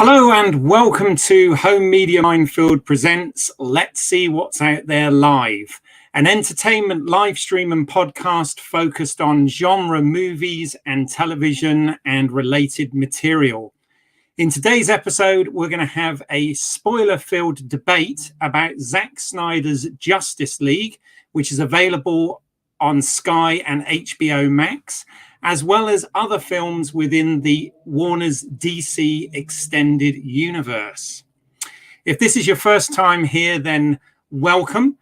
Hello and welcome to Home Media Minefield presents Let's See What's Out There Live, an entertainment live stream and podcast focused on genre movies and television and related material. In today's episode, we're going to have a spoiler-filled debate about Zack Snyder's Justice League, which is available on Sky and HBO Max, as well as other films within the Warner's DC Extended Universe. If this is your first time here, then welcome.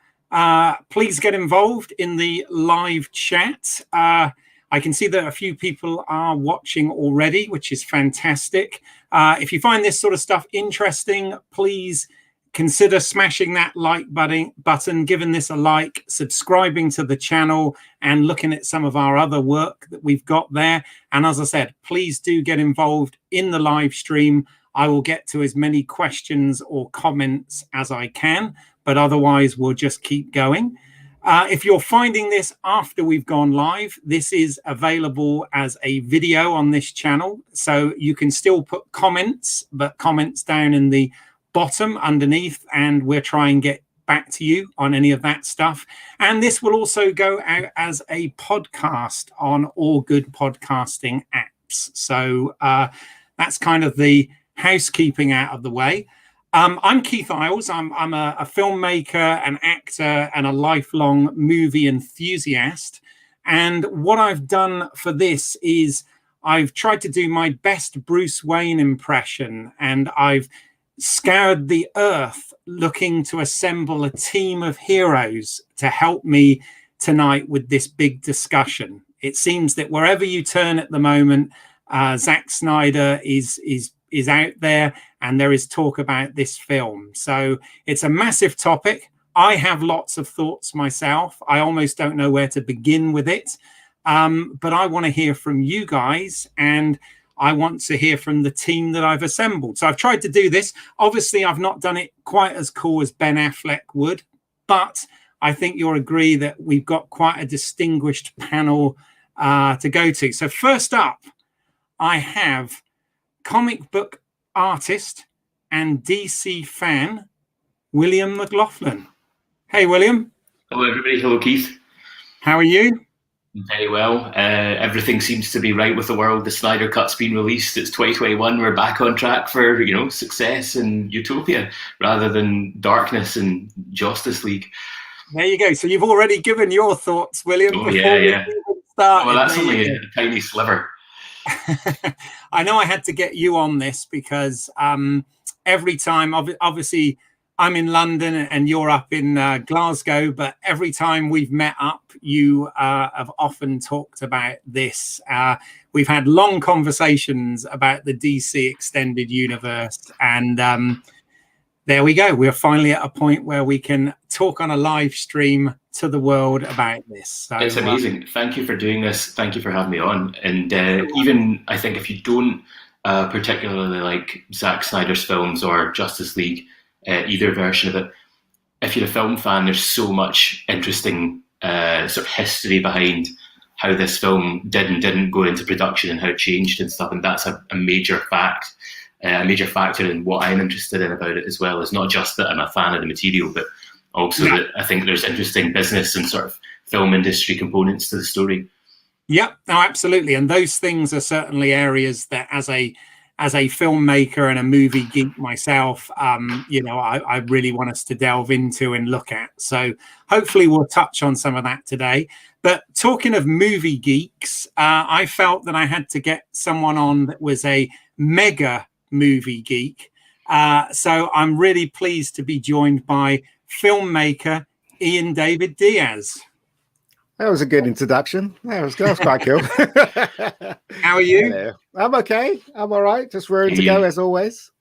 Please get involved in the live chat. I can see that a few people are watching already, which is fantastic. If you find this sort of stuff interesting, please consider smashing that like button, giving this a like, subscribing to the channel, and looking at some of our other work that we've got there. And as I said, please do get involved in the live stream. I will get to as many questions or comments as I can, but otherwise we'll just keep going. If you're finding this after we've gone live, this is available as a video on this channel. So you can still put comments, but comments down in the bottom underneath, and we'll try and get back to you on any of that stuff. And this will also go out as a podcast on all good podcasting apps. So that's kind of the housekeeping out of the way. I'm Keith Isles. I'm a filmmaker, an actor, and a lifelong movie enthusiast. And what I've done for this is I've tried to do my best Bruce Wayne impression, and I've scoured the earth looking to assemble a team of heroes to help me tonight with this big discussion. It seems that wherever you turn at the moment, Zack Snyder is out there, and there is talk about this film. So it's a massive topic. I have lots of thoughts myself. I almost don't know where to begin with it. But I want to hear from you guys, and I want to hear from the team that I've assembled. So I've tried to do this. Obviously, I've not done it quite as cool as Ben Affleck would, but I think you'll agree that we've got quite a distinguished panel to go to. So first up, I have comic book artist and DC fan, William McLaughlin. Hey, William. Hello, everybody. Hello, Keith. How are you? Very well. Everything seems to be right with the world. The Snyder Cut's been released. It's 2021. We're back on track for, success and utopia rather than darkness and Justice League. There you go. So you've already given your thoughts, William. Oh, yeah. Well, that's only a tiny sliver. I know I had to get you on this because every time, obviously, I'm in London and you're up in Glasgow, but every time we've met up, you have often talked about this. We've had long conversations about the DC Extended Universe, and there we go. We're finally at a point where we can talk on a live stream to the world about this. So, it's amazing. Thank you for doing this. Thank you for having me on. And even I think if you don't particularly like Zack Snyder's films or Justice League, either version of it, if you're a film fan, there's so much interesting sort of history behind how this film did and didn't go into production and how it changed and stuff. And that's a major fact, a major factor in what I'm interested in about it, as well as not just that I'm a fan of the material, but also that I think there's interesting business and sort of film industry components to the story. Yeah, no, absolutely. And those things are certainly areas that as a filmmaker and a movie geek myself, I really want us to delve into and look at. So hopefully we'll touch on some of that today. But talking of movie geeks, I felt that I had to get someone on that was a mega movie geek. So I'm really pleased to be joined by filmmaker Ian David Diaz. That was a good introduction. That was quite cool. How are you? Hello. I'm okay. I'm all right. Just ready to go as always.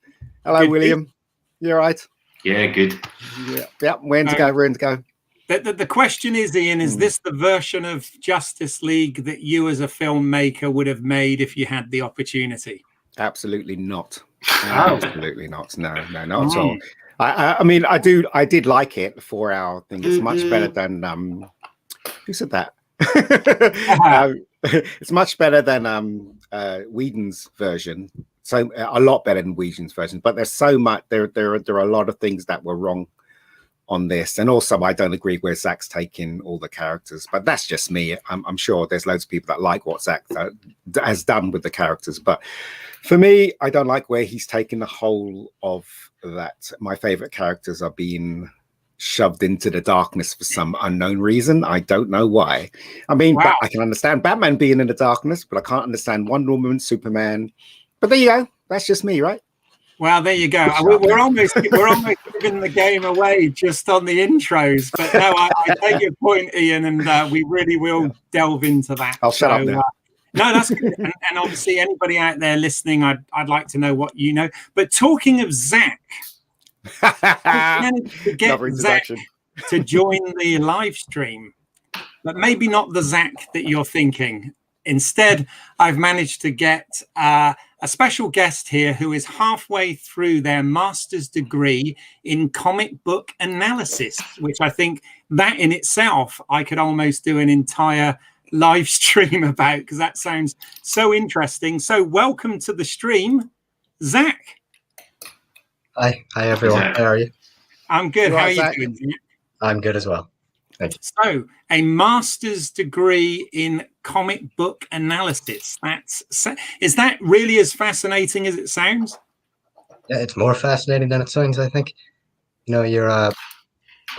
Hello, good, William. You all right? Yeah, good. Yeah. Ready to go. The question is, Ian, is this the version of Justice League that you as a filmmaker would have made if you had the opportunity? Absolutely not. Absolutely not. No, not at all. I mean, I did like it. The 4-hour thing. It's much better than who said that? It's much better than Whedon's version. So a lot better than Whedon's version. But there's so much. There are a lot of things that were wrong on this, and also I don't agree where Zack's taking all the characters. But that's just me. I'm sure there's loads of people that like what Zack has done with the characters. But for me, I don't like where he's taken the whole of that. My favorite characters are being shoved into the darkness for some unknown reason. I don't know why. I mean, Wow. I can understand Batman being in the darkness, but I can't understand Wonder Woman, Superman. But there you go. That's just me, right? Well, there you go. We're almost giving the game away just on the intros. But no, I take your point, Ian, and we really will delve into that. I'll shut up now. No, that's good. And obviously, anybody out there listening, I'd like to know what you know. But talking of Zack, I managed to get Zack to join the live stream, but maybe not the Zack that you're thinking. Instead, I've managed to get a special guest here who is halfway through their master's degree in comic book analysis, which I think that in itself, I could almost do an entire live stream about, because that sounds so interesting. So welcome to the stream, Zack. Hi everyone. How are you? I'm good. How are you doing? I'm good as well. Thank you. So, a master's degree in comic book analysis. Is that really as fascinating as it sounds? Yeah, it's more fascinating than it sounds, I think. You know, a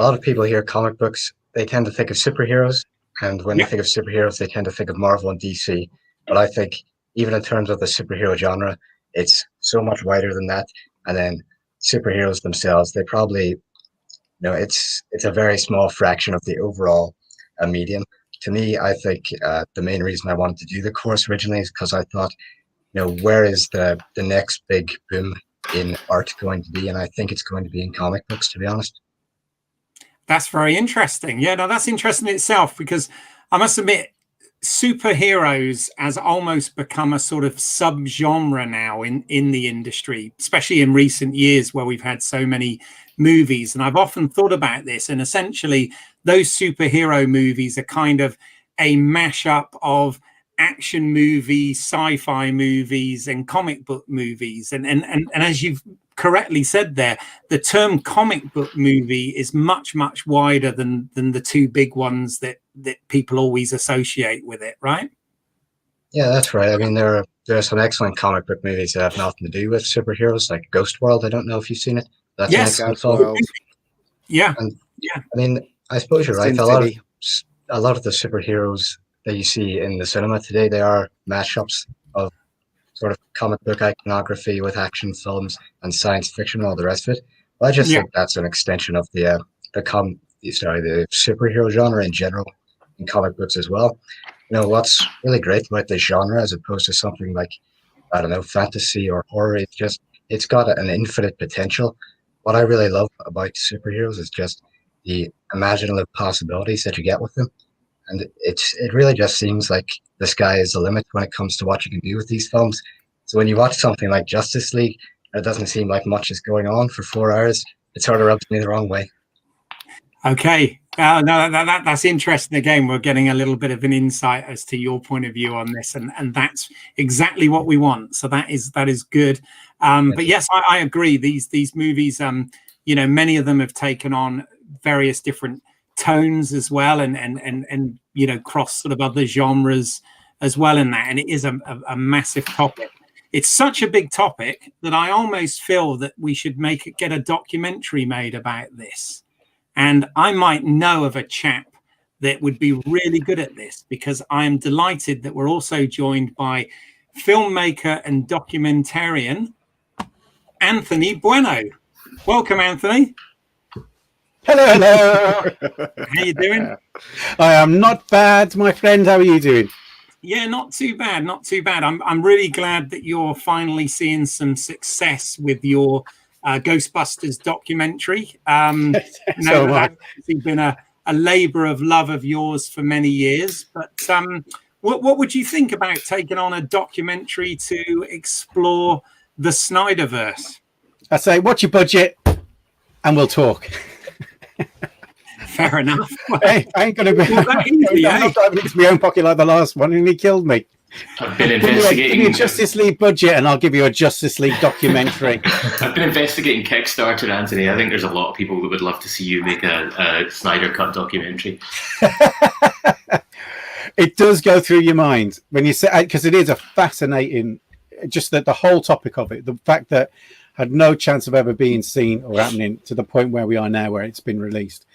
lot of people hear comic books, they tend to think of superheroes, and when they think of superheroes, they tend to think of Marvel and DC. But I think even in terms of the superhero genre, it's so much wider than that. And then superheroes themselves, they probably, it's a very small fraction of the overall medium. To me, I think the main reason I wanted to do the course originally is because I thought, where is the next big boom in art going to be? And I think it's going to be in comic books, to be honest. That's very interesting. Yeah, no, that's interesting in itself, because I must admit, superheroes has almost become a sort of subgenre now in the industry, especially in recent years where we've had so many movies. And I've often thought about this, and essentially those superhero movies are kind of a mashup of action movies, sci-fi movies, and comic book movies. And as you've correctly said there, the term comic book movie is much, much wider than the two big ones that people always associate with it, right? Yeah, that's right. I mean, there are some excellent comic book movies that have nothing to do with superheroes, like Ghost World. I don't know if you've seen it. That's an excellent film. Yeah. And, yeah. I mean, I suppose you're right. A lot of the superheroes that you see in the cinema today, they are mashups of sort of comic book iconography with action films and science fiction and all the rest of it. But I just think that's an extension of the superhero genre in general in comic books as well. What's really great about this genre, as opposed to something like, I don't know, fantasy or horror, it's got an infinite potential. What I really love about superheroes is just the imaginative possibilities that you get with them. And it really just seems like the sky is the limit when it comes to what you can do with these films. So when you watch something like Justice League, it doesn't seem like much is going on for 4 hours. It sort of rubs me the wrong way. Okay. No, that's interesting. Again, we're getting a little bit of an insight as to your point of view on this, and that's exactly what we want. So that is good. But yes, I agree. These movies, many of them have taken on various different tones as well, and cross sort of other genres as well in that. And it is a massive topic. It's such a big topic that I almost feel that we should get a documentary made about this. And I might know of a chap that would be really good at this, because I am delighted that we're also joined by filmmaker and documentarian Anthony Bueno. Welcome, Anthony. Hello. How you doing? I am not bad, my friend. How are you doing? Yeah, not too bad. Not too bad. I'm really glad that you're finally seeing some success with your Ghostbusters documentary. That's been a labor of love of yours for many years. But what would you think about taking on a documentary to explore the Snyderverse? I say, what's your budget, and we'll talk. Fair enough. Hey, I ain't gonna be. I'm not diving into my own pocket like the last one, and he killed me. I've been Give me investigating. a Justice League budget, and I'll give you a Justice League documentary. I've been investigating Kickstarter, Anthony. I think there's a lot of people that would love to see you make a Snyder Cut documentary. It does go through your mind when you say, because it is a fascinating, just that the whole topic of it, the fact that had no chance of ever being seen or happening to the point where we are now, where it's been released,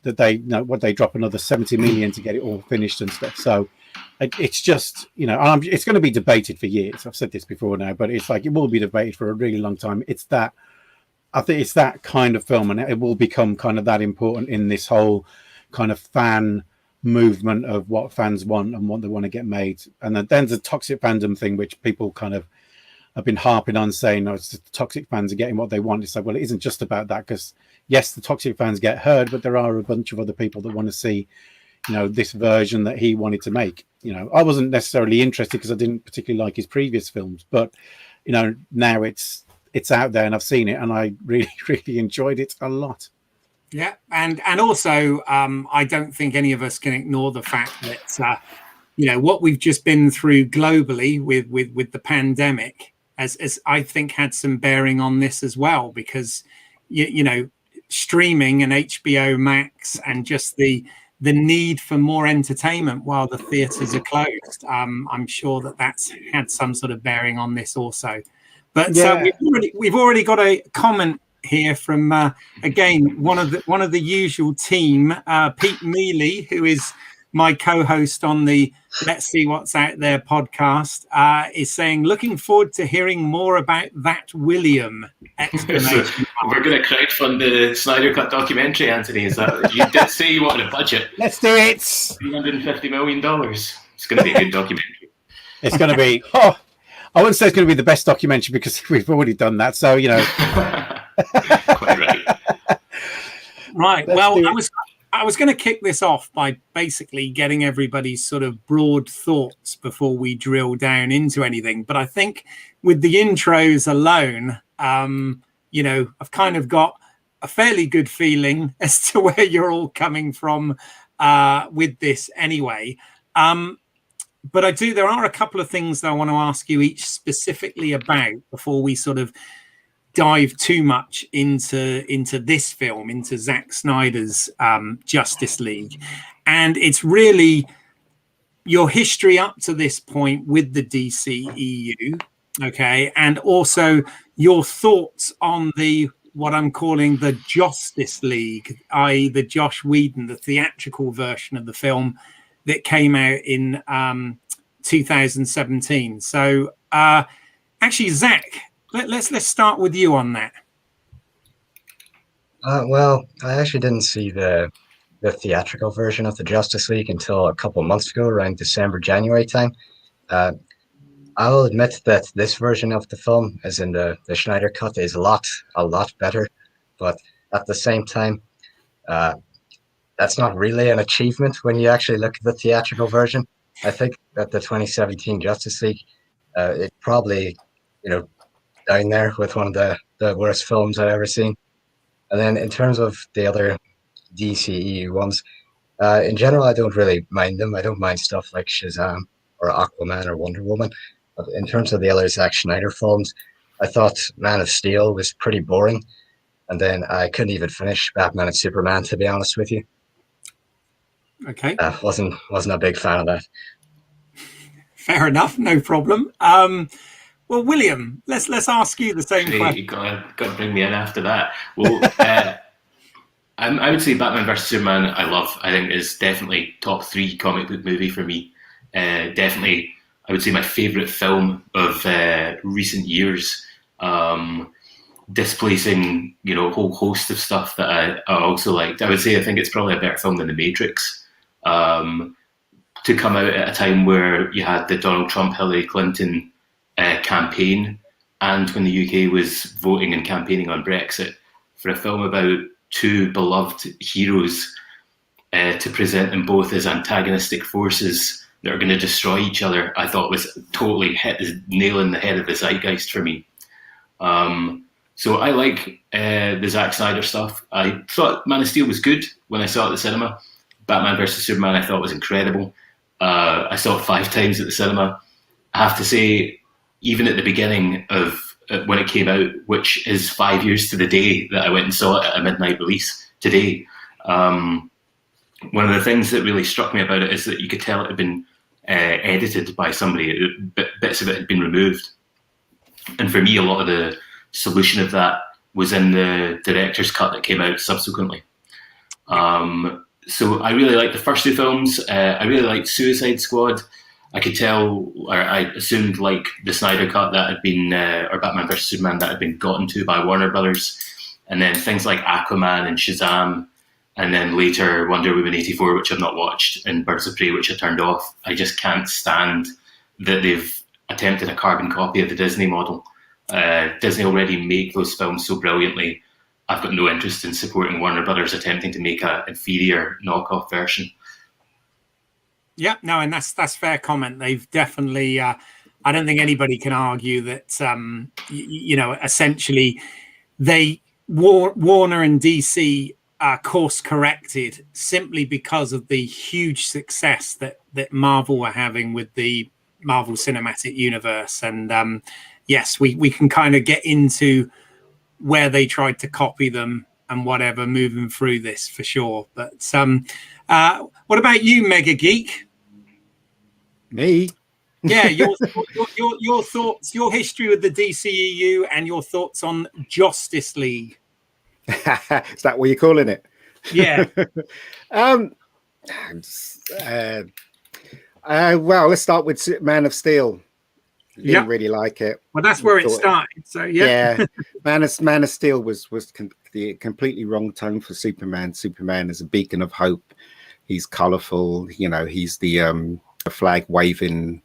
that they they drop another 70 million to get it all finished and stuff. So it's just, it's going to be debated for years. I've said this before now, but it's like it will be debated for a really long time. I think it's that kind of film, and it will become kind of that important in this whole kind of fan movement of what fans want and what they want to get made. And then the toxic fandom thing, which people kind of have been harping on, saying, "No, it's just the toxic fans are getting what they want." It's like, well, it isn't just about that, because yes, the toxic fans get heard, but there are a bunch of other people that want to see, this version that he wanted to make. I wasn't necessarily interested because I didn't particularly like his previous films, but now it's out there and I've seen it, and I really, really enjoyed it a lot. Yeah, and also I don't think any of us can ignore the fact that what we've just been through globally with the pandemic as I think had some bearing on this as well, because streaming and HBO Max and just the need for more entertainment while the theatres are closed. I'm sure that's had some sort of bearing on this also. But we've already got a comment here from again one of the usual team, Pete Mealy, who is my co-host on the Let's See What's Out There podcast, is saying, looking forward to hearing more about that, William! Exclamation. We're going to crowdfund the Snyder Cut documentary, Anthony. Is that you did say you wanted a budget? Let's do it. $350 million. It's going to be a good documentary. It's going to be. I wouldn't say it's going to be the best documentary because we've already done that. So Quite right. Right. Well, I was going to kick this off by basically getting everybody's sort of broad thoughts before we drill down into anything. But I think with the intros alone, I've kind of got a fairly good feeling as to where you're all coming from with this anyway. But there are a couple of things that I want to ask you each specifically about before we sort of dive too much into this film, into Zack Snyder's Justice League. And it's really your history up to this point with the DCEU, okay? And also your thoughts on what I'm calling the Justice League, i.e. the Josh Whedon, the theatrical version of the film that came out in 2017. So actually, Zack, let's start with you on that. Well, I actually didn't see the theatrical version of the Justice League until a couple of months ago, around December, January time. I'll admit that this version of the film, as in the Snyder Cut, is a lot better. But at the same time, that's not really an achievement when you actually look at the theatrical version. I think that the 2017 Justice League, it probably, down there with one of the worst films I've ever seen. And then in terms of the other DCEU ones, in general, I don't really mind them. I don't mind stuff like Shazam or Aquaman or Wonder Woman. But in terms of the other Zack Snyder films, I thought Man of Steel was pretty boring. And then I couldn't even finish Batman and Superman, to be honest with you. Okay. Wasn't a big fan of that. Fair enough, no problem. Well, William, let's ask you the same question. You got to bring me in after that. Well, I would say Batman vs Superman. I think is definitely top 3 comic book movie for me. Definitely, I would say my favorite film of recent years. Displacing, a whole host of stuff that I also liked. I would say I think it's probably a better film than The Matrix. To come out at a time where you had the Donald Trump, Hillary Clinton campaign, and when the UK was voting and campaigning on Brexit, for a film about 2 beloved heroes to present them both as antagonistic forces that are going to destroy each other, I thought was totally hit the nail in the head of the zeitgeist for me. So I like the Zack Snyder stuff. I thought Man of Steel was good when I saw it at the cinema. Batman vs Superman I thought was incredible. I saw it 5 times at the cinema. I have to say, even at the beginning of when it came out, which is 5 years to the day that I went and saw it at a midnight release today, one of the things that really struck me about it is that you could tell it had been edited by somebody. Bits of it had been removed. And for me, a lot of the solution of that was in the director's cut that came out subsequently. So I really liked the first two films. I really liked Suicide Squad. I could tell, or I assumed, like the Snyder cut that had been, or Batman vs Superman, that had been gotten to by Warner Brothers, and then things like Aquaman and Shazam, and then later Wonder Woman 84, which I've not watched, and Birds of Prey, which I turned off. I just can't stand that they've attempted a carbon copy of the Disney model. Disney already make those films so brilliantly. I've got no interest in supporting Warner Brothers attempting to make an inferior knockoff version. Yeah, no, and that's fair comment. They've definitely, I don't think anybody can argue that, essentially Warner and DC course corrected simply because of the huge success that Marvel were having with the Marvel Cinematic Universe. And yes, we can kind of get into where they tried to copy them and whatever moving through this for sure. But what about you, Mega Geek? Me? Yeah, your thoughts, your history with the DCEU, and your thoughts on Justice League. Is that what you're calling it? Yeah. Well, let's start with Man of Steel. Didn't really like it. Well, that's where it started. So yeah. Man of Steel was the completely wrong tone for Superman. Superman is a beacon of hope. He's colourful. He's the flag waving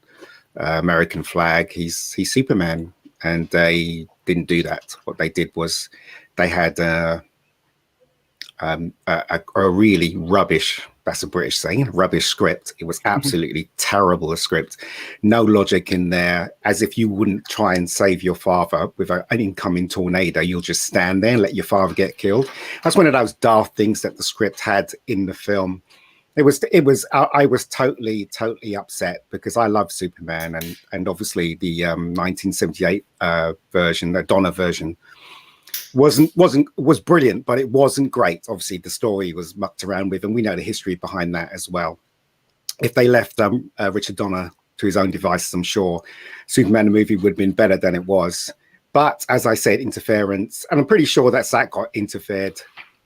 American flag. He's Superman, and they didn't do that. What they did was they had a really rubbish, that's a British saying, rubbish script. It was absolutely terrible, a script. No logic in there, as if you wouldn't try and save your father with an incoming tornado. You'll just stand there and let your father get killed. That's one of those daft things that the script had in the film. I was totally upset because I love Superman, and obviously the 1978 version, the Donner version, was brilliant, but it wasn't great. Obviously the story was mucked around with, and we know the history behind that as well. If they left Richard Donner to his own devices, I'm sure Superman the movie would have been better than it was. But as I said, interference, and I'm pretty sure that Zack got interfered.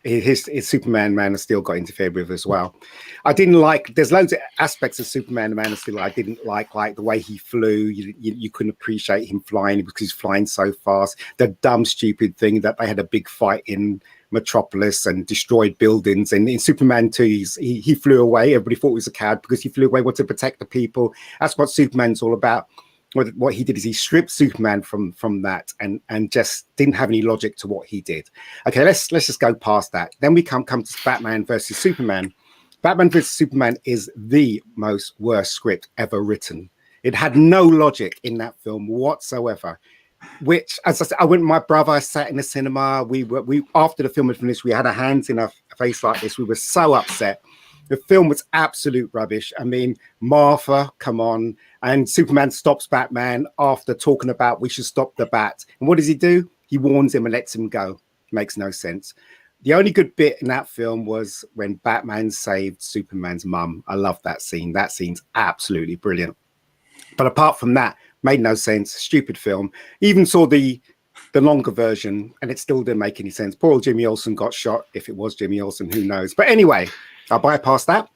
His Superman, Man of Steel got interfered with as well. I didn't like, there's loads of aspects of Superman and Man of Steel I didn't like the way he flew. You couldn't appreciate him flying because he's flying so fast. The dumb, stupid thing that they had a big fight in Metropolis and destroyed buildings. And in Superman 2, he flew away. Everybody thought he was a coward because he flew away, wanted to protect the people. That's what Superman's all about. What he did is he stripped Superman from that and just didn't have any logic to what he did. Okay, let's just go past that. Then we come to Batman versus Superman. Batman versus Superman is the most worst script ever written. It had no logic in that film whatsoever. Which, as I said, my brother sat in the cinema. We after the film had finished, we had our hands in our face like this. We were so upset. The film was absolute rubbish. I mean, Martha, come on. And Superman stops Batman after talking about we should stop the bat. And what does he do? He warns him and lets him go. Makes no sense. The only good bit in that film was when Batman saved Superman's mum. I love that scene. That scene's absolutely brilliant. But apart from that, made no sense. Stupid film. Even saw the longer version, and it still didn't make any sense. Poor old Jimmy Olsen got shot. If it was Jimmy Olsen, who knows? But anyway, I'll bypass that.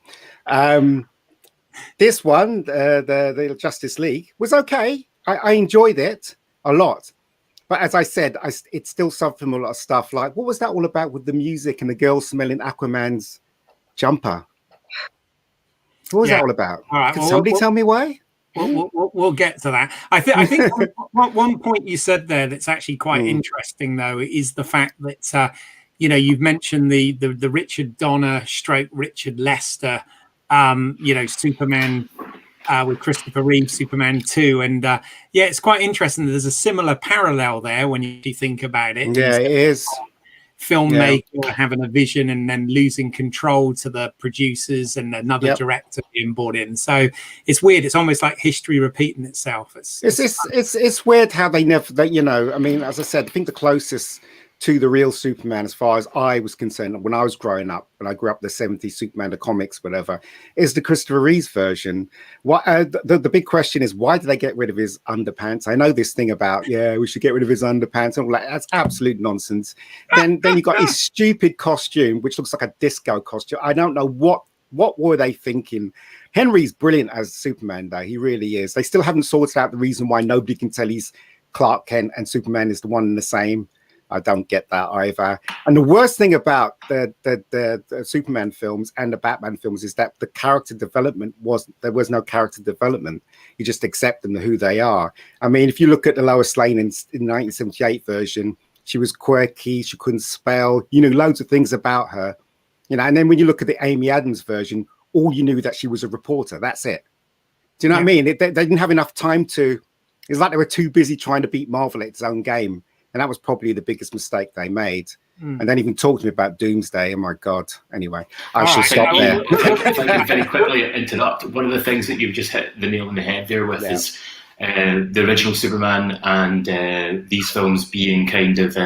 This one, the Justice League, was okay. I enjoyed it a lot. But as I said, it's still suffering from a lot of stuff. Like, what was that all about with the music and the girl smelling Aquaman's jumper? What was that all about? All right, Can somebody tell me why? We'll get to that. I think one point you said there that's actually quite interesting, though, is the fact that you've mentioned the Richard Donner / Richard Lester, Superman with Christopher Reeve, Superman 2, and it's quite interesting. There's a similar parallel there when you think about it. Yeah, it is. filmmaker having a vision and then losing control to the producers and another director being brought in. So it's weird. It's almost like history repeating itself. It's weird how they never, you know, I mean, as I said, I think the closest to the real Superman, as far as I was concerned, when I was growing up, when I grew up the 70s Superman, the comics, whatever, is the Christopher Reeves version. What the big question is, why did they get rid of his underpants? I know this thing about, we should get rid of his underpants. I'm like, that's absolute nonsense. Then you got his stupid costume, which looks like a disco costume. I don't know what were they thinking. Henry's brilliant as Superman, though. He really is. They still haven't sorted out the reason why nobody can tell he's Clark Kent and Superman is the one and the same. I don't get that either. And the worst thing about the Superman films and the Batman films is that the character development there was no character development. You just accept them for who they are. I mean, if you look at the Lois Lane in the 1978 version, she was quirky, she couldn't spell, you knew loads of things about her, you know. And then when you look at the Amy Adams version, all you knew that she was a reporter. That's it. Do you know what I mean? They didn't have enough time to. It's like they were too busy trying to beat Marvel at its own game. And that was probably the biggest mistake they made. And then even talk to me about Doomsday. Oh my God. Anyway, I shall stop there. If I can very quickly interrupt, one of the things that you've just hit the nail on the head there with is the original Superman and these films being kind of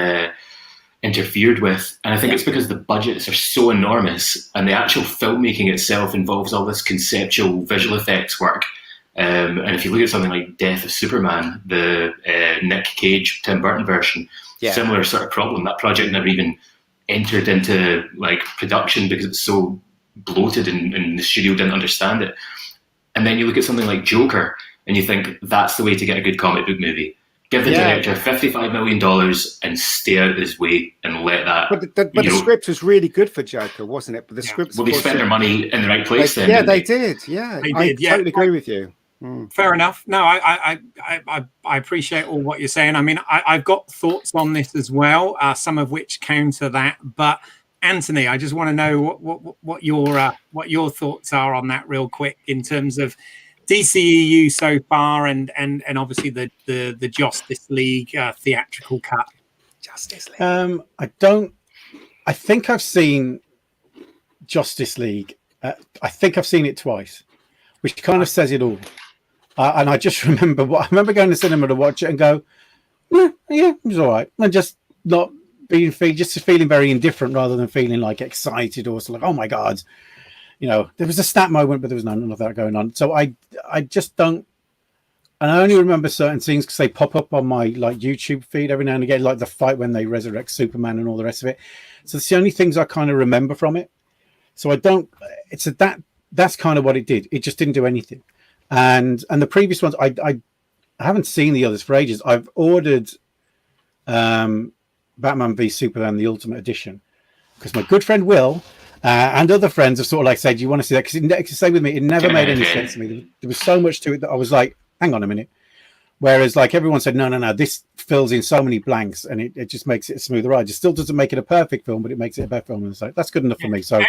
interfered with. And I think it's because the budgets are so enormous and the actual filmmaking itself involves all this conceptual visual effects work. And if you look at something like Death of Superman, the Nick Cage, Tim Burton version, similar sort of problem. That project never even entered into like production because it's so bloated and the studio didn't understand it. And then you look at something like Joker and you think that's the way to get a good comic book movie. Give the director $55 million and stay out of his way and let that. But the script was really good for Joker, wasn't it? But the script. Well, they spent their money in the right place. They did. Yeah, I totally agree with you. Fair enough. No, I appreciate all what you're saying. I mean, I've got thoughts on this as well, some of which counter that. But Anthony, I just want to know what your thoughts are on that real quick in terms of DCEU so far and obviously the Justice League theatrical cut. Justice League. I think I've seen Justice League. I think I've seen it twice, which kind of says it all. And I just remember going to the cinema to watch it and go, yeah, it was all right. And just not being feeling very indifferent rather than feeling like excited or like, oh my God, you know, there was a snap moment, but there was none of that going on. So I just don't, and I only remember certain things because they pop up on my like YouTube feed every now and again, like the fight when they resurrect Superman and all the rest of it. So it's the only things I kind of remember from it. So I don't, that's kind of what it did. It just didn't do anything. And the previous ones, I haven't seen the others for ages. I've ordered Batman v Superman, the Ultimate Edition, because my good friend Will and other friends have sort of like said, do you want to see that? Because say with me, it never made any sense to me. There was so much to it that I was like, hang on a minute. Whereas like everyone said, no, this fills in so many blanks and it just makes it a smoother ride. It still doesn't make it a perfect film, but it makes it a better film. And it's like, that's good enough for me. So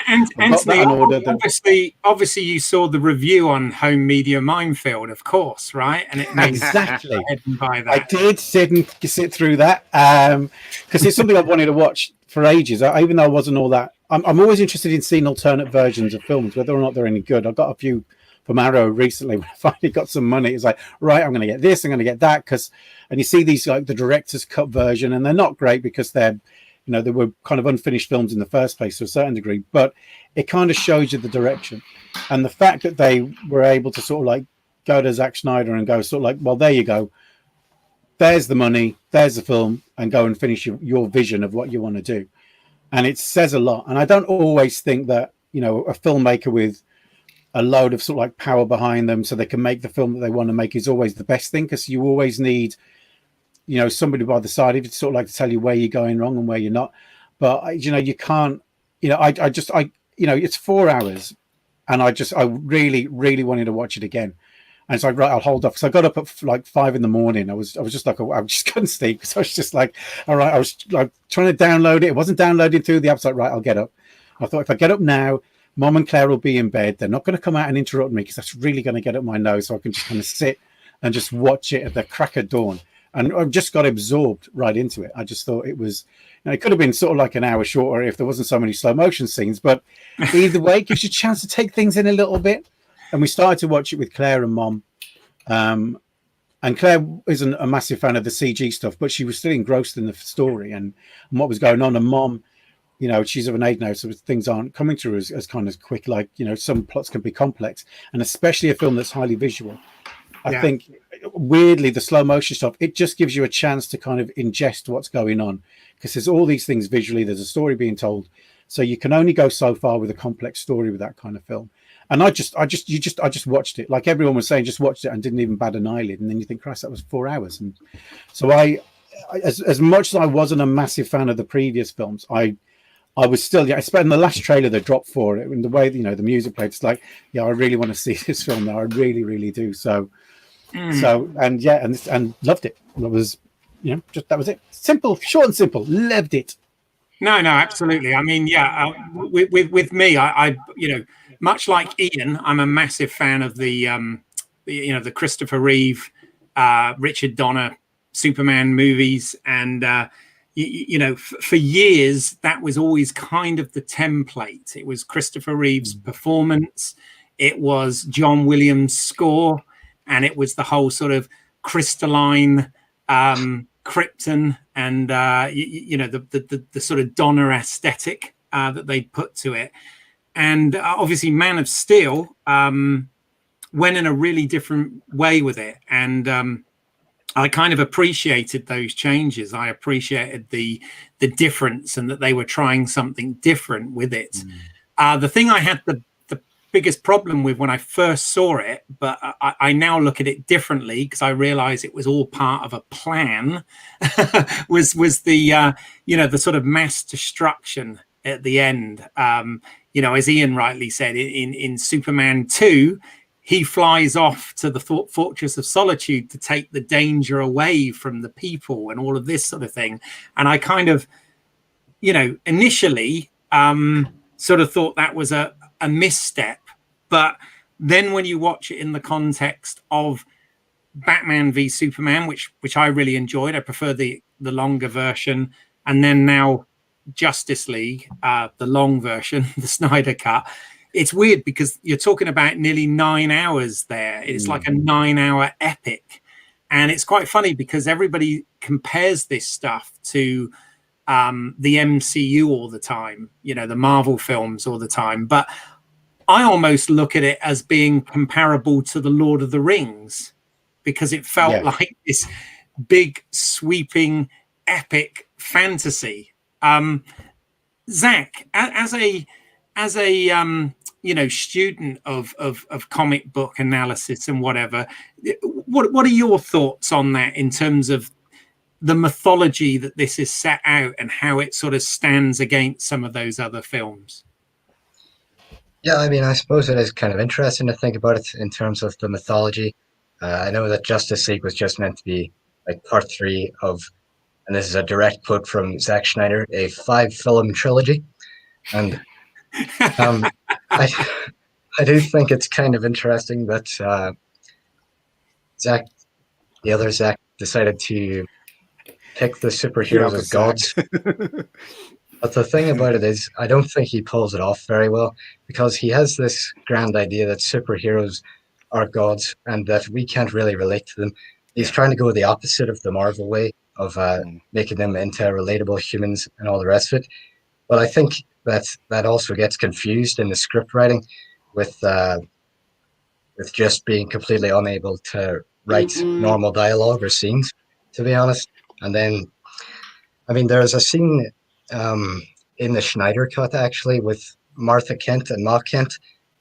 obviously you saw the review on Home Media Minefield, of course, right? And it exactly. By that. I did sit through that because it's something I've wanted to watch for ages. Even though I wasn't all that, I'm always interested in seeing alternate versions of films, whether or not they're any good. I've got a few from Arrow recently when I finally got some money. It's like, right, I'm going to get this, I'm going to get that, and you see these like the director's cut version, and they're not great because they're, you know, they were kind of unfinished films in the first place to a certain degree, but it kind of shows you the direction. And the fact that they were able to sort of like go to Zack Snyder and go sort of like, well, there you go, there's the money, there's the film, and go and finish your vision of what you want to do. And it says a lot. And I don't always think that, you know, a filmmaker with a load of sort of like power behind them so they can make the film that they want to make is always the best thing, because you always need, you know, somebody by the side of you to sort of like to tell you where you're going wrong and where you're not. But, you know, you can't, you know, I you know, it's 4 hours and I really, really wanted to watch it again. And it's like, right, I'll hold off. So I got up at like 5 a.m. I was just like, I just couldn't sleep because I was just like, all right, I was like trying to download it. It wasn't downloading through the app. So like, right, I'll get up. I thought if I get up now, Mom and Claire will be in bed. They're not going to come out and interrupt me because that's really going to get up my nose. So I can just kind of sit and just watch it at the crack of dawn. and I just got absorbed right into it. I just thought it was, it could have been sort of like an hour shorter if there wasn't so many slow motion scenes, but either way, it gives you a chance to take things in a little bit. And we started to watch it with Claire and Mom. And Claire isn't a massive fan of the CG stuff, but she was still engrossed in the story and what was going on. And Mom, she's of an age now, so things aren't coming to her as kind of quick. Like, some plots can be complex, and especially a film that's highly visual. I think, weirdly, the slow motion stuff, it just gives you a chance to kind of ingest what's going on, because there's all these things visually. There's a story being told, so you can only go so far with a complex story with that kind of film. And I just watched it, like everyone was saying, just watched it and didn't even bat an eyelid. And then you think, Christ, that was 4 hours. And so I as much as I wasn't a massive fan of the previous films, I was still, especially in the last trailer they dropped for it, and the way, the music played, it's like, I really want to see this film now. I really, really do. So, and loved it. It was, that was it. Simple, short and simple. Loved it. No, absolutely. I mean, with me, I much like Ian, I'm a massive fan of the Christopher Reeve, Richard Donner Superman movies, and for years that was always kind of the template. It was Christopher Reeve's performance, it was John Williams' score, and it was the whole sort of crystalline Krypton and the sort of Donner aesthetic that they put to it. And obviously Man of Steel went in a really different way with it, and I kind of appreciated those changes. I appreciated the difference, and that they were trying something different with it. The thing I had the biggest problem with when I first saw it, but I now look at it differently because I realize it was all part of a plan, was the the sort of mass destruction at the end. As Ian rightly said, in Superman 2, he flies off to the Fortress of Solitude to take the danger away from the people and all of this sort of thing. And I kind of, initially sort of thought that was a misstep. But then when you watch it in the context of Batman v Superman, which I really enjoyed, I prefer the longer version, and then now Justice League, the long version, the Snyder cut, it's weird because you're talking about nearly 9 hours there. It's like a 9-hour epic. And it's quite funny because everybody compares this stuff to the MCU all the time, the Marvel films all the time. But I almost look at it as being comparable to the Lord of the Rings, because it felt like this big, sweeping, epic fantasy. Zack, as a student of comic book analysis and whatever, what are your thoughts on that in terms of the mythology that this is set out and how it sort of stands against some of those other films? Yeah, I mean, I suppose it is kind of interesting to think about it in terms of the mythology. I know that Justice League was just meant to be like part 3 of, and this is a direct quote from Zack Snyder, a 5-film trilogy. And I do think it's kind of interesting that the other Zack, decided to pick the superheroes as gods. But the thing about it is, I don't think he pulls it off very well, because he has this grand idea that superheroes are gods and that we can't really relate to them. He's trying to go the opposite of the Marvel way of making them into relatable humans and all the rest of it. But I think that also gets confused in the script writing with just being completely unable to write normal dialogue or scenes, to be honest. And then, I mean, there's a scene in the Snyder cut, actually, with Martha Kent and Ma Kent,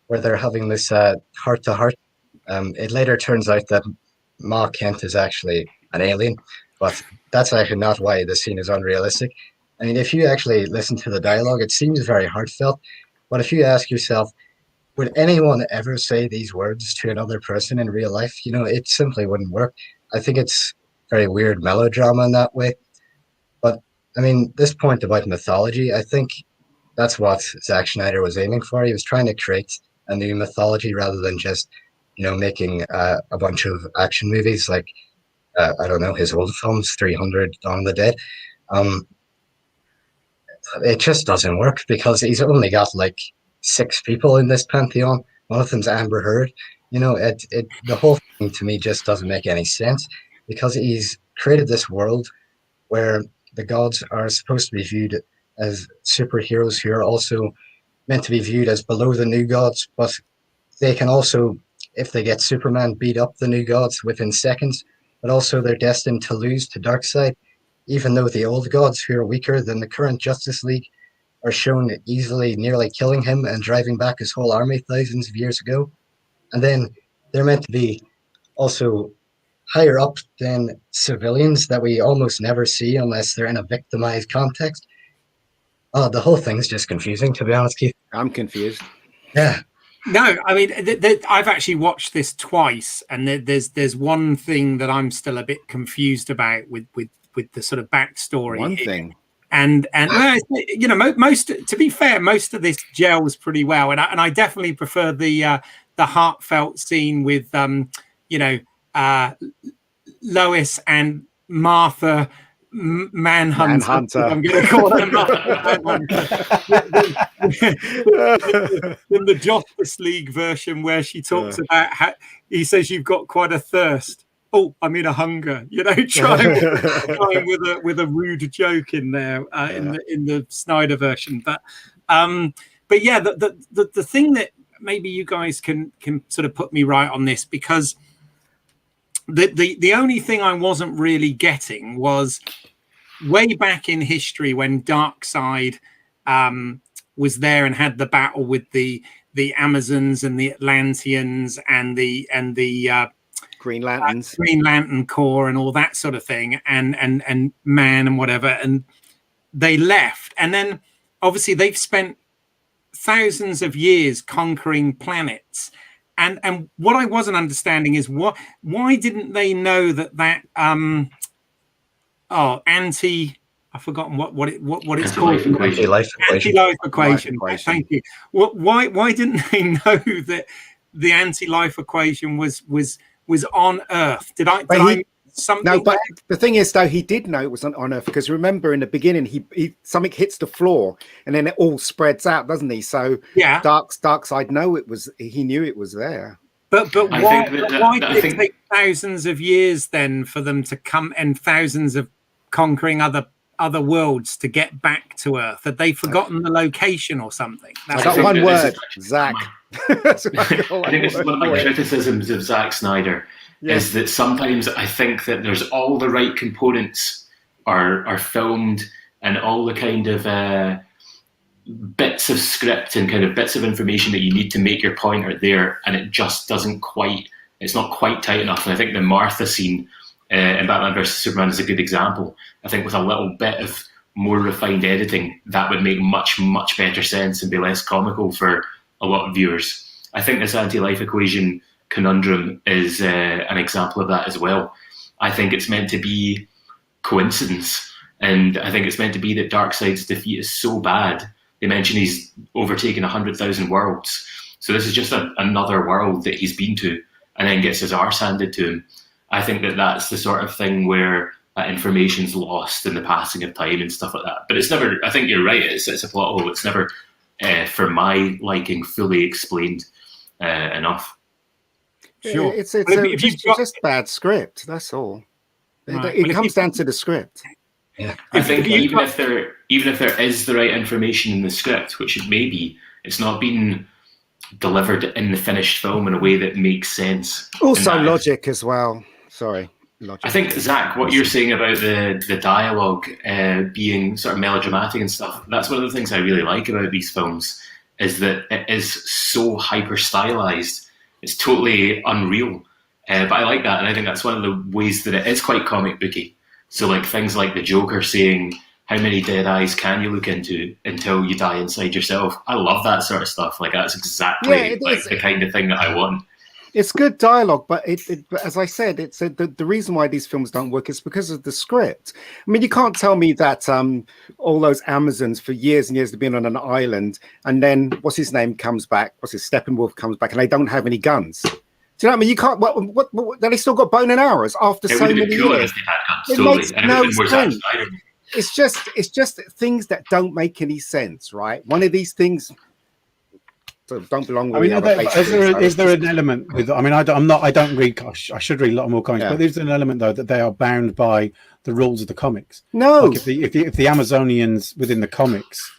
where they're having this heart-to-heart. It later turns out that Ma Kent is actually an alien, but that's actually not why the scene is unrealistic. I mean, if you actually listen to the dialogue, it seems very heartfelt, but if you ask yourself, would anyone ever say these words to another person in real life? It simply wouldn't work. I think it's very weird melodrama in that way. But, I mean, this point about mythology, I think that's what Zack Snyder was aiming for. He was trying to create a new mythology rather than just, making a bunch of action movies. Like, I don't know, his old films, 300, Dawn of the Dead. Um, it just doesn't work because he's only got like 6 people in this pantheon. One of them's Amber Heard. The whole thing to me just doesn't make any sense because he's created this world where the gods are supposed to be viewed as superheroes who are also meant to be viewed as below the new gods, but they can also, if they get Superman, beat up the new gods within seconds, but also they're destined to lose to Darkseid, even though the old gods, who are weaker than the current Justice League, are shown easily nearly killing him and driving back his whole army thousands of years ago. And then they're meant to be also higher up than civilians that we almost never see unless they're in a victimized context. Oh, the whole thing's just confusing, to be honest, Keith. I'm confused. Yeah. No, I mean, I've actually watched this twice, and there's one thing that I'm still a bit confused about with the sort of backstory. One thing. And well, most, to be fair, most of this gels pretty well, and I definitely prefer the heartfelt scene with Lois and Martha Manhunter. I'm going to call them in the Justice League version, where she talks about how he says you've got quite a thirst. Oh, I'm in a hunger. Trying with a rude joke in there in the Snyder version. But yeah, the thing that maybe you guys can sort of put me right on this, because the only thing I wasn't really getting was way back in history when Darkseid was there and had the battle with the Amazons and the Atlanteans and the Green Lanterns, Green Lantern Corps and all that sort of thing, and Man and whatever, and they left, and then obviously they've spent thousands of years conquering planets. And what I wasn't understanding is why didn't they know that I've forgotten what it's called. Anti-life equation. Thank you. Why didn't they know that the anti-life equation was on Earth? Did I something? No, but the thing is, though, he did know it was on Earth, because remember in the beginning, he something hits the floor and then it all spreads out, doesn't he? So yeah, Darkseid he knew it was there. But why did it take thousands of years then for them to come, and thousands of conquering other worlds to get back to Earth? Had they forgotten the location or something? I got one word, Zack. I think it's one of my criticisms of Zack Snyder. Is that sometimes I think that there's all the right components are filmed, and all the kind of bits of script and kind of bits of information that you need to make your point are there, and it just it's not quite tight enough. And I think the Martha scene in Batman vs Superman is a good example. I think with a little bit of more refined editing, that would make much, much better sense and be less comical for a lot of viewers. I think this anti-life equation conundrum is an example of that as well. I think it's meant to be coincidence, and I think it's meant to be that Darkseid's defeat is so bad. They mention he's overtaken 100,000 worlds, so this is just another world that he's been to and then gets his arse handed to him. I think that's the sort of thing where information's lost in the passing of time and stuff like that. But it's never, I think you're right, it's a plot hole. It's never, for my liking, fully explained enough. Sure. It's just bad script. That's all. Right. It comes down to the script. Yeah. I think even if there is the right information in the script, which it may be, it's not been delivered in the finished film in a way that makes sense. Also, logic as well. Sorry. Logic. I think, Zack, what you're saying about the dialogue being sort of melodramatic and stuff, that's one of the things I really like about these films, is that it is so hyper stylized. It's totally unreal, but I like that, and I think that's one of the ways that it is quite comic booky. So, like things like the Joker saying, "How many dead eyes can you look into until you die inside yourself?" I love that sort of stuff. Like that's exactly the kind of thing that I want. It's good dialogue, but as I said, it's the reason why these films don't work is because of the script. I mean, you can't tell me that all those Amazons for years and years have been on an island, and then what's his name comes back, Steppenwolf comes back, and they don't have any guns. Do you know what I mean? You can't. What they still got bone and arrows after It so would have many been cooler years. if they had guns, It totally. makes And no everything was Zack sense. Snyder. It's just things that don't make any sense, right? One of these things don't belong with the other. Is there an element with? I mean, I don't read. Gosh, I should read a lot more comics, but there's an element though that they are bound by the rules of the comics. No, like if the Amazonians within the comics.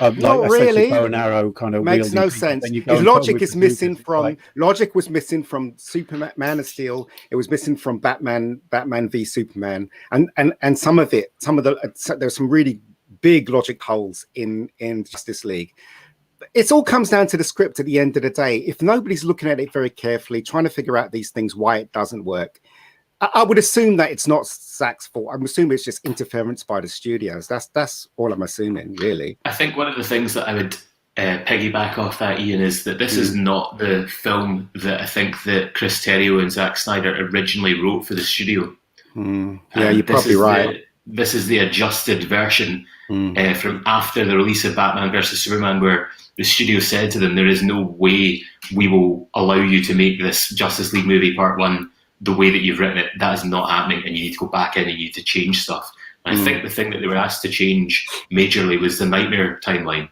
Not really. Bow and arrow kind of makes no sense. His logic is missing from. Logic was missing from Superman, Man of Steel. It was missing from Batman v Superman, and some of there's some really big logic holes in Justice League. It all comes down to the script at the end of the day. If nobody's looking at it very carefully, trying to figure out these things, why it doesn't work, I would assume that it's not Zack's fault. I'm assuming it's just interference by the studios. That's all I'm assuming, really. I think one of the things that I would piggyback off that, Ian, is that this is not the film that I think that Chris Terrio and Zack Snyder originally wrote for the studio. Yeah, you're probably right. This is the adjusted version from after the release of Batman versus Superman, where the studio said to them, there is no way we will allow you to make this Justice League movie Part 1 the way that you've written it. That is not happening, and you need to go back in and you need to change stuff. And I think the thing that they were asked to change majorly was the Nightmare timeline.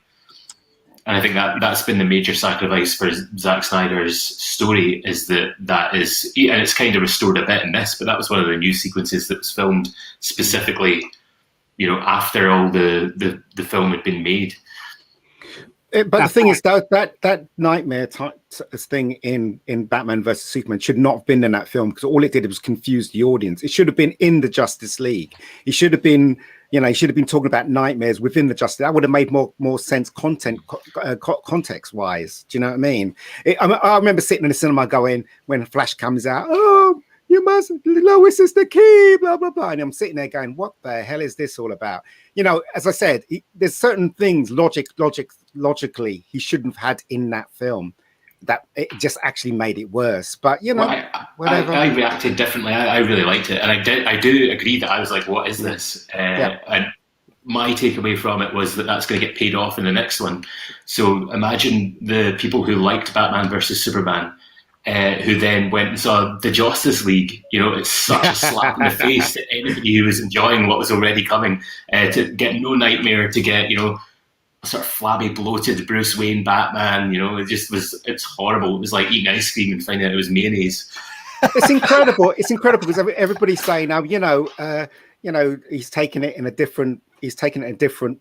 And I think that's been the major sacrifice for Zack Snyder's story, is that is, and it's kind of restored a bit in this, but that was one of the new sequences that was filmed specifically, after all the film had been made. But the thing is, that nightmare thing in Batman versus Superman should not have been in that film, because all it did was confuse the audience. It should have been in the Justice League. He should have been, he should have been talking about nightmares within the Justice. That would have made more sense context wise. Do you know what I mean? I remember sitting in the cinema going, when Flash comes out, oh, you must, Lois is the key, blah, blah, blah. And I'm sitting there going, what the hell is this all about? As I said, there's certain things logically he shouldn't have had in that film that it just actually made it worse. But, whatever. I reacted differently. I really liked it. And I do agree that I was like, what is this? And my takeaway from it was that that's going to get paid off in the next one. So imagine the people who liked Batman versus Superman, who then went and saw the Justice League. It's such a slap in the face to anybody who was enjoying what was already coming, to get no Nightmare, to get, a sort of flabby, bloated Bruce Wayne Batman. It's horrible. It was like eating ice cream and finding out it was mayonnaise. It's incredible. It's incredible because everybody's saying now, he's taken it in a different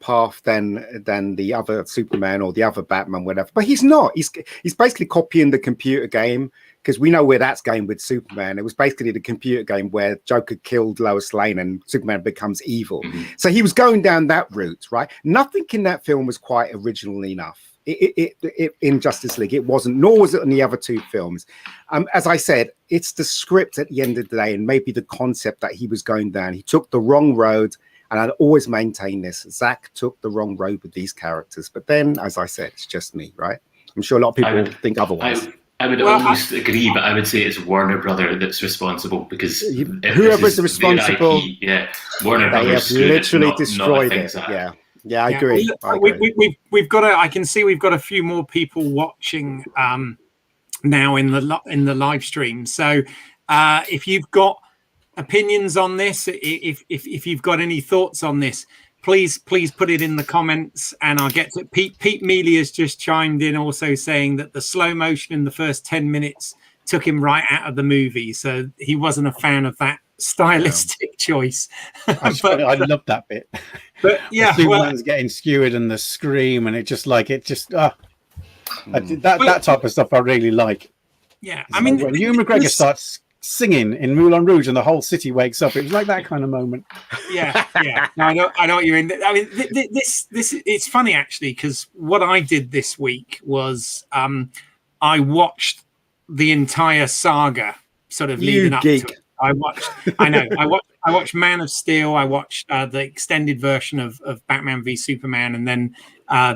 path than the other Superman or the other Batman, whatever. But he's not. He's basically copying the computer game, because we know where that's going with Superman. It was basically the computer game where Joker killed Lois Lane and Superman becomes evil. So he was going down that route, right? Nothing in that film was quite original enough. It in Justice League, it wasn't, nor was it in the other two films. As I said, it's the script at the end of the day, and maybe the concept that he was going down. He took the wrong road, and I'd always maintain this. Zack took the wrong road with these characters. But then, as I said, it's just me, right? I'm sure a lot of people think otherwise. I would almost agree, but I would say it's Warner Brother that's responsible, because whoever's responsible, Warner Brothers have literally destroyed it. Yeah, I agree. We've got I can see we've got a few more people watching now in the live stream. So if you've got opinions on this, if you've got any thoughts on this, please put it in the comments, and I'll get to Pete Mealy has just chimed in, also saying that the slow motion in the first 10 minutes took him right out of the movie, so he wasn't a fan of that stylistic choice. I love that bit. But yeah, Superman's getting skewered and the scream, and that type of stuff I really like. Yeah, I mean, when Ewan McGregor starts singing in Moulin Rouge and the whole city wakes up, it was like that kind of moment. Yeah. No, I know what you're in. I mean, this it's funny actually, because what I did this week was I watched the entire saga, sort of leading up to it. I watched Man of Steel. I watched the extended version of Batman v Superman, and then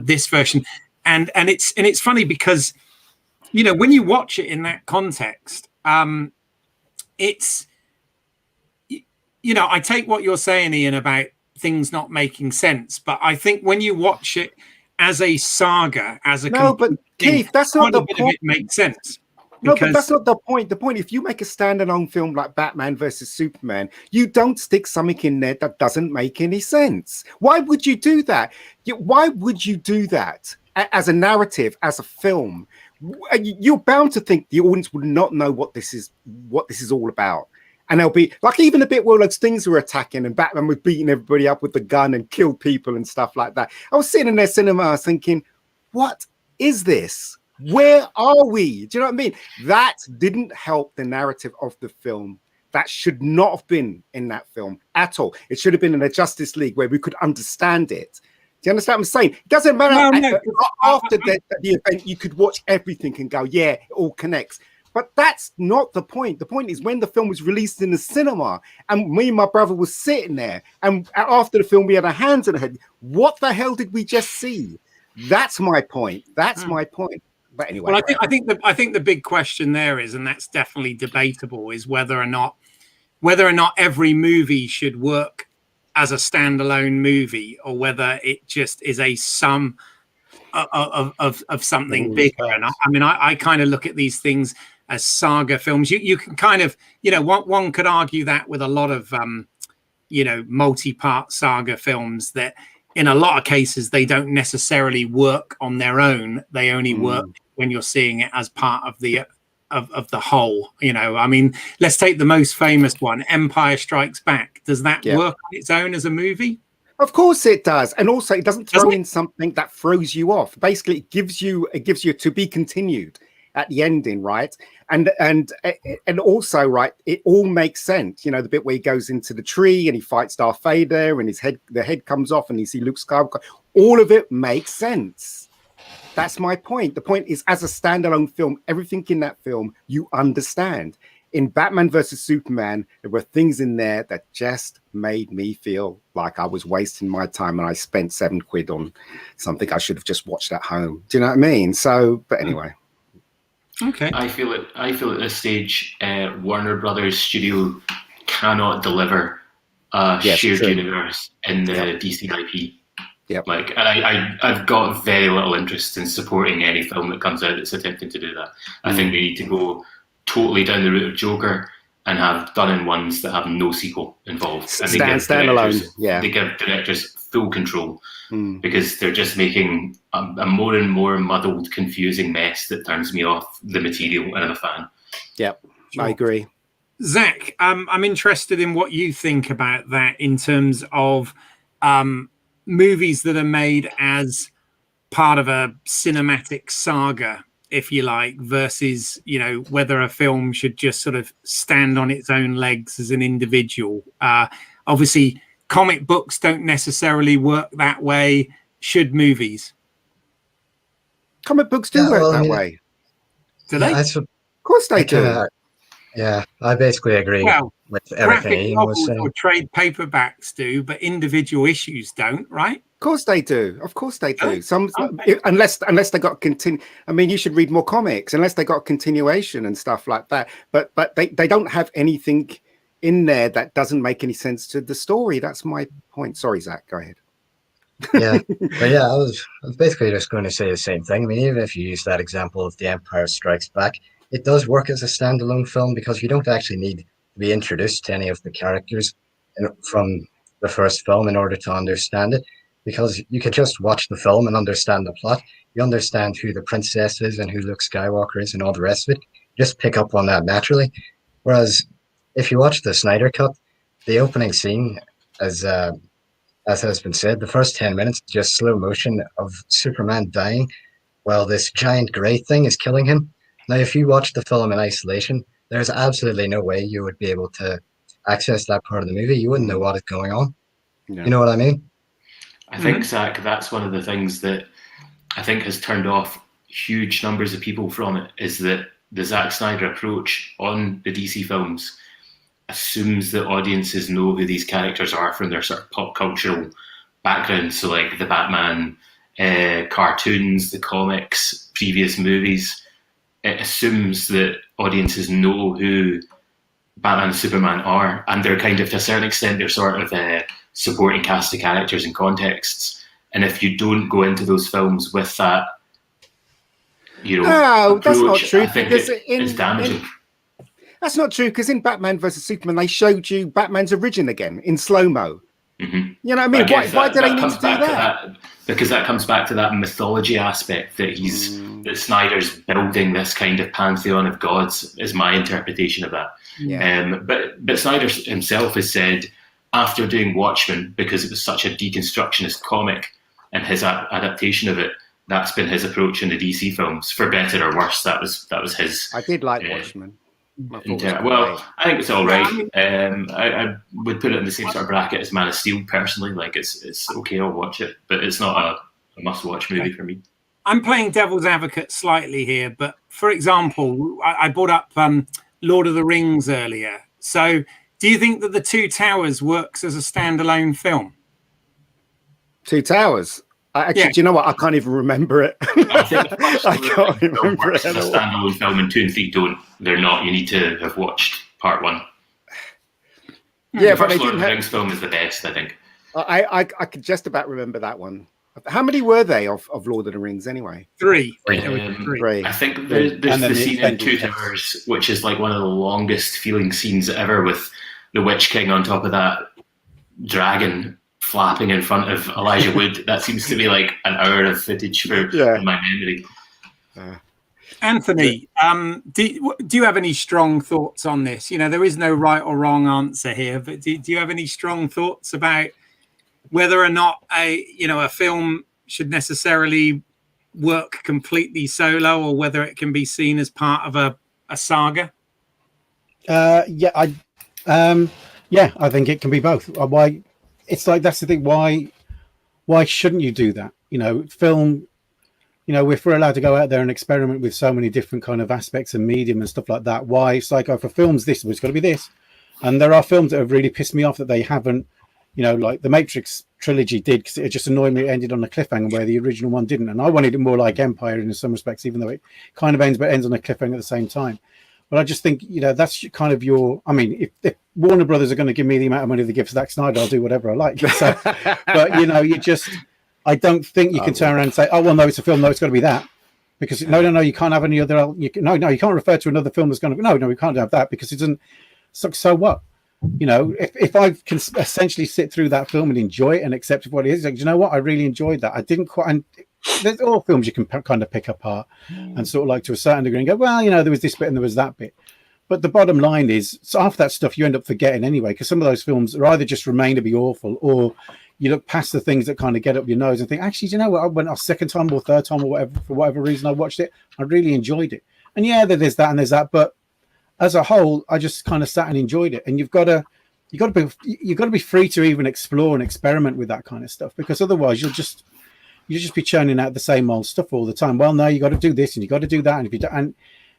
this version. And it's funny because, when you watch it in that context, it's, I take what you're saying, Ian, about things not making sense, but I think when you watch it as a saga, as a but Keith, that's not the point. It makes sense. No, but that's not the point. The point, if you make a standalone film like Batman versus Superman, you don't stick something in there that doesn't make any sense. Why would you do that? Why would you do that as a narrative, as a film? You're bound to think the audience would not know what this is all about. And they'll be like, even a bit where those things were attacking and Batman was beating everybody up with the gun and killed people and stuff like that. I was sitting in their cinema thinking, what is this? Where are we? Do you know what I mean? That didn't help the narrative of the film. That should not have been in that film at all. It should have been in a Justice League where we could understand it. Do you understand what I'm saying? It doesn't matter. After the event, you could watch everything and go, yeah, it all connects. But that's not the point. The point is when the film was released in the cinema and me and my brother was sitting there and after the film, we had our hands on the head. What the hell did we just see? That's my point. That's my point. But anyway, well, I think the big question there is, and that's definitely debatable, is whether or not every movie should work as a standalone movie, or whether it just is a sum of something bigger. And I kind of look at these things as saga films. You can kind of, one could argue that with a lot of multi-part saga films, that in a lot of cases they don't necessarily work on their own. They only work when you're seeing it as part of the whole. Let's take the most famous one, Empire Strikes Back. Does that work on its own as a movie? Of course it does. And also it doesn't throw in something that throws you off. Basically it gives you to be continued at the ending, right? And also, right, it all makes sense. The bit where he goes into the tree and he fights Darth Vader and the head comes off and you see Luke Skywalker. All of it makes sense. That's my point. The point is, as a standalone film, everything in that film you understand. In Batman versus Superman, there were things in there that just made me feel like I was wasting my time and I spent £7 on something I should have just watched at home. Do you know what I mean? So, but anyway. Okay. I feel at this stage, Warner Brothers Studio cannot deliver a shared universe in the DC IP. Yep. I've got very little interest in supporting any film that comes out that's attempting to do that. I think they need to go totally down the route of Joker and have done-in ones that have no sequel involved. And they give directors full control because they're just making a more and more muddled, confusing mess that turns me off the material, and I'm a fan. Yep, I agree. Zack, I'm interested in what you think about that in terms of movies that are made as part of a cinematic saga, if you like, versus whether a film should just sort of stand on its own legs as an individual. Obviously comic books don't necessarily work that way. Should movies? Comic books do work that way. Do they? Of course they do. Yeah, I basically agree with everything Ian was saying. Or trade paperbacks do, but individual issues don't, right? Of course they do. Of course they do. Unless they got you should read more comics unless they got continuation and stuff like that. But they don't have anything in there that doesn't make any sense to the story. That's my point. Sorry, Zach, go ahead. Yeah, but I was basically just going to say the same thing. Even if you use that example of The Empire Strikes Back, it does work as a standalone film because you don't actually need to be introduced to any of the characters from the first film in order to understand it, because you could just watch the film and understand the plot. You understand who the princess is and who Luke Skywalker is and all the rest of it. You just pick up on that naturally. Whereas if you watch the Snyder Cut, the opening scene, as has been said, the first 10 minutes is just slow motion of Superman dying while this giant gray thing is killing him. Now, if you watch the film in isolation, there's absolutely no way you would be able to access that part of the movie. You wouldn't know what is going on. Yeah. You know what I mean? I think, Zach, that's one of the things that I think has turned off huge numbers of people from it, is that the Zack Snyder approach on the DC films assumes that audiences know who these characters are from their sort of pop cultural background. So like the Batman cartoons, the comics, previous movies. It assumes that audiences know who Batman and Superman are, and they're kind of, to a certain extent, they're sort of supporting cast of characters and contexts. And if you don't go into those films with that No, that's not approach, true, I think because it's damaging. That's not true, because in Batman versus Superman, they showed you Batman's origin again in slow-mo. Mm-hmm. You know what I mean? Why do they need to do that? Because that comes back to that mythology aspect that that Snyder's building this kind of pantheon of gods, is my interpretation of that. Yeah. But Snyder himself has said, after doing Watchmen, because it was such a deconstructionist comic and his adaptation of it, that's been his approach in the DC films, for better or worse. That was his. I did like Watchmen. Well, I think it's all right. I would put it in the same sort of bracket as Man of Steel personally. Like it's okay, I'll watch it, but it's not a must-watch movie for me. I'm playing devil's advocate slightly here, but for example, I brought up Lord of the Rings earlier. So, do you think that The Two Towers works as a standalone film? Two Towers. Actually, do you know what? I can't even remember it. I can't remember it at all. A standalone film, and 2 and 3 don't. They're not. You need to have watched part 1. Yeah, the first Lord of the Rings film is the best, I think. I could just about remember that one. How many were they of Lord of the Rings anyway? 3. Three. I think there's the scene in Two Towers, which is like one of the longest feeling scenes ever, with the Witch King on top of that dragon flapping in front of Elijah Wood. That seems to be like an hour of footage in my memory. Anthony, do you have any strong thoughts on this? You know, there is no right or wrong answer here, but do you have any strong thoughts about whether or not a film should necessarily work completely solo, or whether it can be seen as part of a saga? I think it can be both. Why? It's like, that's the thing. Why shouldn't you do that? You know, film. You know, if we're allowed to go out there and experiment with so many different kind of aspects and medium and stuff like that, why? It's like, for films, it's got to be this. And there are films that have really pissed me off that they haven't. You know, like the Matrix trilogy did, because it just annoyed me. It ended on a cliffhanger where the original one didn't, and I wanted it more like Empire in some respects, even though it kind of ends, but ends on a cliffhanger at the same time. But I just think, you know, that's kind of your. I mean, if Warner Brothers are going to give me the amount of money they give Zack Snyder, I'll do whatever I like. So, but you know, I don't think you can turn around and say, "Oh well, no, it's a film. No, it's got to be that," because no, you can't have any other. You can't refer to another film that's going to. No, we can't have that because it doesn't. So what? You know, if I can essentially sit through that film and enjoy it and accept what it is, like, you know what, I really enjoyed that. I didn't quite. And there's all films you can kind of pick apart and sort of like to a certain degree and go, well, you know, there was this bit and there was that bit. But the bottom line is, so half that stuff you end up forgetting anyway, because some of those films are either just remain to be awful, or you look past the things that kind of get up your nose and think, actually, do you know what? I went a second time or third time or whatever, for whatever reason I watched it, I really enjoyed it. And yeah, there's that and there's that, but as a whole, I just kind of sat and enjoyed it. And you've got to be free to even explore and experiment with that kind of stuff, because otherwise you'll just be churning out the same old stuff all the time. Well, no, you got to do this and you got to do that, and if you do, and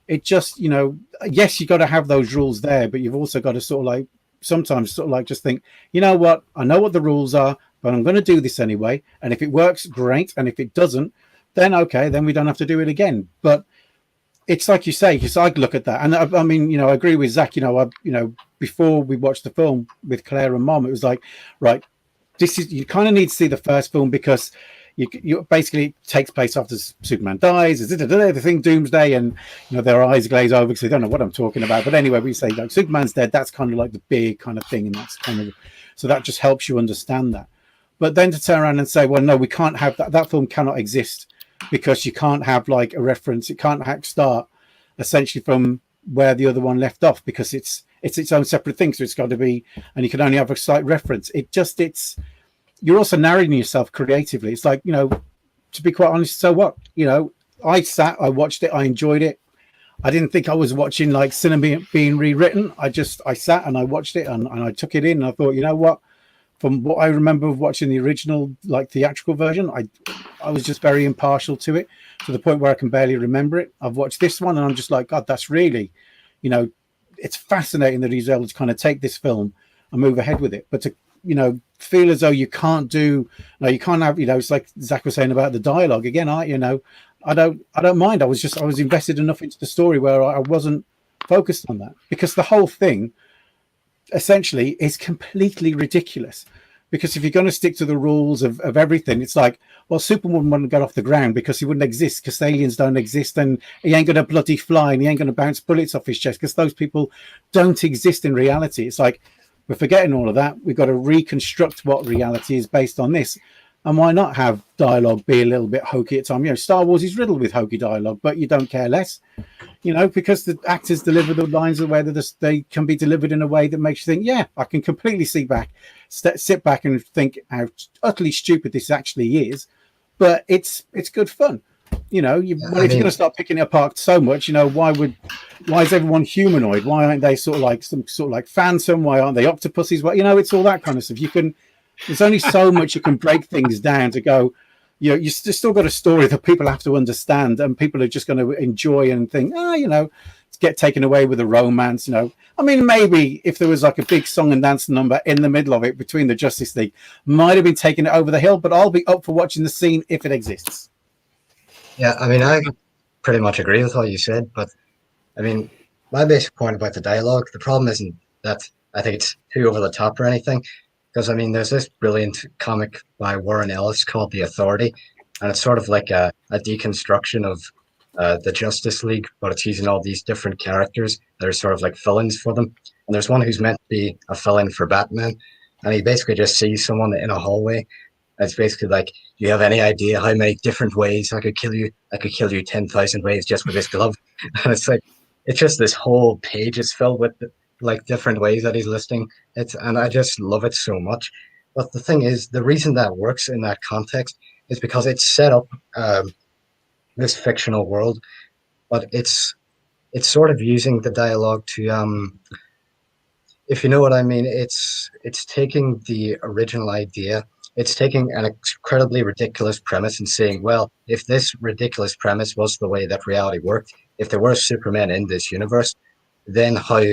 it just, you know, yes, you got to have those rules there, but you've also got to sort of like sometimes sort of like just think, you know what, I know what the rules are, but I'm going to do this anyway, and if it works, great, and if it doesn't, then okay, then we don't have to do it again. But it's like you say, because I look at that, and I mean, you know, I agree with Zack. You know, before we watched the film with Claire and Mom, it was like, right, this is, you kind of need to see the first film, because you basically, it takes place after Superman dies, the thing Doomsday, and you know their eyes glaze over because they don't know what I'm talking about. But anyway, we say like Superman's dead. That's kind of like the big kind of thing, and that's kind of, so that just helps you understand that. But then to turn around and say, well, no, we can't have that. That film cannot exist, because you can't have like a reference. It can't start essentially from where the other one left off, because it's its own separate thing. So it's got to be, and you can only have a slight reference. You're also narrating yourself creatively. It's like, you know, to be quite honest, so what? You know, I watched it, I enjoyed it. I didn't think I was watching like cinema being rewritten. I sat and I watched it, and I took it in, and I thought, you know what? From what I remember of watching the original, like theatrical version, I was just very impartial to it, to the point where I can barely remember it. I've watched this one, and I'm just like, God, that's really, you know, it's fascinating that he's able to kind of take this film and move ahead with it. But to, you know, feel as though you can't have, you know, it's like Zack was saying about the dialogue again. I don't mind. I was invested enough into the story where I wasn't focused on that, because the whole thing essentially is completely ridiculous, Because if you're going to stick to the rules of everything, it's like, well, Superman wouldn't get off the ground because he wouldn't exist, because aliens don't exist, and he ain't going to bloody fly, and he ain't going to bounce bullets off his chest because those people don't exist in reality. It's like, we're forgetting all of that. We've got to reconstruct what reality is based on this. And why not have dialogue be a little bit hokey at times? Star Wars is riddled with hokey dialogue, but you don't care less, because the actors deliver the lines the way that they can be delivered in a way that makes you think, yeah, I can completely sit back and think how utterly stupid this actually is, but it's good fun. If you're going to start picking it apart so much, why is everyone humanoid? Why aren't they sort of like phantom? Why aren't they octopuses? Well, it's all that kind of stuff. There's only so much you can break things down to go, you still got a story that people have to understand, and people are just going to enjoy and think, get taken away with a romance. Maybe if there was like a big song and dance number in the middle of it between the Justice League, might have been taking it over the hill, but I'll be up for watching the scene if it exists. Yeah, I pretty much agree with what you said, but my basic point about the dialogue, the problem isn't that I think it's too over the top or anything, because there's this brilliant comic by Warren Ellis called The Authority, and it's sort of like a deconstruction of the Justice League, but it's using all these different characters that are sort of like fill-ins for them. And there's one who's meant to be a fill-in for Batman, and he basically just sees someone in a hallway. And it's basically like, do you have any idea how many different ways I could kill you? I could kill you 10,000 ways just with this glove. And it's just this whole page is filled with like different ways that he's listing it, and I just love it so much. But the thing is, the reason that works in that context is because it's set up this fictional world, but it's sort of using the dialogue to if you know what I mean, it's taking the original idea, it's taking an incredibly ridiculous premise and saying, well, if this ridiculous premise was the way that reality worked, if there were Supermen in this universe, then how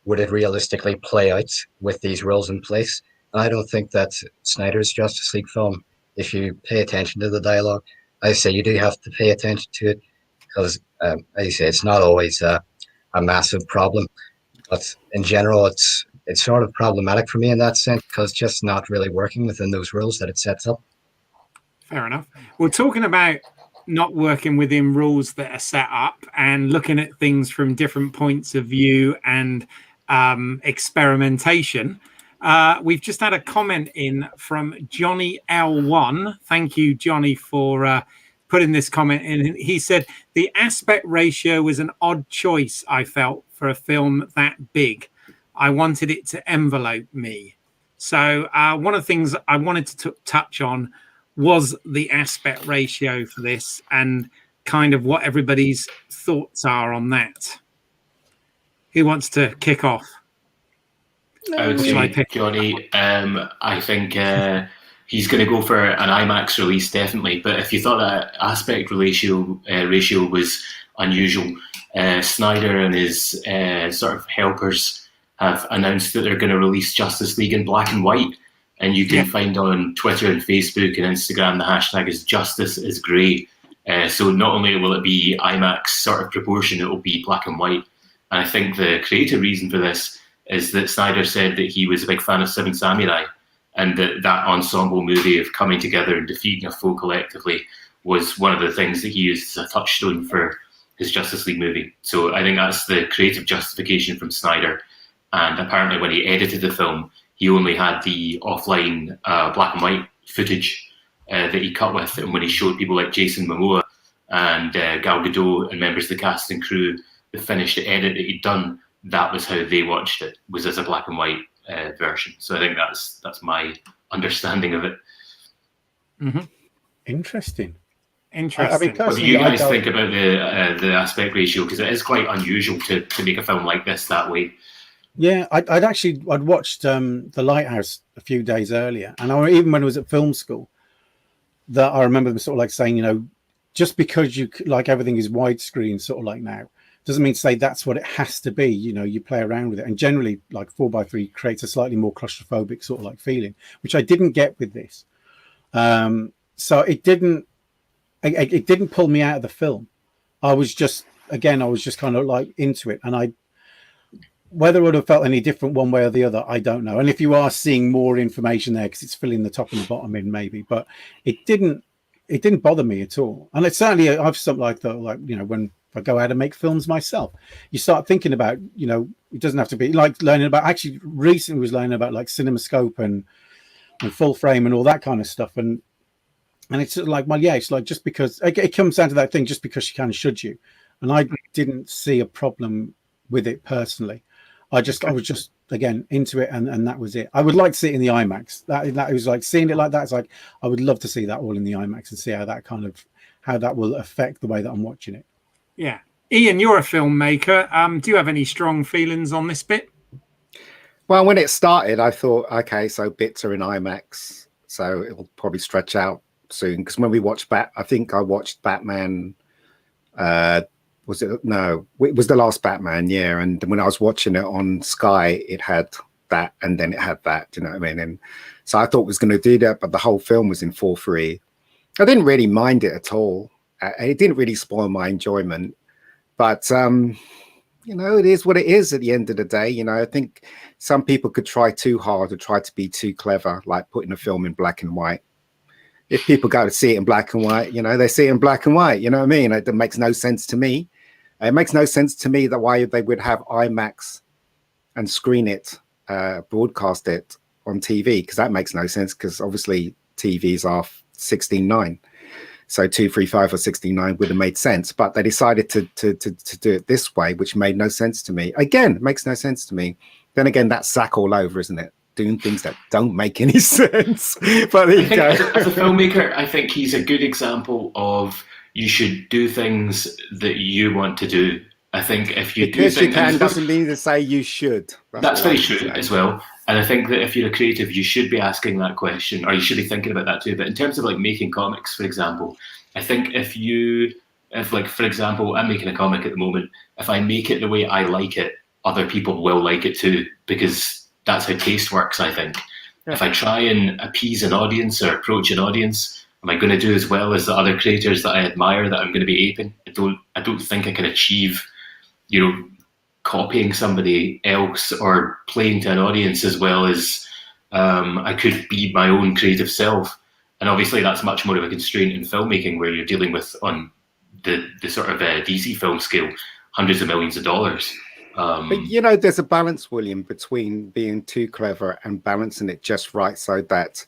would it realistically play out with these rules in place? And I don't think that Snyder's Justice League film, if you pay attention to the dialogue, I say you do have to pay attention to it, because, as you say, it's not always a massive problem. But in general, it's sort of problematic for me in that sense, because it's just not really working within those rules that it sets up. Fair enough. We're talking about not working within rules that are set up and looking at things from different points of view and experimentation. We've just had a comment in from Johnny L1. Thank you, Johnny, for putting this comment in. He said, the aspect ratio was an odd choice, I felt, for a film that big. I wanted it to envelope me. So one of the things I wanted to touch on was the aspect ratio for this, and kind of what everybody's thoughts are on that. Who wants to kick off? I would say Johnny. I think he's going to go for an IMAX release, definitely. But if you thought that aspect ratio was unusual, Snyder and his sort of helpers have announced that they're going to release Justice League in black and white. And you can find on Twitter and Facebook and Instagram, the hashtag is Justice is Grey. So not only will it be IMAX sort of proportion, it will be black and white. And I think the creative reason for this is that Snyder said that he was a big fan of Seven Samurai, and that ensemble movie of coming together and defeating a foe collectively was one of the things that he used as a touchstone for his Justice League movie. So I think that's the creative justification from Snyder. And apparently when he edited the film, he only had the offline black and white footage that he cut with. And when he showed people like Jason Momoa and Gal Gadot and members of the cast and crew the finished edit that he'd done, that was how they watched it, was as a black and white version. So I think that's my understanding of it. Mm-hmm. Interesting. What do you guys think about the aspect ratio? Because it is quite unusual to make a film like this that way. Yeah, I'd watched The Lighthouse a few days earlier, and even when I was at film school, that I remember them sort of like saying, just because you like everything is widescreen, sort of like now, doesn't mean to say that's what it has to be. You play around with it, and generally, like 4:3 creates a slightly more claustrophobic sort of like feeling, which I didn't get with this. So it didn't pull me out of the film. I was just kind of like into it, and whether it would have felt any different one way or the other, I don't know. And if you are seeing more information there because it's filling the top and the bottom in, maybe, but it didn't bother me at all. And it's certainly, I've something like that, like, you know, when I go out and make films myself, you start thinking about, you know, it doesn't have to be like learning about, actually recently was learning about like CinemaScope and full frame and all that kind of stuff. And it's sort of like, well, yeah, it's like, just because it comes down to that thing, just because you can, should you? And I didn't see a problem with it personally. I was just again into it, and that was it. I would like to see it in the IMAX. That was like, seeing it like that. It's like, I would love to see that all in the IMAX and see how that will affect the way that I'm watching it. Yeah, Ian, you're a filmmaker. Do you have any strong feelings on this bit? Well, when it started, I thought, okay, so bits are in IMAX, so it'll probably stretch out soon. Because when we watched I think I watched Batman. Was it? No, it was the last Batman, yeah. And when I was watching it on Sky, it had that, and then it had that. Do you know what I mean? And so I thought it was going to do that, but the whole film was in 4:3. I didn't really mind it at all. It didn't really spoil my enjoyment, but you know, it is what it is at the end of the day. You know, I think some people could try too hard or try to be too clever, like putting a film in black and white. If people go to see it in black and white, you know, they see it in black and white. You know what I mean? It makes no sense to me. It makes no sense to me that why they would have IMAX and screen it, broadcast it on TV, because that makes no sense, because obviously TVs are 16:9. So 235 or 16:9 would have made sense. But they decided to do it this way, which made no sense to me. Again, it makes no sense to me. Then again, that's Zack all over, isn't it? Doing things that don't make any sense. But there you go. As a filmmaker, I think he's a good example of, you should do things that you want to do. I think if you do things, you can doesn't mean to say you should. That's very true as well. And I think that if you're a creative, you should be asking that question, or you should be thinking about that too. But in terms of like making comics, for example, I think if like, for example, I'm making a comic at the moment, if I make it the way I like it, other people will like it too, because that's how taste works, I think. Yeah. If I try and appease an audience or approach an audience, am I going to do as well as the other creators that I admire that I'm going to be aping? I don't think I can achieve, you know, copying somebody else or playing to an audience as well as I could be my own creative self. And obviously that's much more of a constraint in filmmaking, where you're dealing with, on the sort of DC film scale, hundreds of millions of dollars. But you know, there's a balance, William, between being too clever and balancing it just right, so that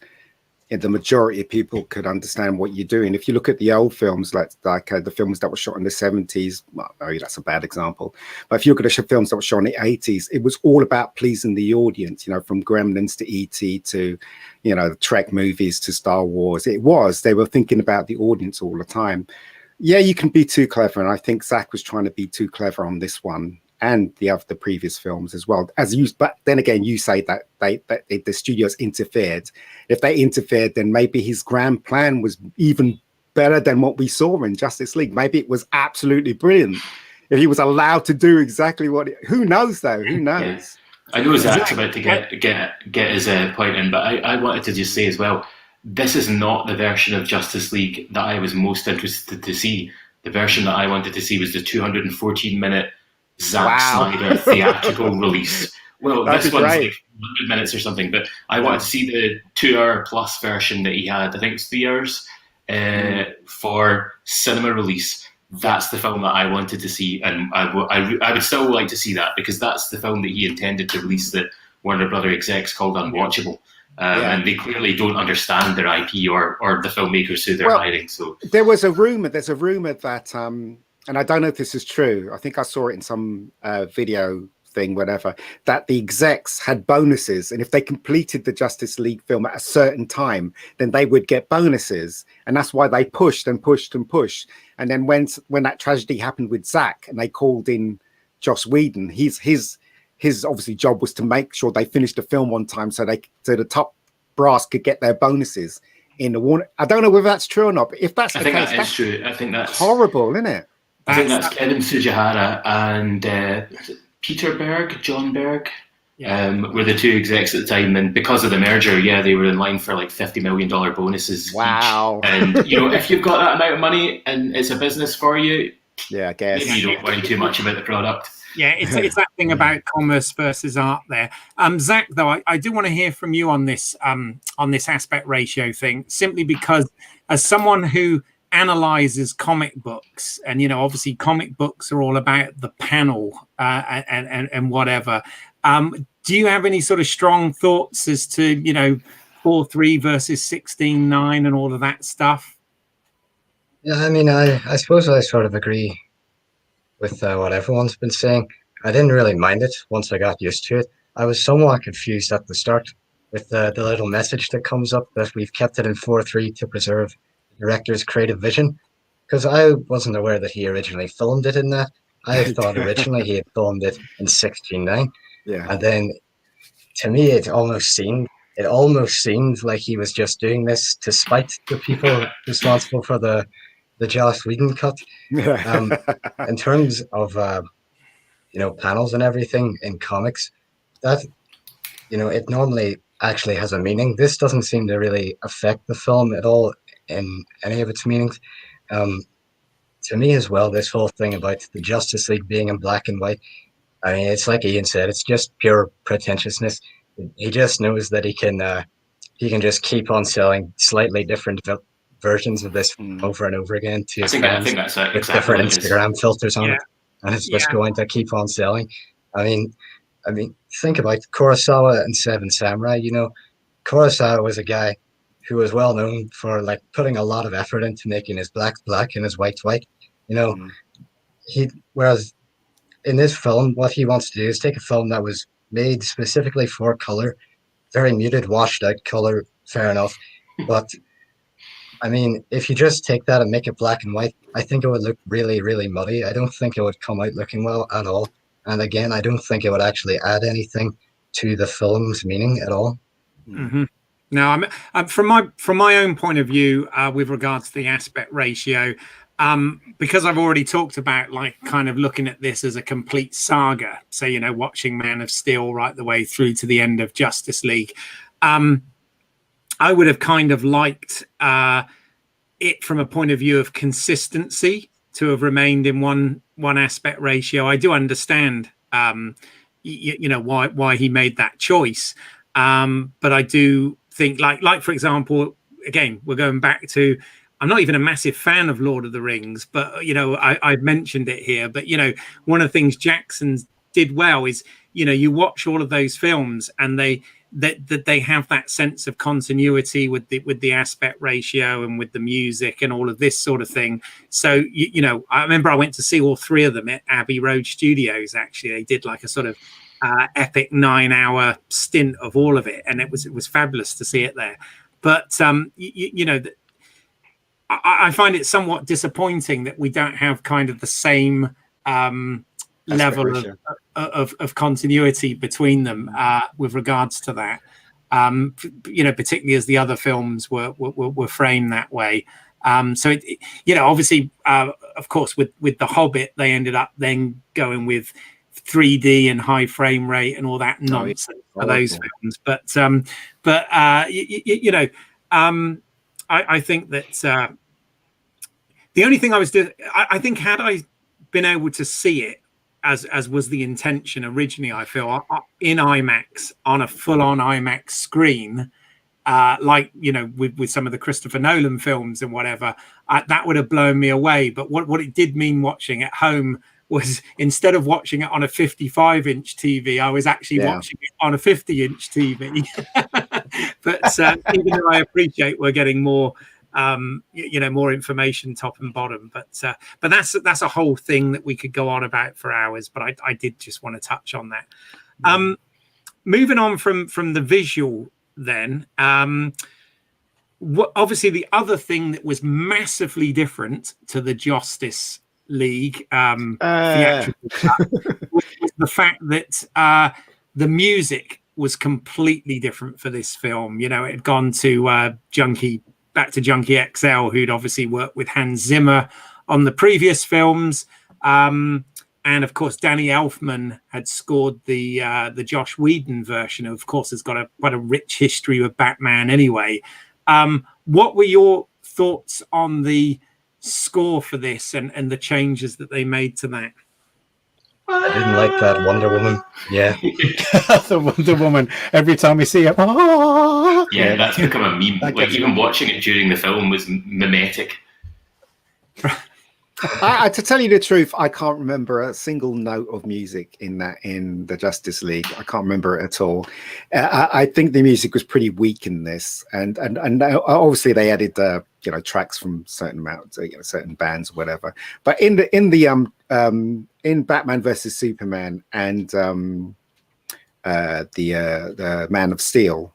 the majority of people could understand what you're doing. If you look at the old films, like the films that were shot in the 70s, well, maybe that's a bad example, but if you look at the films that were shot in the 80s, it was all about pleasing the audience, you know, from Gremlins to E.T. to, you know, the Trek movies to Star Wars. They were thinking about the audience all the time. Yeah, you can be too clever, and I think Zack was trying to be too clever on this one, and the previous films as well. But then again, you say that the studios interfered. If they interfered, then maybe his grand plan was even better than what we saw in Justice League. Maybe it was absolutely brilliant. If he was allowed to do exactly who knows though? Who knows? I know Zack's about to get his point in, but I wanted to just say as well, this is not the version of Justice League that I was most interested to see. The version that I wanted to see was the 214-minute Zack Snyder theatrical release. Well, this one's like 100 minutes or something, but I wanted to see the 2-hour plus version that he had. I think it's 3 hours for cinema release. That's the film that I wanted to see, and I would still like to see that, because that's the film that he intended to release, that Warner Brother execs called unwatchable. And they clearly don't understand their IP or the filmmakers who they're hiring. So there's a rumor that and I don't know if this is true, I think I saw it in some video thing, whatever, that the execs had bonuses, and if they completed the Justice League film at a certain time, then they would get bonuses, and that's why they pushed and pushed and pushed. And then when that tragedy happened with Zack, and they called in Joss Whedon, his obviously job was to make sure they finished the film on time, so the top brass could get their bonuses in the Warner. I don't know whether that's true or not, but if that's the case, that is true. I think that's horrible, isn't it? I think that's Kevin Tsujihara and John Berg, were the two execs at the time, and because of the merger, they were in line for like $50 million bonuses. Wow! Each. And you know, if you've got that amount of money and it's a business for you, I guess maybe you don't worry too much about the product. Yeah, it's that thing about commerce versus art there. Zack, though, I do want to hear from you on this aspect ratio thing, simply because as someone who analyzes comic books, and obviously comic books are all about the panel and whatever. Do you have any sort of strong thoughts as to 4:3 versus 16:9 and all of that stuff? Yeah, I mean, I suppose I sort of agree with what everyone's been saying. I didn't really mind it once I got used to it. I was somewhat confused at the start with the little message that comes up that we've kept it in 4:3 to preserve the director's creative vision, because I wasn't aware that he originally filmed it in that. I thought originally he had filmed it in 16:9, Yeah. and then to me it almost seemed like he was just doing this to spite the people responsible for the Joss Whedon cut. In terms of panels and everything in comics, that it normally actually has a meaning. This doesn't seem to really affect the film at all in any of its meanings. To me as well, this whole thing about the Justice League being in black and white, I mean, it's like Ian said, it's just pure pretentiousness. He just knows that he can just keep on selling slightly different versions of this over and over again to his fans I think that's with exactly different what it is. Instagram filters on Yeah. it, and it's just going to keep on selling. I mean, think about Kurosawa and Seven Samurai. Kurosawa was a guy who was well known for like putting a lot of effort into making his black black and his white white. Whereas in this film, what he wants to do is take a film that was made specifically for color, very muted, washed out color, fair enough. But I mean, if you just take that and make it black and white, I think it would look really, really muddy. I don't think it would come out looking well at all. And again, I don't think it would actually add anything to the film's meaning at all. Mm-hmm. Now, from my own point of view, with regards to the aspect ratio, because I've already talked about like kind of looking at this as a complete saga. So watching Man of Steel right the way through to the end of Justice League. I would have kind of liked it from a point of view of consistency to have remained in one aspect ratio. I do understand, why he made that choice, but I do think, like for example, again, we're going back to. I'm not even a massive fan of Lord of the Rings, but I've mentioned it here. But one of the things Jackson did well is you watch all of those films and they have that sense of continuity with the aspect ratio and with the music and all of this sort of thing. So I remember I went to see all three of them at Abbey Road Studios. Actually, they did like a sort of epic 9-hour stint of all of it, and it was fabulous to see it there. But I find it somewhat disappointing that we don't have kind of the same level of continuity between them with regards to that. Particularly as the other films were framed that way. So obviously, of course, with The Hobbit, they ended up then going with 3D and high frame rate and all that nonsense for those films. But I think that the only thing I think had I been able to see it as was the intention originally, I feel in IMAX on a full-on IMAX screen, with some of the Christopher Nolan films and whatever, that would have blown me away. But what it did mean watching at home was, instead of watching it on a 55-inch TV, I was actually watching it on a 50-inch TV. But even though I appreciate we're getting more, more information top and bottom, but that's a whole thing that we could go on about for hours. But I did just want to touch on that. Moving on from the visual, then, obviously the other thing that was massively different to the Justice League theatrical cut was the fact that the music was completely different for this film. It had gone to back to Junkie XL, who'd obviously worked with Hans Zimmer on the previous films. And of course, Danny Elfman had scored the Joss Whedon version. Of course, has got quite a rich history with Batman anyway. What were your thoughts on the score for this and the changes that they made to that? I didn't like that Wonder Woman. Yeah. The Wonder Woman. Every time we see it, Yeah, that's become a meme. That Like gets even me. watching it during the film was mimetic. To tell you the truth, I can't remember a single note of music in the Justice League. I can't remember it at all. I think the music was pretty weak in this, and obviously they added tracks from certain certain bands or whatever. But in Batman versus Superman and the Man of Steel,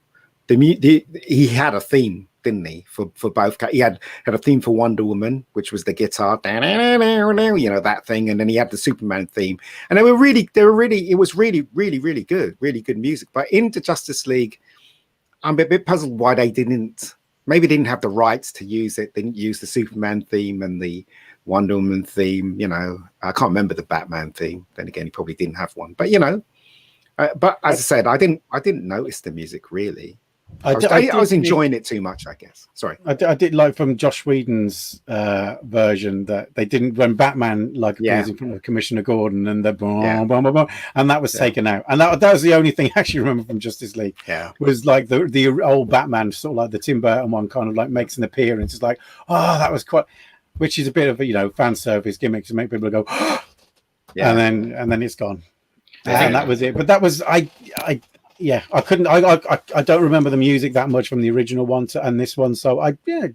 he had a theme, didn't he, for both? He had a theme for Wonder Woman, which was the guitar, that thing, and then he had the Superman theme, and it was really good music. But in the Justice League, I'm a bit puzzled why they didn't have the rights to use it. They didn't use the Superman theme and the Wonder Woman theme. I can't remember the Batman theme. Then again, he probably didn't have one. But but as I said, I didn't notice the music really. I was enjoying it too much, I guess. Sorry. I did like from Josh Whedon's version that they didn't, when Batman appears in front of Commissioner Gordon and the and that was taken out, and that was the only thing I actually remember from Justice League. Was like the old Batman, sort of like the Tim Burton one, kind of like makes an appearance. It's like, that was quite, which is a bit of a fan service gimmick to make people go, and then it's gone, and that was it. But that was I couldn't. I don't remember the music that much from the original one and this one. So I think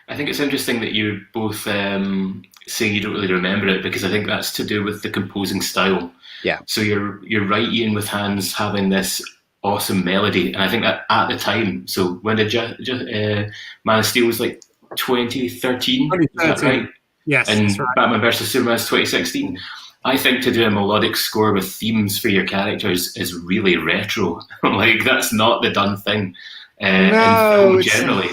it's interesting that you're both saying you don't really remember it, because I think that's to do with the composing style. Yeah. So you're right, Ian, with Hans having this awesome melody, and I think that at the time, so when the Man of Steel was like 2013, is that right? Yes, and that's right. Batman vs Superman is 2016. I think to do a melodic score with themes for your characters is really retro. Like, that's not the done thing in film generally.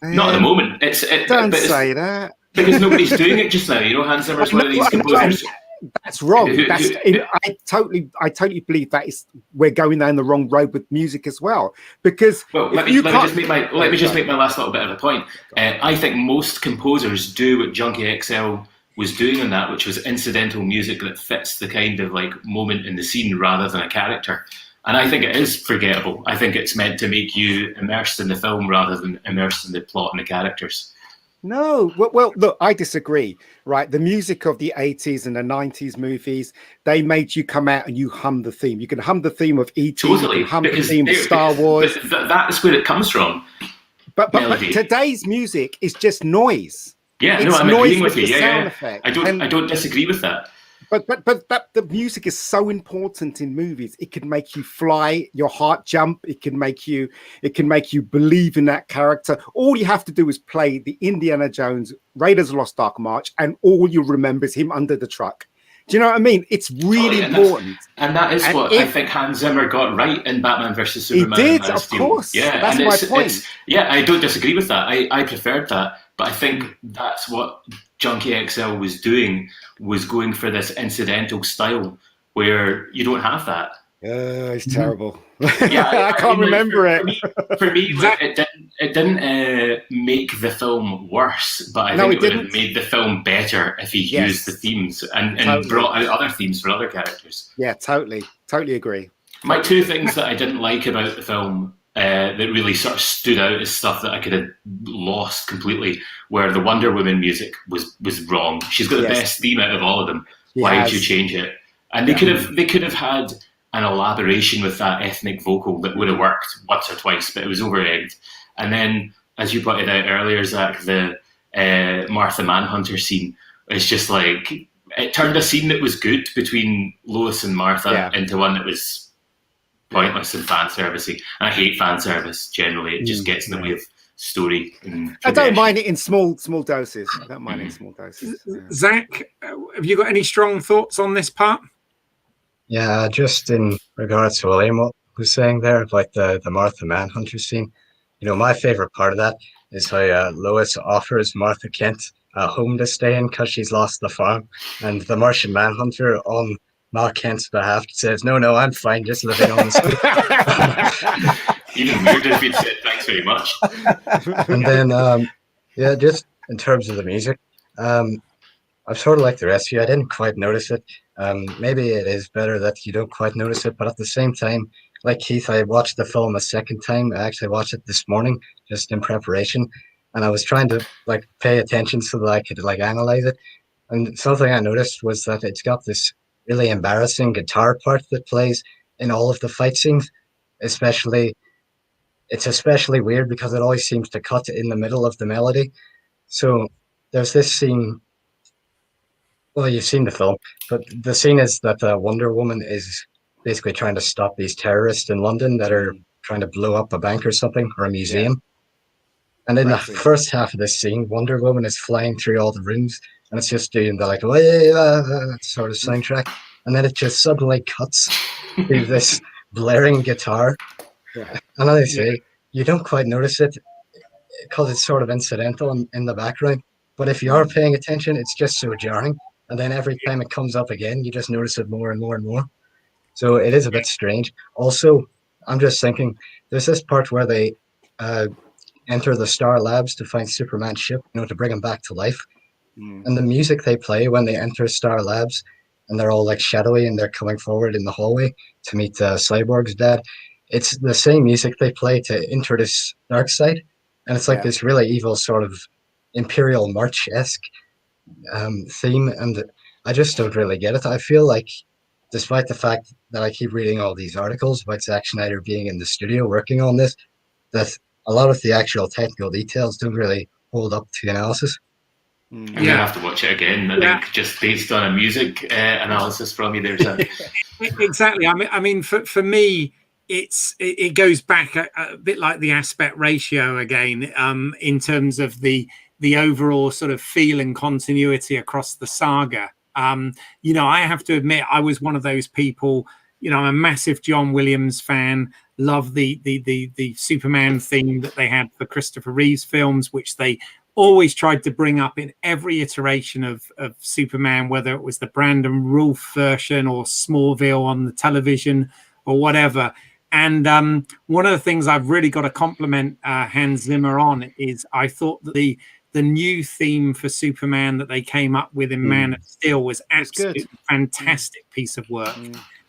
Not at the moment. Don't say that. Because nobody's doing it just now. Hans Zimmer's one of these composers. That's wrong. I totally believe we're going down the wrong road with music as well. Because let me just make my last little bit of a point. I think most composers do what Junkie XL was doing on that, which was incidental music that fits the kind of like moment in the scene rather than a character. And I think it is forgettable. I think it's meant to make you immersed in the film rather than immersed in the plot and the characters. No, well, look, I disagree. Right, the music of the 80s and the 90s movies, they made you come out and you hum the theme. You can hum the theme of E.T. Totally, you can hum the theme of Star Wars. That's where it comes from. But today's music is just noise. Yeah, it's I'm agreeing with you. Sound effect. I don't disagree with that. But the music is so important in movies. It can make you fly, your heart jump. It can make you believe in that character. All you have to do is play the Indiana Jones Raiders of the Lost Ark march, and all you remember is him under the truck. Do you know what I mean? It's really important. And that is what I think Hans Zimmer got right in Batman vs Superman. He did, of course. Yeah, that's my point. I don't disagree with that. I preferred that. But I think that's what Junkie XL was doing, was going for this incidental style where you don't have that. It's terrible. Yeah, I can't remember it. For me, it didn't make the film worse, but I think it would have made the film better if he used the themes and brought out other themes for other characters. Yeah, totally agree. My two things that I didn't like about the film that really sort of stood out as stuff that I could have lost completely, where the Wonder Woman music was wrong. She's got the best theme out of all of them. Why would you change it? And they could have had an elaboration with that ethnic vocal that would have worked once or twice, but it was over-egged. And then, as you pointed out earlier, Zach, the Martha Manhunter scene is just like, it turned a scene that was good between Lois and Martha into one that was pointless and fan servicey. And I hate fan service generally. It just gets in the way of story. And I don't mind it in small doses. Zack, have you got any strong thoughts on this part? Yeah, just in regards to what Liam was saying there, like the Martha Manhunter scene. My favorite part of that is how Lois offers Martha Kent a home to stay in because she's lost the farm, and the Martian Manhunter on Ma Kent's behalf says, "No, I'm fine, just living on the street." Even weirder if you'd said thanks very much. And then, just in terms of the music, I'm sort of like the rest of you. I didn't quite notice it. Maybe it is better that you don't quite notice it, but at the same time, like Keith, I watched the film a second time. I actually watched it this morning just in preparation, and I was trying to like pay attention so that I could like analyze it. And something I noticed was that it's got this really embarrassing guitar part that plays in all of the fight scenes. Especially, it's especially weird because it always seems to cut in the middle of the melody. So there's this scene. Well, you've seen the film, but the scene is that Wonder Woman is basically trying to stop these terrorists in London that are trying to blow up a bank or something or a museum. And in the first half of this scene, Wonder Woman is flying through all the rooms, and it's just doing the like sort of soundtrack, and then it just suddenly cuts to this blaring guitar. And as I say, you don't quite notice it because it's sort of incidental in the background. But if you are paying attention, it's just so jarring. And then every time it comes up again, you just notice it more and more and more. So it is a bit strange. Also, I'm just thinking, there's this part where they enter the Star Labs to find Superman's ship, to bring him back to life. And the music they play when they enter Star Labs, and they're all like shadowy and they're coming forward in the hallway to meet Cyborg's dad. It's the same music they play to introduce Darkseid. And it's like this really evil sort of Imperial March-esque theme, and I just don't really get it. I feel like, despite the fact that I keep reading all these articles about Zack Snyder being in the studio working on this, that a lot of the actual technical details don't really hold up to analysis. I'm going to have to watch it again, I think, just based on a music analysis from you there, Zack. Exactly. I mean, for me, it goes back a bit like the aspect ratio again, in terms of the overall sort of feel and continuity across the saga. I have to admit, I was one of those people. I'm a massive John Williams fan. Love the Superman theme that they had for Christopher Reeve's films, which they always tried to bring up in every iteration of Superman, whether it was the Brandon Routh version or Smallville on the television or whatever. And one of the things I've really got to compliment Hans Zimmer on is I thought that the new theme for Superman that they came up with in Man of Steel was absolutely fantastic piece of work.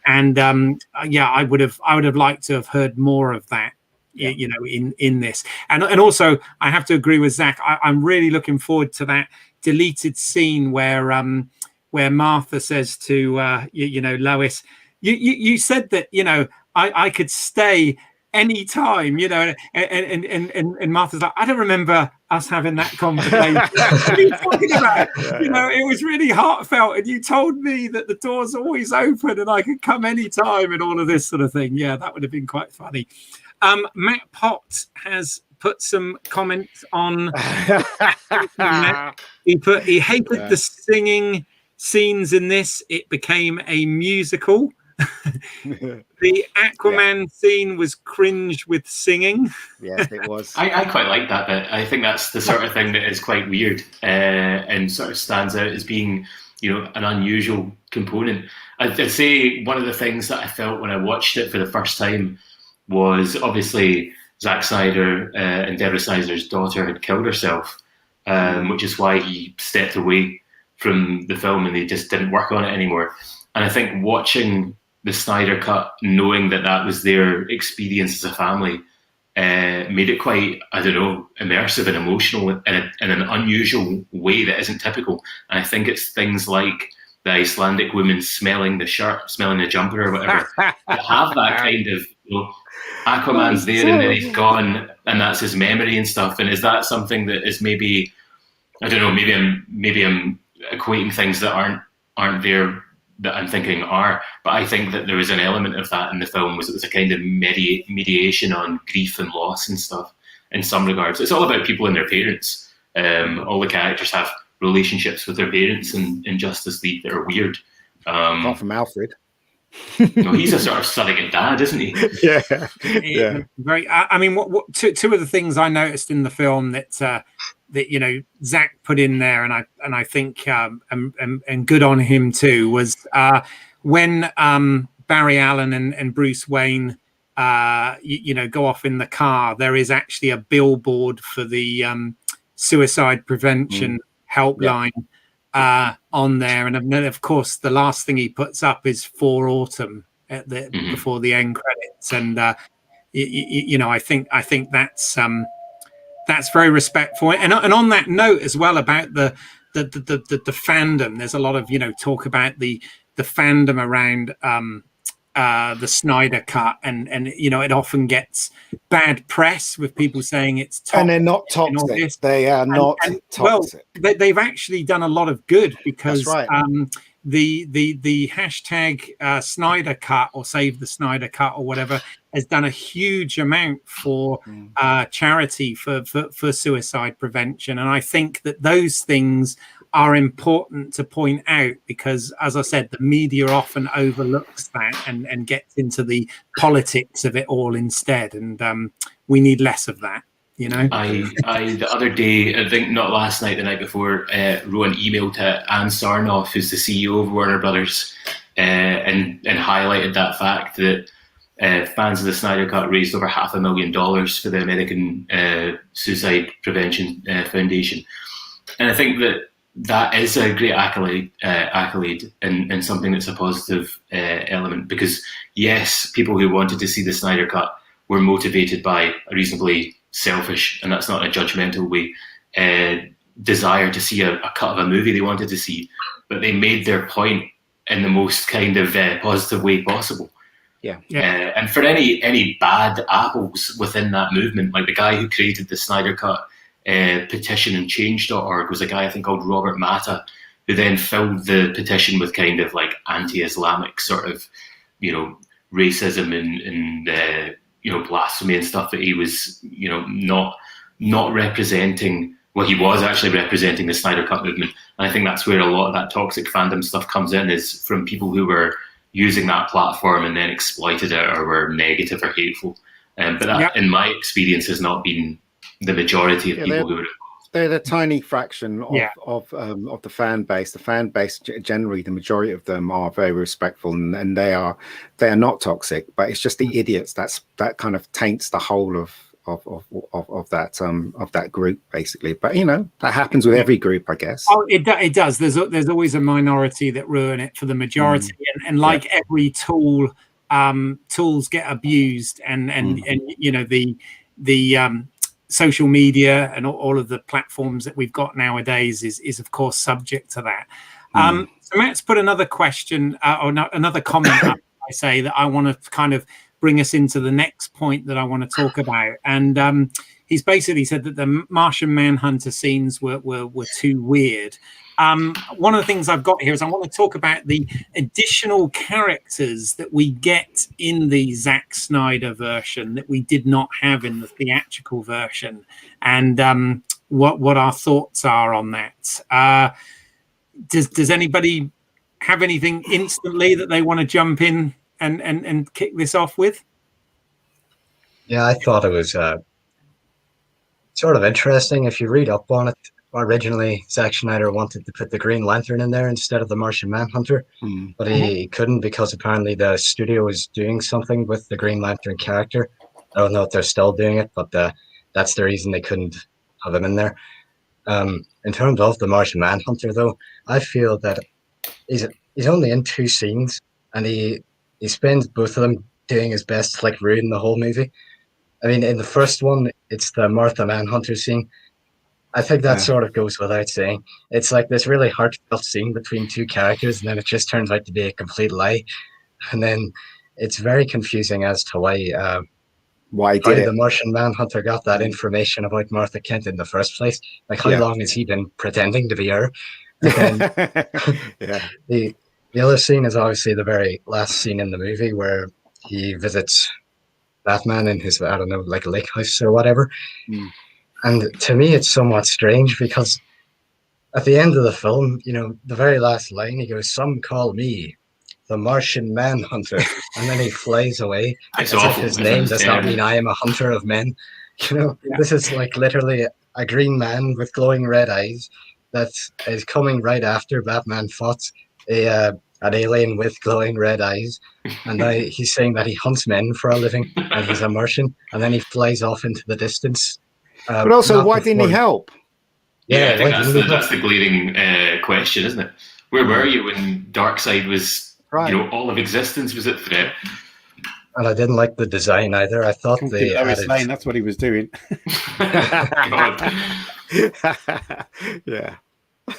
And I would have liked to have heard more of that, in this. And also I have to agree with Zack. I'm really looking forward to that deleted scene where Martha says to Lois, you said that I could stay any time, and Martha's like, I don't remember us having that conversation. What are you talking about? It was really heartfelt, and you told me that the door's always open and I could come any time and all of this sort of thing. Yeah, that would have been quite funny. Matt Potts has put some comments on. He hated the singing scenes in this. It became a musical. The Aquaman scene was cringe with singing. Yes, it was. I quite like that bit. I think that's the sort of thing that is quite weird and sort of stands out as being, an unusual component. I'd say one of the things that I felt when I watched it for the first time was obviously Zack Snyder and Deborah Snyder's daughter had killed herself, which is why he stepped away from the film and they just didn't work on it anymore. And I think watching the Snyder cut, knowing that was their experience as a family, made it quite, immersive and emotional in an unusual way that isn't typical. And I think it's things like the Icelandic woman smelling the shirt, smelling the jumper or whatever, that have that kind of, Aquaman's there and then he's gone and that's his memory and stuff. And is that something that is maybe, I don't know, maybe I'm equating things that aren't there that I'm thinking are, but I think that there was an element of that in the film. It was a kind of mediation on grief and loss and stuff in some regards. It's all about people and their parents. All the characters have relationships with their parents in Justice League that are weird. Apart from Alfred. He's a sort of surrogate dad, isn't he? Yeah. Very. I mean, what two of the things I noticed in the film that Zack put in there, and I think and good on him too, was when Barry Allen and Bruce Wayne go off in the car. There is actually a billboard for the suicide prevention helpline. on there, and then of course the last thing he puts up is For Autumn at the before the end credits, and you know, I think that's very respectful. And on that note as well about the fandom, there's a lot of, you know, talk about the fandom around the Snyder cut, and you know, it often gets bad press with people saying it's toxic, and they're not toxic. They are not toxic. Well, they've actually done a lot of good, because that's right. The hashtag Snyder cut or Save the Snyder cut or whatever has done a huge amount for charity for suicide prevention, and I think that those things are important to point out, because, as I said, the media often overlooks that and gets into the politics of it all instead, and we need less of that. You know, I the other day, I think not last night, the night before, wrote an email to Ann Sarnoff, who's the CEO of Warner Brothers, and highlighted that fact that fans of the Snyder Cut raised over $500,000 for the American Suicide Prevention Foundation, and I think that is a great accolade and something that's a positive element, because yes, people who wanted to see the Snyder Cut were motivated by a reasonably selfish, and that's not a judgmental way, desire to see a cut of a movie they wanted to see, but they made their point in the most kind of positive way possible. Yeah. And for any bad apples within that movement, like the guy who created the Snyder Cut petition and change.org was a guy I think called Robert Mata, who then filled the petition with kind of like anti-Islamic sort of, you know, racism and you know, blasphemy and stuff, that he was, you know, not representing. Well, he was actually representing the Snyder Cut movement, and I think that's where a lot of that toxic fandom stuff comes in, is from people who were using that platform and then exploited it or were negative or hateful. But that, in my experience, has not been the majority of people who are. They're the tiny fraction of the fan base. The fan base, generally, the majority of them are very respectful, and they are not toxic. But it's just the idiots that kind of taints the whole of that group, basically. But you know, that happens with every group, I guess. Oh, it does. There's always a minority that ruin it for the majority, and like every tool, tools get abused, and you know, the social media and all of the platforms that we've got nowadays is of course subject to that. So Matt's put another question another comment up, I say, that I want to kind of bring us into the next point that I want to talk about, and he's basically said that the Martian Manhunter scenes were too weird. One of the things I've got here is I want to talk about the additional characters that we get in the Zack Snyder version that we did not have in the theatrical version, and what our thoughts are on that. Does anybody have anything instantly that they want to jump in and kick this off with? Yeah, I thought it was sort of interesting. If you read up on it, originally Zack Snyder wanted to put the Green Lantern in there instead of the Martian Manhunter, but he couldn't, because apparently the studio was doing something with the Green Lantern character. I don't know if they're still doing it, but that's the reason they couldn't have him in there. In terms of the Martian Manhunter, though, I feel that he's only in 2 scenes, and he spends both of them doing his best to like ruin the whole movie. I mean, in the first one, it's the Martha Manhunter scene. I think that sort of goes without saying. It's like this really heartfelt scene between 2 characters, and then it just turns out to be a complete lie. And then it's very confusing as to why the Martian Manhunter got that information about Martha Kent in the first place. Like, how long has he been pretending to be her? And then the other scene is obviously the very last scene in the movie, where he visits Batman in his, I don't know, like lake house or whatever. And to me, it's somewhat strange, because at the end of the film, you know, the very last line, he goes, "Some call me the Martian Manhunter," and then he flies away. It's as if his name does not mean I am a hunter of men. You know, this is like literally a green man with glowing red eyes that is coming right after Batman fought an alien with glowing red eyes, and now he's saying that he hunts men for a living and he's a Martian, and then he flies off into the distance. But also, why didn't he help? I think that's the glaring question, isn't it? Where were you when Darkseid was, all of existence was at threat? And I didn't like the design either. I thought they Lois added. Lane, that's what he was doing. Yeah.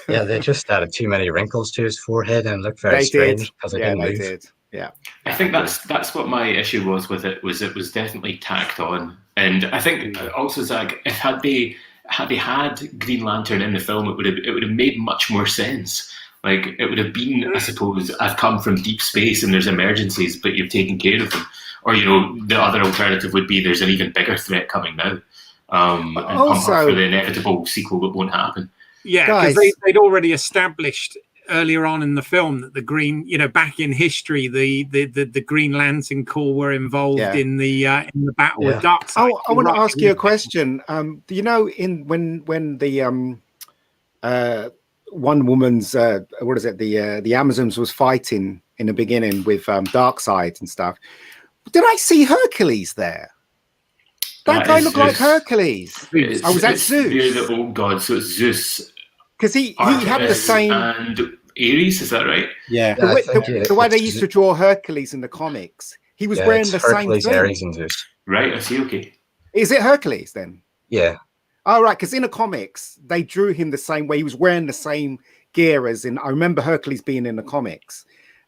Yeah, they just added too many wrinkles to his forehead and it looked very strange because they did. Yeah. I think that's what my issue was with it. Was it was definitely tacked on, and I think also, Zack, if had they had Green Lantern in the film, it would have made much more sense. Like, it would have been, I suppose, I've come from deep space and there's emergencies, but you've taken care of them. Or, the other alternative would be there's an even bigger threat coming now. And pump up for the inevitable sequel that won't happen. Yeah, because they'd already established earlier on in the film that the Green, back in history, the Green Lantern Corps were involved in the battle with Darkseid. Oh, I want to ask you a question. Do you know when the one woman's what is it, the Amazons was fighting in the beginning with Darkseid and stuff? Did I see Hercules there? That guy looked like Hercules. Was that Zeus? The old god, so it's Zeus. Because he had the same. And Ares, is that right? Yeah. The way they used to draw Hercules in the comics, he was wearing the Hercules, same thing. Ares, and Zeus. Right, I see. Okay. Is it Hercules then? Yeah. Oh, right. Because in the comics, they drew him the same way. He was wearing the same gear as in. I remember Hercules being in the comics.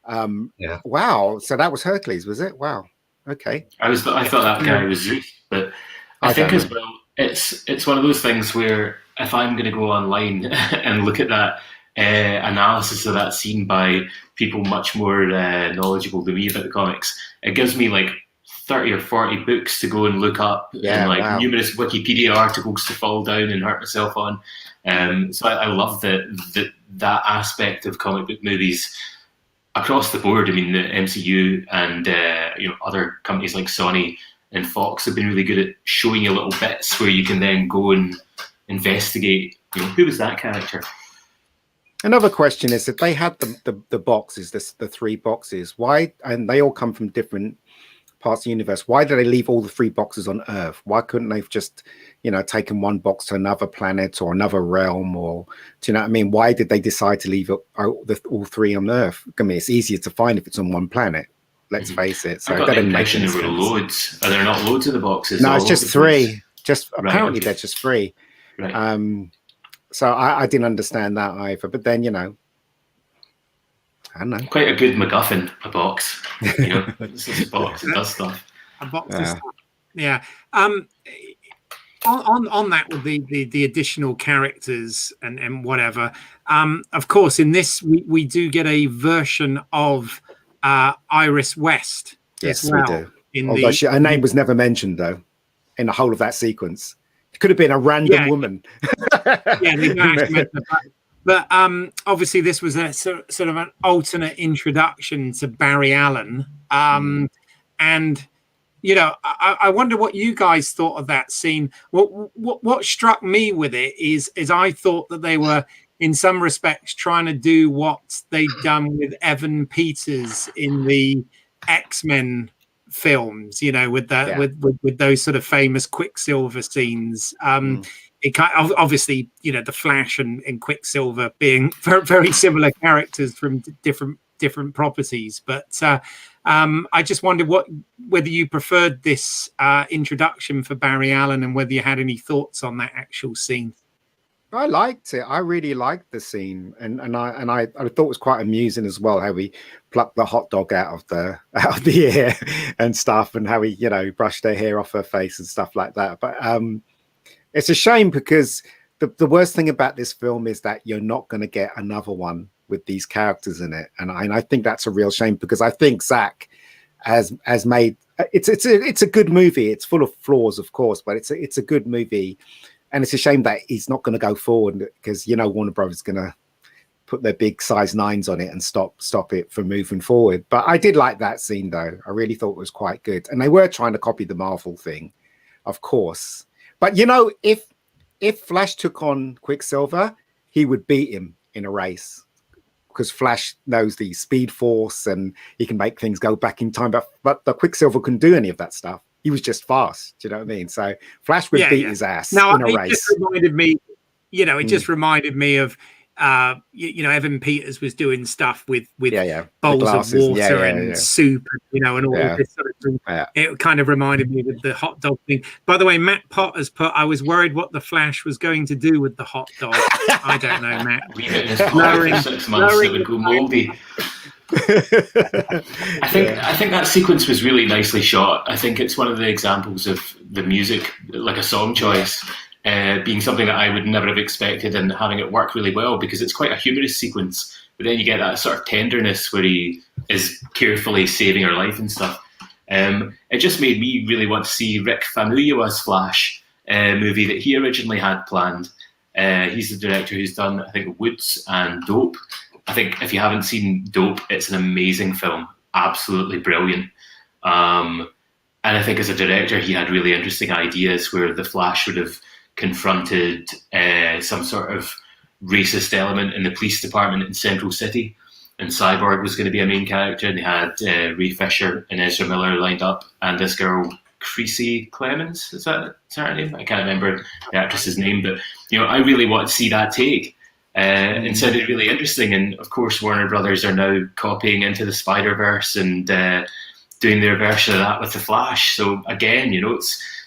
Yeah. Wow. So that was Hercules, was it? Wow. Okay. I thought that guy was Zeus, but I think as well, it's one of those things where if I'm going to go online and look at that analysis of that scene by people much more knowledgeable than me about the comics, it gives me like 30 or 40 books to go and look up, and numerous Wikipedia articles to fall down and hurt myself on. So I love that aspect of comic book movies across the board. I mean, the MCU and other companies like Sony and Fox have been really good at showing you little bits where you can then go and investigate. Who was that character? Another question is that they had the boxes, the 3 boxes. Why? And they all come from different parts of the universe. Why did they leave all the 3 boxes on Earth? Why couldn't they have just, taken one box to another planet or another realm? Or do you know what I mean? Why did they decide to leave all 3 on Earth? I mean, it's easier to find if it's on one planet. Let's face it. So I got the impression there were loads. Are there not loads of the boxes? No, it's just 3. Apparently they're just 3. Right. So I didn't understand that either. But then, I don't know. Quite a good MacGuffin, a box. It's just a box. It does stuff. A box of stuff. Yeah. On that with the additional characters and whatever. Of course, in this we do get a version of Iris West. Yes, we do. Although her name was never mentioned though, in the whole of that sequence. It could have been a random woman. Yeah, they don't actually mention that. But obviously, this was a sort of an alternate introduction to Barry Allen. And, I wonder what you guys thought of that scene. What struck me with it is I thought that they were, in some respects, trying to do what they'd done with Evan Peters in the X-Men films, with those sort of famous Quicksilver scenes. It kind of, obviously, the Flash and Quicksilver being very, very similar characters from different properties. But I just wondered whether you preferred this introduction for Barry Allen and whether you had any thoughts on that actual scene. I liked it. I really liked the scene, and I thought it was quite amusing as well how he plucked the hot dog out of the ear and stuff, and how he brushed her hair off her face and stuff like that. But it's a shame because the worst thing about this film is that you're not going to get another one with these characters in it, and I think that's a real shame because I think Zack has made it's a good movie. It's full of flaws, of course, but it's a good movie. And it's a shame that he's not going to go forward because, Warner Brothers is going to put their big size 9s on it and stop it from moving forward. But I did like that scene, though. I really thought it was quite good. And they were trying to copy the Marvel thing, of course. But, if Flash took on Quicksilver, he would beat him in a race because Flash knows the Speed Force and he can make things go back in time. But the Quicksilver couldn't do any of that stuff. He was just fast. Do you know what I mean? So Flash would beat his ass in a race. Just reminded me, it just reminded me of, Evan Peters was doing stuff with The bowls of glasses. water and soup, and all this sort of thing. Yeah. It kind of reminded me of the hot dog thing. By the way, Matt Pott has put, I was worried what the Flash was going to do with the hot dog. I don't know, Matt. Leave it in his pocket for 6 months, it would go mouldy. I think that sequence was really nicely shot. I think it's one of the examples of the music, like a song choice, being something that I would never have expected, and having it work really well, because it's quite a humorous sequence, but then you get that sort of tenderness where he is carefully saving her life and stuff. It just made me really want to see Rick Famuyiwa's Flash movie that he originally had planned. He's the director who's done, I think, Woods and Dope. I think if you haven't seen Dope, it's an amazing film, absolutely brilliant. And I think as a director, he had really interesting ideas where the Flash would have confronted some sort of racist element in the police department in Central City, and Cyborg was going to be a main character, and they had Ray Fisher and Ezra Miller lined up, and this girl Creasy Clemens, is that her name? I can't remember the actress's name, but I really want to see that take. And sounded really interesting, and of course Warner Brothers are now copying into the Spider-Verse and doing their version of that with the Flash. So again,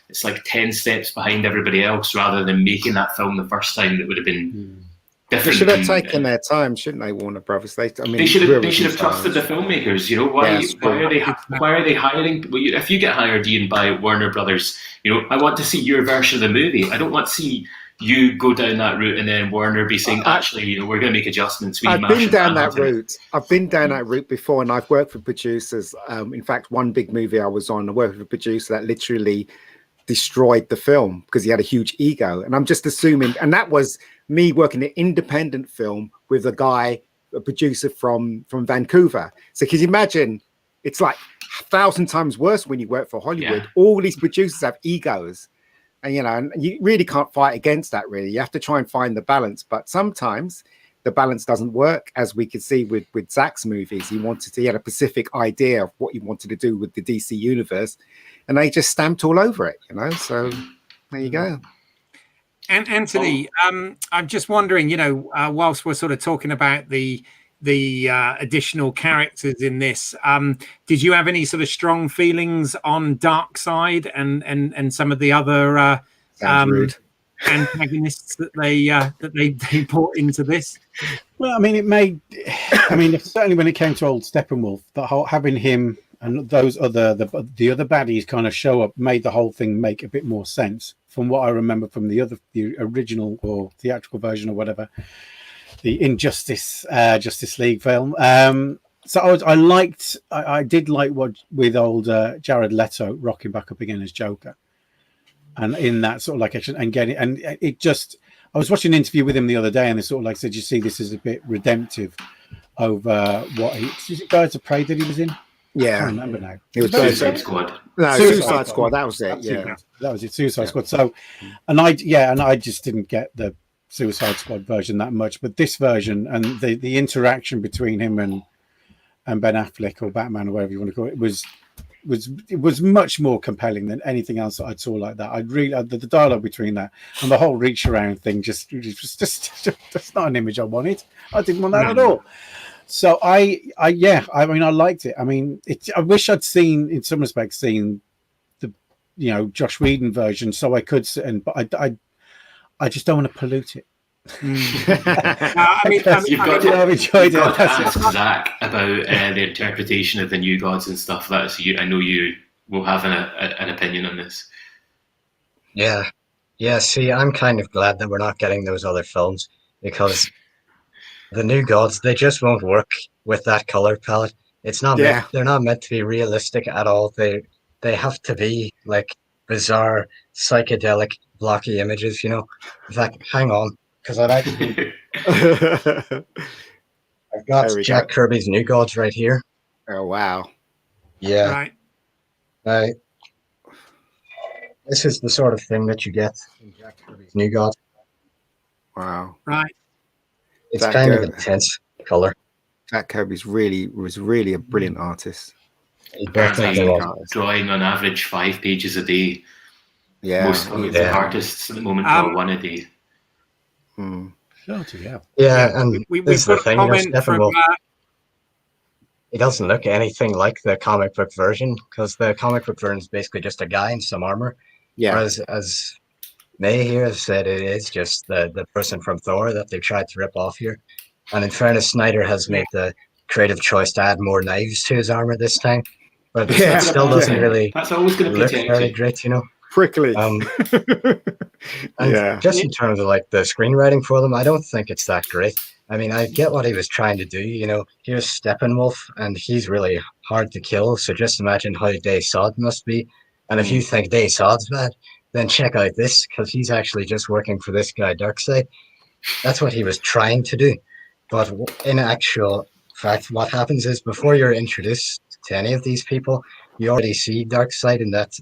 it's like 10 steps behind everybody else, rather than making that film the first time. That would have been different. They should have taken their time, shouldn't they, Warner Brothers? They should have trusted the filmmakers. Why are they hiring? Well, if you get hired, Ian, by Warner Brothers, I want to see your version of the movie. I don't want to see you go down that route and then Warner be saying, actually, we're going to make adjustments. I've been down that route. I've been down that route before, and I've worked for producers. In fact, one big movie I was on, I worked with a producer that literally destroyed the film because he had a huge ego. And I'm just assuming, and that was me working an independent film with a producer from Vancouver. So can you imagine, it's like 1,000 times worse when you work for Hollywood. Yeah. All these producers have egos. And and you really can't fight against that, really. You have to try and find the balance. But sometimes the balance doesn't work, as we could see with Zack's movies. He had a specific idea of what he wanted to do with the DC universe, and they just stamped all over it, So there you go. And Anthony, I'm just wondering, whilst we're sort of talking about the additional characters in this, did you have any sort of strong feelings on Darkseid and some of the other antagonists that they brought into this? Well, certainly when it came to old Steppenwolf, having him and those the other baddies kind of show up made the whole thing make a bit more sense, from what I remember from the original or theatrical version or whatever. The Injustice Justice League film. So I did like what with old Jared Leto rocking back up again as Joker, and in that sort of like action and getting, and it just, I was watching an interview with him the other day, and they sort of like said, you see, this is a bit redemptive over what is it Birds of Prey that he was in? Yeah, I can't remember now. It was Suicide Squad. No, Suicide Squad. That was it. Yeah, that was it. Suicide Squad. So, and I just didn't get the Suicide Squad version that much, but this version and the interaction between him and Ben Affleck or Batman or whatever you want to call it was much more compelling than anything else that I saw like that. The dialogue between that and the whole reach around thing just that's not an image I wanted. I didn't want that at all. So I liked it. I wish I'd in some respects seen the Joss Whedon version, so I could but I just don't want to pollute it. You've got to ask Zack about the interpretation of the New Gods and stuff. I know you will have an opinion on this. Yeah. See, I'm kind of glad that we're not getting those other films, because the New Gods, they just won't work with that color palette. It's not. Yeah. They're not meant to be realistic at all. They have to be like bizarre, psychedelic, blocky images. In fact, hang on, because I've got Jack Kirby's New Gods right here. Oh wow! Yeah. Right. This is the sort of thing that you get in Jack Kirby's New Gods. Wow! Right. It's kind of intense color. Jack Kirby was really a brilliant artist. Drawing on average 5 pages a day. Yeah, most artists at the moment draw 1 a day. Bloody hell. Yeah, and We've this is got the a thing, comment from Steppenwolf, he doesn't look anything like the comic book version, because the comic book version is basically just a guy in some armor. Yeah. Whereas, as May here has said, it is just the person from Thor that they've tried to rip off here. And in fairness, Snyder has made the creative choice to add more knives to his armor this time, but Yeah. it still doesn't really That's always going to look protect very you. great, you know. Prickly. And Yeah. just in terms of like the screenwriting for them, I don't think it's that great. I mean, I get what he was trying to do. You know, here's Steppenwolf, and he's really hard to kill. So just imagine how Day Sod must be. And if you think Day Sod's bad, then check out this, because he's actually just working for this guy Darkseid. That's what he was trying to do. But in actual fact, what happens is before you're introduced to any of these people, you already see Darkseid in that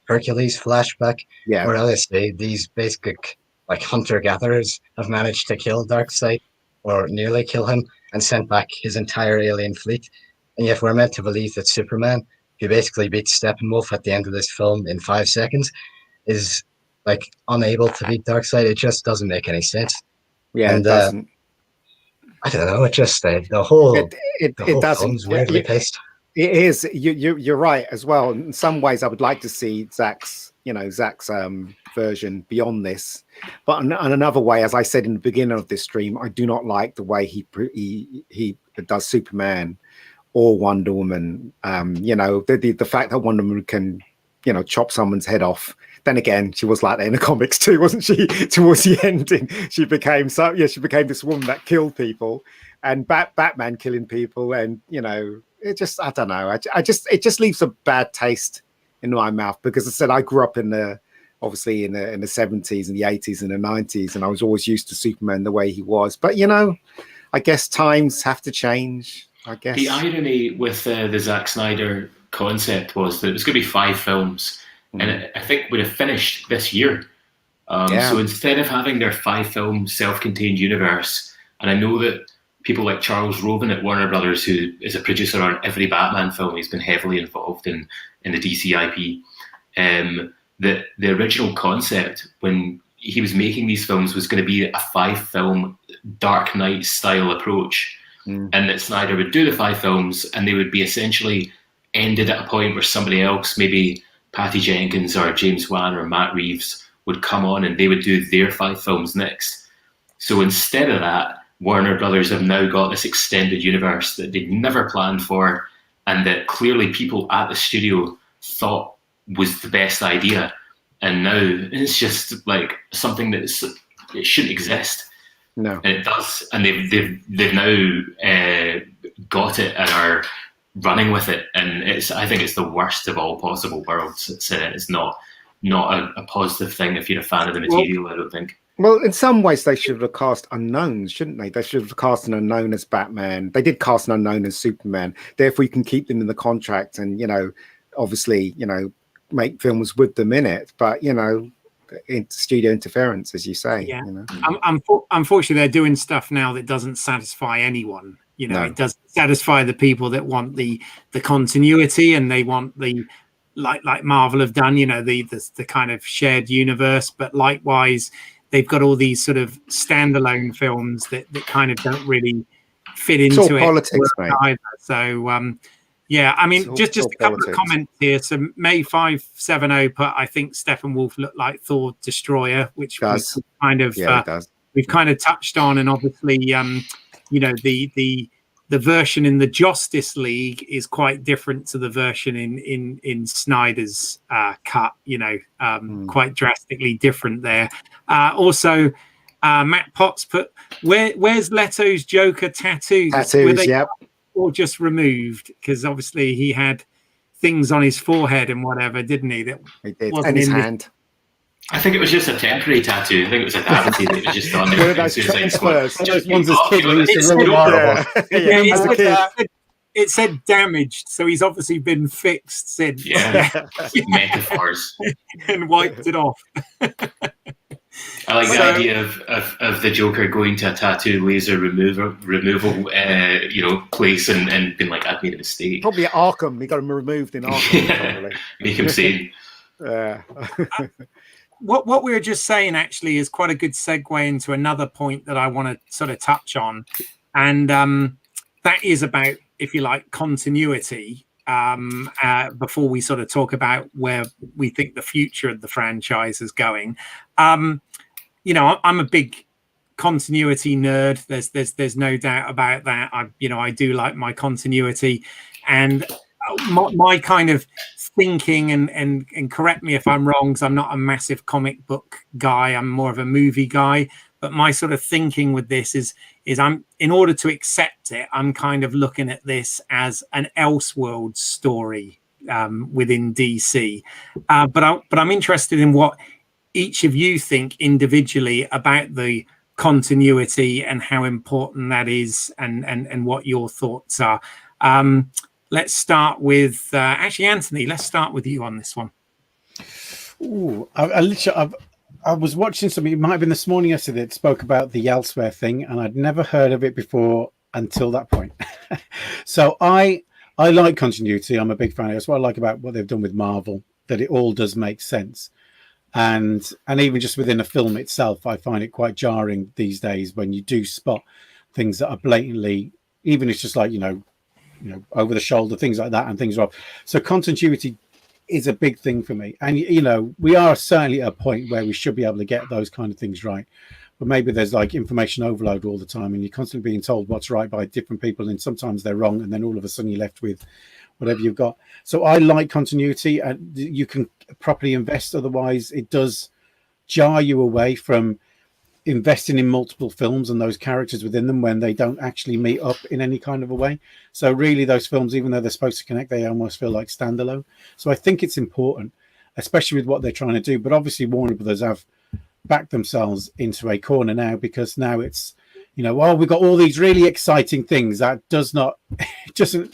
Hercules flashback, Yeah. where obviously these basic like hunter-gatherers have managed to kill Darkseid, or nearly kill him, and sent back his entire alien fleet. And yet we're meant to believe that Superman, who basically beats Steppenwolf at the end of this film in 5 seconds, is like unable to beat Darkseid. It just doesn't make any sense. Yeah, And it doesn't. I don't know. It just the whole It film's doesn't. weirdly paced. It is. You're right as well. In some ways, I would like to see Zack's version beyond this. But in another way, as I said in the beginning of this stream, I do not like the way he does Superman or Wonder Woman. The fact that Wonder Woman can, chop someone's head off. Then again, she was like that in the comics too, wasn't she? Towards the ending, she became this woman that killed people, and Batman killing people, and it just, I don't know. It just leaves a bad taste in my mouth, because I said I grew up in the 70s and the 80s and the 90s, and I was always used to Superman the way he was. But I guess times have to change. I guess the irony with the Zack Snyder concept was that it was going to be 5 films. And I think would have finished this year. So instead of having their 5-film self-contained universe, and I know that people like Charles Roven at Warner Brothers, who is a producer on every Batman film, he's been heavily involved in the DC IP, that the original concept when he was making these films was going to be a 5-film Dark Knight style approach, and that Snyder would do the 5 films and they would be essentially ended at a point where somebody else, maybe Patty Jenkins or James Wan or Matt Reeves, would come on and they would do their 5 films next. So instead of that, Warner Brothers have now got this extended universe that they'd never planned for, and that clearly people at the studio thought was the best idea. And now it's just like something it shouldn't exist. No, and it does. And they've now got it and are running with it, and I think it's the worst of all possible worlds. It's not a positive thing if you're a fan of the material. I don't think. Well, in some ways, they should have cast unknowns, shouldn't they? They should have cast an unknown as Batman. They did cast an unknown as Superman. Therefore, you can keep them in the contract, and obviously, make films with them in it. But studio interference, as you say. Yeah. Unfortunately, they're doing stuff now that doesn't satisfy anyone. No. It doesn't satisfy the people that want the continuity, and they want the like Marvel have done, the kind of shared universe. But likewise, they've got all these sort of standalone films that kind of don't really fit into it. Politics, mate. Either. So I mean, just a couple of comments here. So May 570 put, I think Steppenwolf looked like Thor Destroyer, which was kind of we've kind of touched on, and obviously the version in the Justice League is quite different to the version in Snyder's cut. Quite drastically different there. Also, Matt Potts put, where's Leto's Joker tattoos? Tattoos, yep. Or just removed, because obviously he had things on his forehead and whatever, didn't he? That he did, and his hand. I think it was just a temporary tattoo. I think it was a tattoo that was just on there. Those ones as kid we used to really horrible. It said damaged, so he's obviously been fixed since. Yeah, metaphors. And wiped it off. I like the idea of the Joker going to a tattoo laser removal place and being like, I've made a mistake. Probably at Arkham. He got him removed in Arkham. Make him sane. what we were just saying actually is quite a good segue into another point that I want to sort of touch on, and that is about, if you like, continuity. Before we sort of talk about where we think the future of the franchise is going, you know, I'm a big continuity nerd. There's no doubt about that. I do like my continuity, and my kind of thinking, and correct me if I'm wrong, because I'm not a massive comic book guy. I'm more of a movie guy. But my sort of thinking with this is I'm, in order to accept it, I'm kind of looking at this as an Elseworld story within DC. But I'm interested in what each of you think individually about the continuity and how important that is, and what your thoughts are. Let's start with actually, Anthony. Let's start with you on this one. Ooh, I was watching something. It might have been this morning, yesterday, that spoke about the Elsewhere thing, and I'd never heard of it before until that point. So I like continuity. I'm a big fan. That's what I like about what they've done with Marvel, that it all does make sense. And even just within a film itself, I find it quite jarring these days when you do spot things that are blatantly, even it's just like, you know, over the shoulder, things like that, and things are off. So continuity is a big thing for me. And, you know, we are certainly at a point where we should be able to get those kind of things right. But maybe there's like information overload all the time, and you're constantly being told what's right by different people, and sometimes they're wrong, and then all of a sudden you're left with whatever you've got. So I like continuity, and you can properly invest. Otherwise, it does jar you away from investing in multiple films and those characters within them when they don't actually meet up in any kind of a way. So really, those films, even though they're supposed to connect, they almost feel like standalone. So I think it's important, especially with what they're trying to do. But obviously, Warner Brothers have backed themselves into a corner now, because now it's, you know, well, we've got all these really exciting things. That doesn't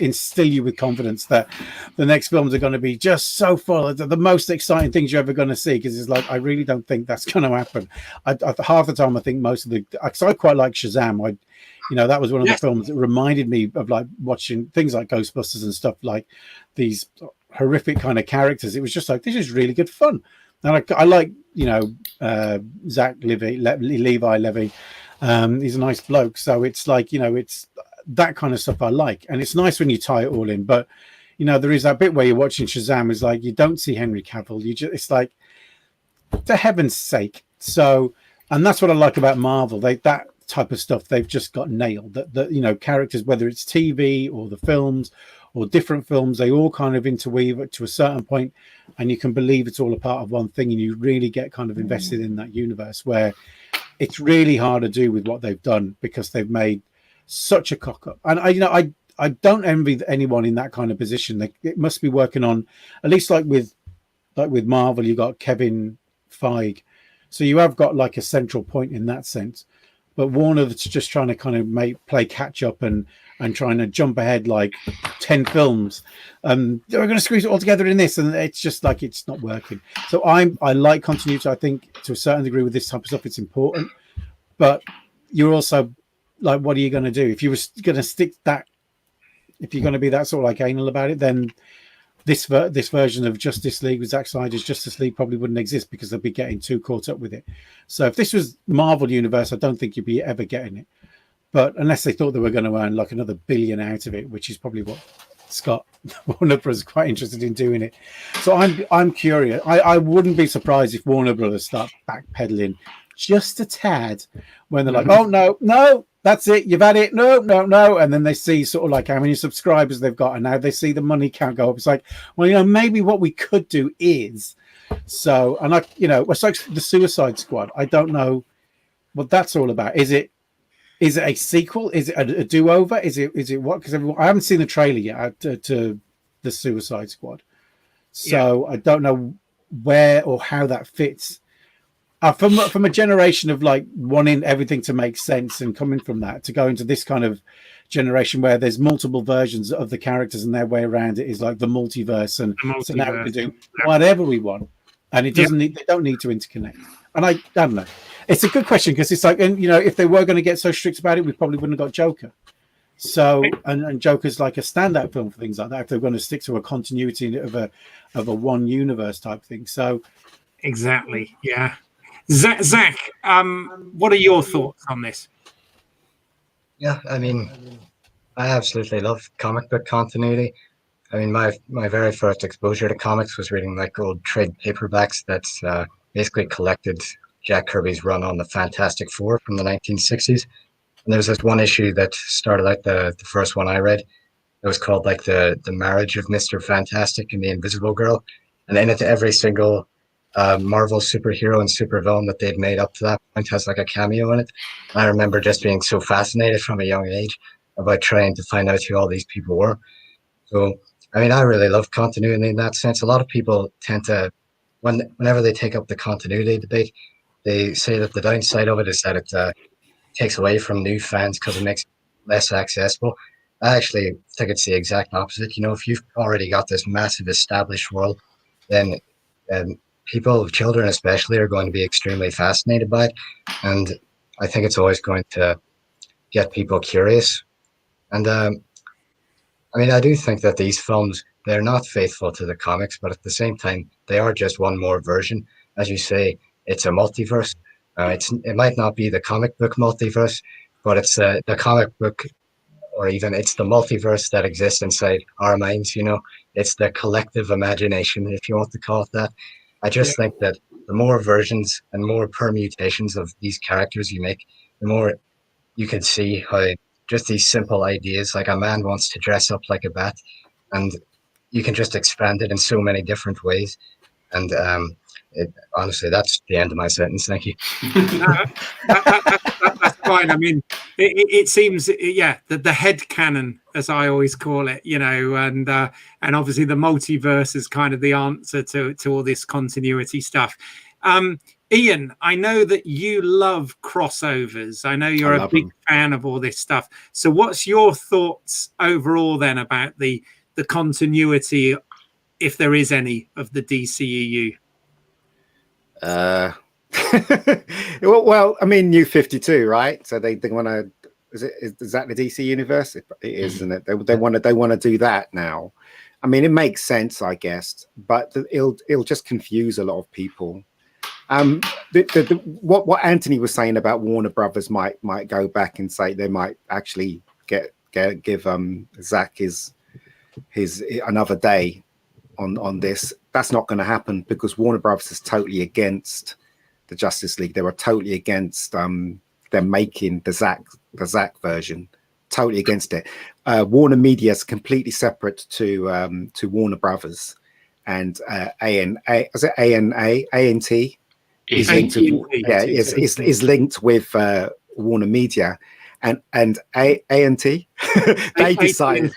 instill you with confidence that the next films are going to be just so full of the most exciting things you're ever going to see. Because it's like, I really don't think that's going to happen. Half the time, I think most of because I quite like Shazam. That was one of the films that reminded me of like watching things like Ghostbusters and stuff, like these horrific kind of characters. It was just like, this is really good fun. And I like, Zack Levi. He's a nice bloke. So it's like, it's that kind of stuff I like. And it's nice when you tie it all in. But, there is that bit where you're watching Shazam, is like, you don't see Henry Cavill. It's like, for heaven's sake. So, and that's what I like about Marvel. That type of stuff, they've just got nailed. That characters, whether it's TV or the films or different films, they all kind of interweave to a certain point, and you can believe it's all a part of one thing, and you really get kind of invested in that universe, where it's really hard to do with what they've done, because they've made such a cock up. And I don't envy anyone in that kind of position. It must be working on, at least like with Marvel, you got Kevin Feige, so you have got like a central point in that sense. But Warner, that's just trying to kind of play catch up and trying to jump ahead like 10 films. We're going to squeeze it all together in this, and it's just like, it's not working. So I like continuity. I think to a certain degree with this type of stuff, it's important. But you're also like, what are you going to do if you were going to stick that? If you're going to be that sort of like anal about it, then this version of Justice League with Zack Snyder's Justice League probably wouldn't exist, because they'll be getting too caught up with it. So if this was Marvel Universe, I don't think you'd be ever getting it. But unless they thought they were going to earn like another $1 billion out of it, which is probably what Scott Warner Brothers is quite interested in doing it. So I'm curious. I wouldn't be surprised if Warner Brothers start backpedaling just a tad when they're like, oh no, that's it, you've had it, no, and then they see sort of like how many subscribers they've got, and now they see the money count go up. It's like, well, maybe what we could do is so, and it's like the Suicide Squad. I don't know what that's all about. Is it a sequel? Is it a do-over? Is it what? Because I haven't seen the trailer yet to the Suicide Squad, so I don't know where or how that fits. From a generation of like wanting everything to make sense and coming from that to go into this kind of generation where there's multiple versions of the characters, and their way around it is like the multiverse, and so now we can do whatever we want, and it doesn't need, they don't need to interconnect. And I don't know. It's a good question, because it's like, and if they were going to get so strict about it, we probably wouldn't have got Joker. So, and Joker's like a standout film for things like that, if they're going to stick to a continuity of a one universe type thing. So Exactly. Yeah. Zach, what are your thoughts on this? Yeah, I mean, I absolutely love comic book continuity. I mean, my very first exposure to comics was reading like old trade paperbacks that's basically collected Jack Kirby's run on the Fantastic Four from the 1960s. And there was this one issue that started out the first one I read. It was called like the marriage of Mr. Fantastic and the Invisible Girl. And in it, every single Marvel superhero and supervillain that they'd made up to that point has like a cameo in it. And I remember just being so fascinated from a young age about trying to find out who all these people were. So, I mean, I really love continuity in that sense. A lot of people tend to, whenever they take up the continuity debate, they say that the downside of it is that it takes away from new fans because it makes it less accessible. I actually think it's the exact opposite. You know, if you've already got this massive established world, then people, children especially, are going to be extremely fascinated by it. And I think it's always going to get people curious. And I mean, I do think that these films, they're not faithful to the comics, but at the same time, they are just one more version. As you say, it's a multiverse. It might not be the comic book multiverse, but it's the comic book, or even it's the multiverse that exists inside our minds. You know, it's the collective imagination, if you want to call it that. I just think that the more versions and more permutations of these characters you make, the more you can see how just these simple ideas, like a man wants to dress up like a bat, and you can just expand it in so many different ways. And honestly, that's the end of my sentence. Thank you. That's fine. I mean, it seems, yeah, the head canon, as I always call it, you know, and obviously the multiverse is kind of the answer to all this continuity stuff. Ian, I know that you love crossovers. I know you're a big fan of all this stuff. So what's your thoughts overall then about the continuity, if there is any, of the DCEU? Well, I mean, New 52, right? So they want to. Is that the DC universe? It is, isn't it? They want to do that now. I mean, it makes sense, I guess, but it'll just confuse a lot of people. What Anthony was saying about Warner Brothers might go back and say they might actually give Zack his another day on this. That's not going to happen because Warner Brothers is totally against the Justice League. They were totally against them making the Zack version. Totally against it. Warner Media is completely separate to Warner Brothers, and ANT is linked to, is linked with Warner Media, and ANT they decided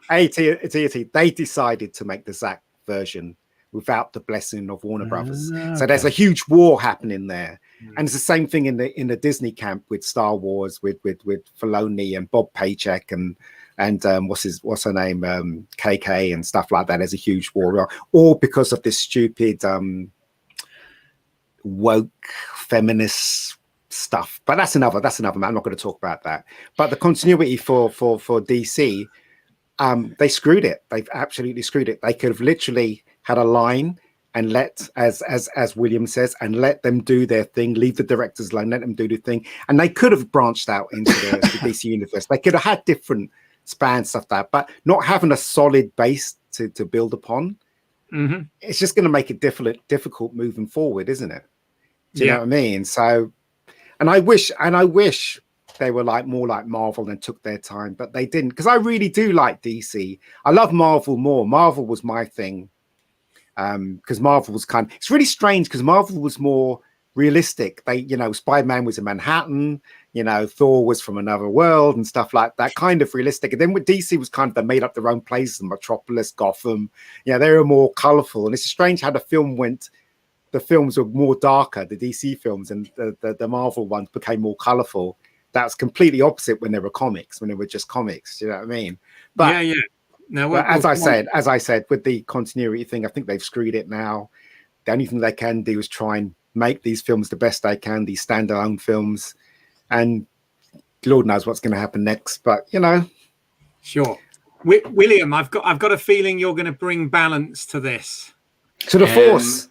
they decided to make the Zack version without the blessing of Warner Brothers. So there's a huge war happening there, and it's the same thing in the Disney camp with Star Wars, with Filoni and Bob Paycheck and what's her name, KK and stuff like that. There's a huge war, all because of this stupid woke feminist stuff. But that's another matter. I'm not going to talk about that. But the continuity for DC, they screwed it. They've absolutely screwed it. They could have literally had a line and let, as William says, and let them do their thing, leave the directors alone, let them do their thing. And they could have branched out into the DC universe. They could have had different spans, stuff like that, but not having a solid base to build upon. Mm-hmm. It's just going to make it difficult moving forward, isn't it? Do you know what I mean? So, and I wish they were more like Marvel and took their time, but they didn't, because I really do like DC. I love Marvel more. Marvel was my thing, because Marvel was it's really strange because Marvel was more realistic. They, Spider-Man was in Manhattan, Thor was from another world and stuff like that, kind of realistic. And then with DC was they made up their own places, Metropolis, Gotham. They were more colorful. And it's strange how the films were more darker, the DC films, and the Marvel ones became more colorful. That's completely opposite when they were comics, when they were just comics. Do you know what I mean? But yeah. No, as I said, with the continuity thing, I think they've screwed it now. The only thing they can do is try and make these films the best they can, these standalone films, and Lord knows what's going to happen next. But sure. William, I've got a feeling you're going to bring balance to this. To the Force.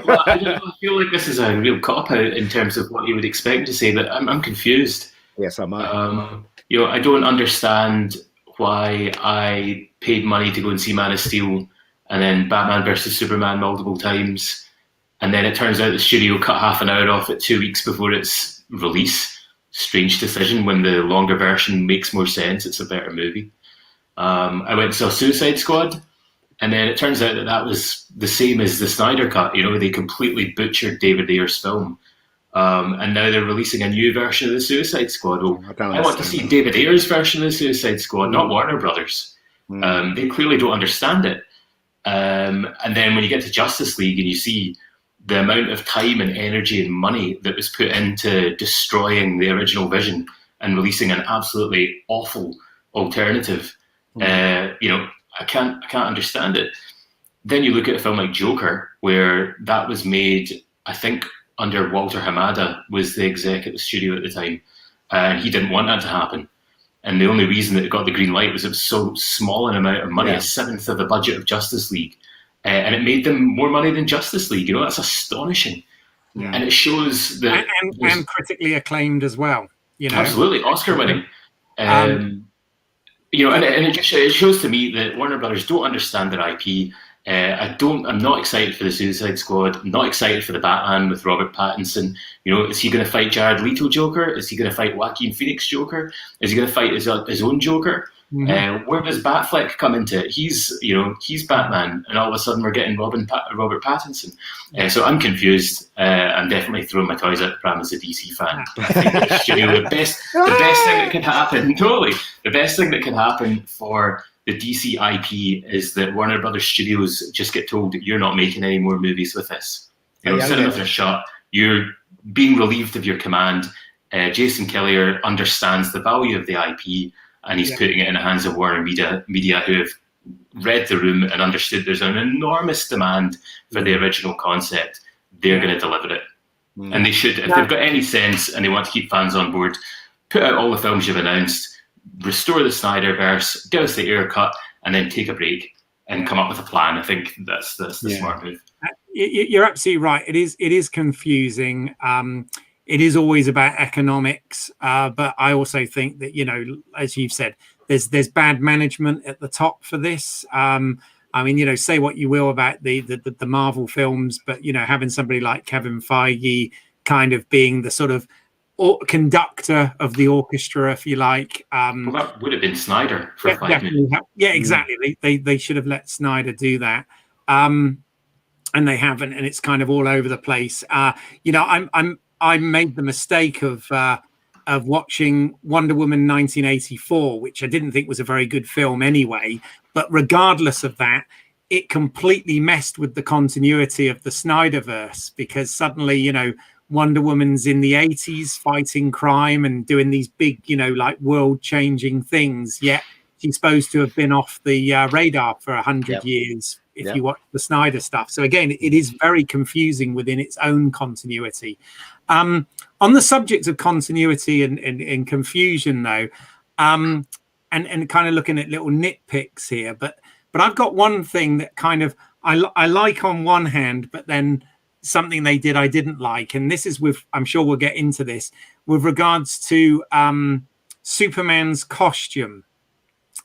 Well, I don't know, I feel like this is a real cop out in terms of what you would expect to say, but I'm confused. Yes, I might. I don't understand why I paid money to go and see Man of Steel and then Batman versus Superman multiple times, and then it turns out the studio cut half an hour off it 2 weeks before its release. Strange decision when the longer version makes more sense. It's a better movie. I went and saw Suicide Squad, and then it turns out that was the same as the Snyder cut. They completely butchered David Ayer's film. And now they're releasing a new version of the Suicide Squad. Well, I want to see David Ayer's version of the Suicide Squad, not Warner Brothers. They clearly don't understand it. And then when you get to Justice League and you see the amount of time and energy and money that was put into destroying the original vision and releasing an absolutely awful alternative, I can't understand it. Then you look at a film like Joker, where that was made, I think, under Walter Hamada was the exec at the studio at the time, and he didn't want that to happen. And the only reason that it got the green light was it was so small an amount of money, a seventh of the budget of Justice League. And it made them more money than Justice League. That's astonishing. Yeah. And it shows that... And critically acclaimed as well. Absolutely, Oscar winning. And it shows to me that Warner Brothers don't understand their IP. I'm not excited for the Suicide Squad. I'm not excited for the Batman with Robert Pattinson. Is he going to fight Jared Leto Joker? Is he going to fight Joaquin Phoenix Joker? Is he going to fight his own Joker? Mm-hmm. Where does Batfleck come into it? He's Batman, and all of a sudden we're getting Robert Pattinson. So I'm confused. I'm definitely throwing my toys out the pram as a DC fan. I think the best thing that can happen, totally, the best thing that can happen for the DC IP is that Warner Brothers Studios just get told that you're not making any more movies with this. Cinemas are shut. You're being relieved of your command. Jason Kelly understands the value of the IP, and he's putting it in the hands of Warner Media, who have read the room and understood there's an enormous demand for the original concept. They're going to deliver it. And they should, if they've got any sense and they want to keep fans on board, put out all the films you've announced, restore the Snyderverse, give us the Ayer cut, and then take a break and come up with a plan. I think that's the smart move. You're absolutely right. It is confusing. It is always about economics, but I also think that as you've said, there's bad management at the top for this. Say what you will about the Marvel films, but having somebody like Kevin Feige kind of being the sort of conductor of the orchestra, if you like. Well, that would have been Snyder for 5 minutes. Yeah, exactly. They should have let Snyder do that, and they haven't, and it's kind of all over the place. I made the mistake of watching Wonder Woman 1984, which I didn't think was a very good film anyway. But regardless of that, it completely messed with the continuity of the Snyderverse, because suddenly, Wonder Woman's in the 80s fighting crime and doing these big, like world-changing things. Yet she's supposed to have been off the radar for 100 years if you watch the Snyder stuff. So again, it is very confusing within its own continuity. On the subject of continuity and confusion, though, and kind of looking at little nitpicks here, but I've got one thing that kind of I like on one hand, but then something they did I didn't like, and this is with, I'm sure we'll get into this, with regards to Superman's costume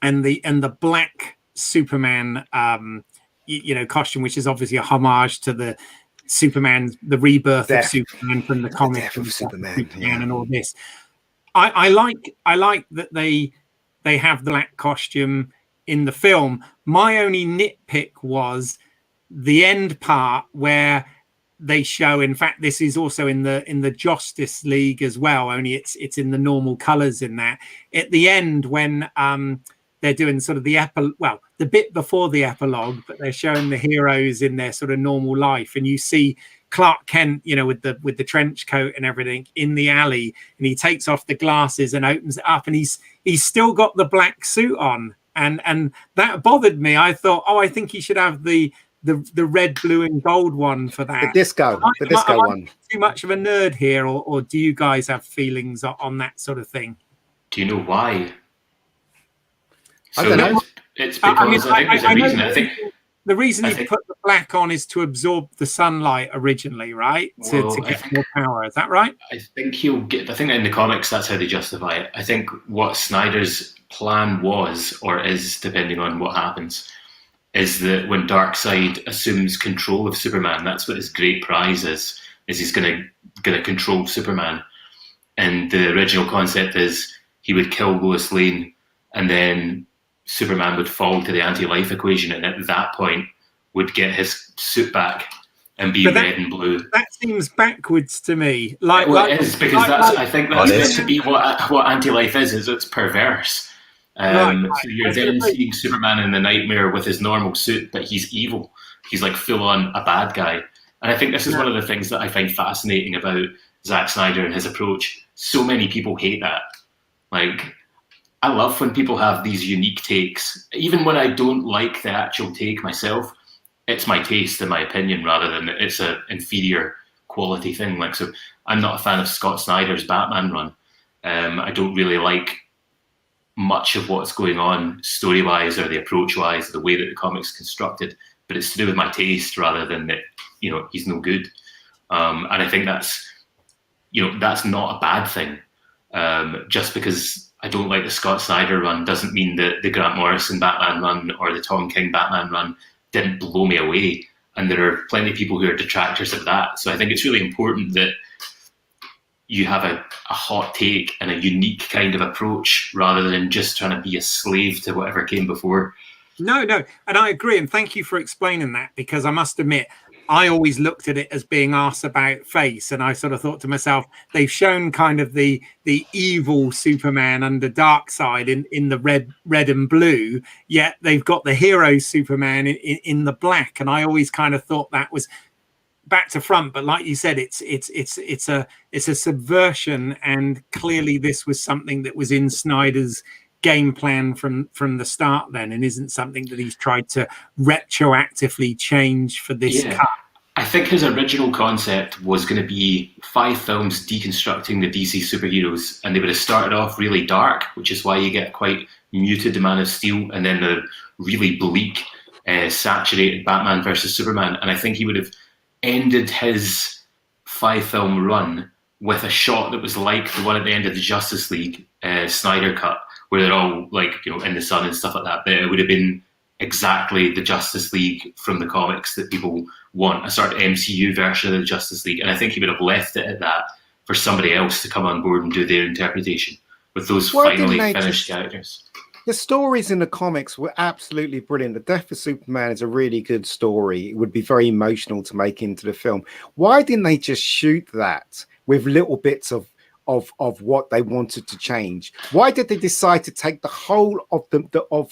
and the black Superman costume, which is obviously a homage to the rebirth of Superman from the comic of Superman and all this. I like that they have the black costume in the film. My only nitpick was the end part where they show, in fact, this is also in the Justice League as well, only it's in the normal colors in that. At the end, when they're doing sort of the bit before the epilogue, but they're showing the heroes in their sort of normal life, and you see Clark Kent, with the trench coat and everything in the alley, and he takes off the glasses and opens it up, and he's still got the black suit on, and that bothered me. I thought, I think he should have the red, blue, and gold one for that. The disco one. Too much of a nerd here, or do you guys have feelings on that sort of thing? Do you know why? I don't know. It's because I think there's a reason. The reason I you think- put the black on is to absorb the sunlight originally, right? To Well, get more power. Is that right? I think he'll get. I think in the comics that's how they justify it. I think what Snyder's plan was, or is, depending on what happens, is that when Darkseid assumes control of Superman, that's what his great prize is. Is he's gonna control Superman, and the original concept is he would kill Lois Lane, and then Superman would fall to the anti-life equation, and at that point would get his suit back and be red and blue. That seems backwards to me. Like, well, like it is, because I think that's meant to be what anti-life is it's perverse. So you're then seeing Superman in the nightmare with his normal suit, but he's evil. He's like full on a bad guy. And I think this is one of the things that I find fascinating about Zack Snyder and his approach. So many people hate that. Like, I love when people have these unique takes. Even when I don't like the actual take myself, it's my taste and my opinion rather than it's an inferior quality thing. Like, so I'm not a fan of Scott Snyder's Batman run. I don't really like much of what's going on story-wise or the approach-wise, the way that the comic's constructed, but it's to do with my taste rather than that, he's no good. And I think that's not a bad thing. Just because I don't like the Scott Snyder run doesn't mean that the Grant Morrison Batman run or the Tom King Batman run didn't blow me away. And there are plenty of people who are detractors of that. So I think it's really important that you have a hot take and a unique kind of approach rather than just trying to be a slave to whatever came before. No. And I agree. And thank you for explaining that, because I must admit, I always looked at it as being arse about face. And I sort of thought to myself, they've shown kind of the evil Superman under Darkseid in the red and blue, yet they've got the hero Superman in the black. And I always kind of thought that was back to front. But like you said, it's a subversion. And clearly this was something that was in Snyder's game plan from the start then, and isn't something that he's tried to retroactively change for this cut. I think his original concept was going to be 5 films deconstructing the DC superheroes, and they would have started off really dark, which is why you get quite muted Man of Steel, and then the really bleak, saturated Batman versus Superman. And I think he would have ended his 5-film run with a shot that was like the one at the end of the Justice League Snyder cut, where they're all like, in the sun and stuff like that. But it would have been exactly the Justice League from the comics that people want, a sort of MCU version of the Justice League. And I think he would have left it at that for somebody else to come on board and do their interpretation with those finally finished characters. The stories in the comics were absolutely brilliant. The Death of Superman is a really good story. It would be very emotional to make into the film. Why didn't they just shoot that with little bits of what they wanted to change? Why did they decide to take the whole of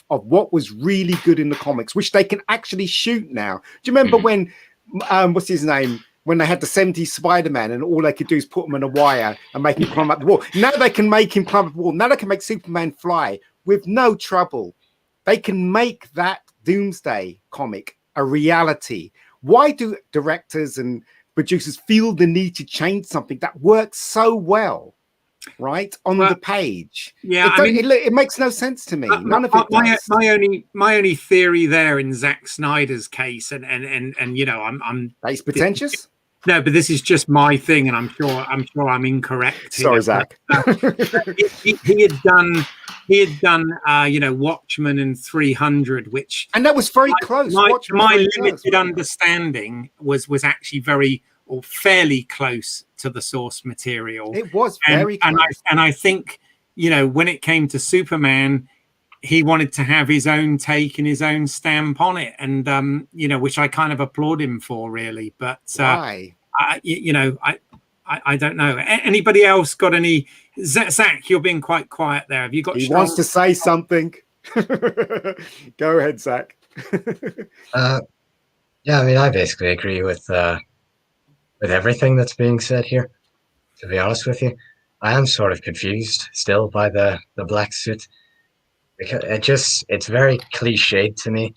of what was really good in the comics, which they can actually shoot now? Do you remember when what's his name? When they had the 70s Spider-Man and all they could do is put him on a wire and make him climb up the wall. Now they can make him climb up the wall. Now they can make Superman fly with no trouble. They can make that Doomsday comic a reality. Why do directors and producers feel the need to change something that works so well, right, on the page? Yeah, it makes no sense to me. None of it does. My only theory there in Zack Snyder's case, and I'm that's pretentious. No, but this is just my thing, and I'm sure I'm incorrect. Sorry, Zack. He had done Watchmen and 300, which, and that was very close. My limited understanding was actually very or fairly close to the source material. It was very close. And I think when it came to Superman, he wanted to have his own take and his own stamp on it, and which I kind of applaud him for, really. But why? I don't know. Anybody else got any? Zack, you're being quite quiet there. Have you got? He wants to say something. Go ahead, Zack. Yeah, I basically agree with everything that's being said here. To be honest with you, I am sort of confused still by the black suit, because it's very cliched to me.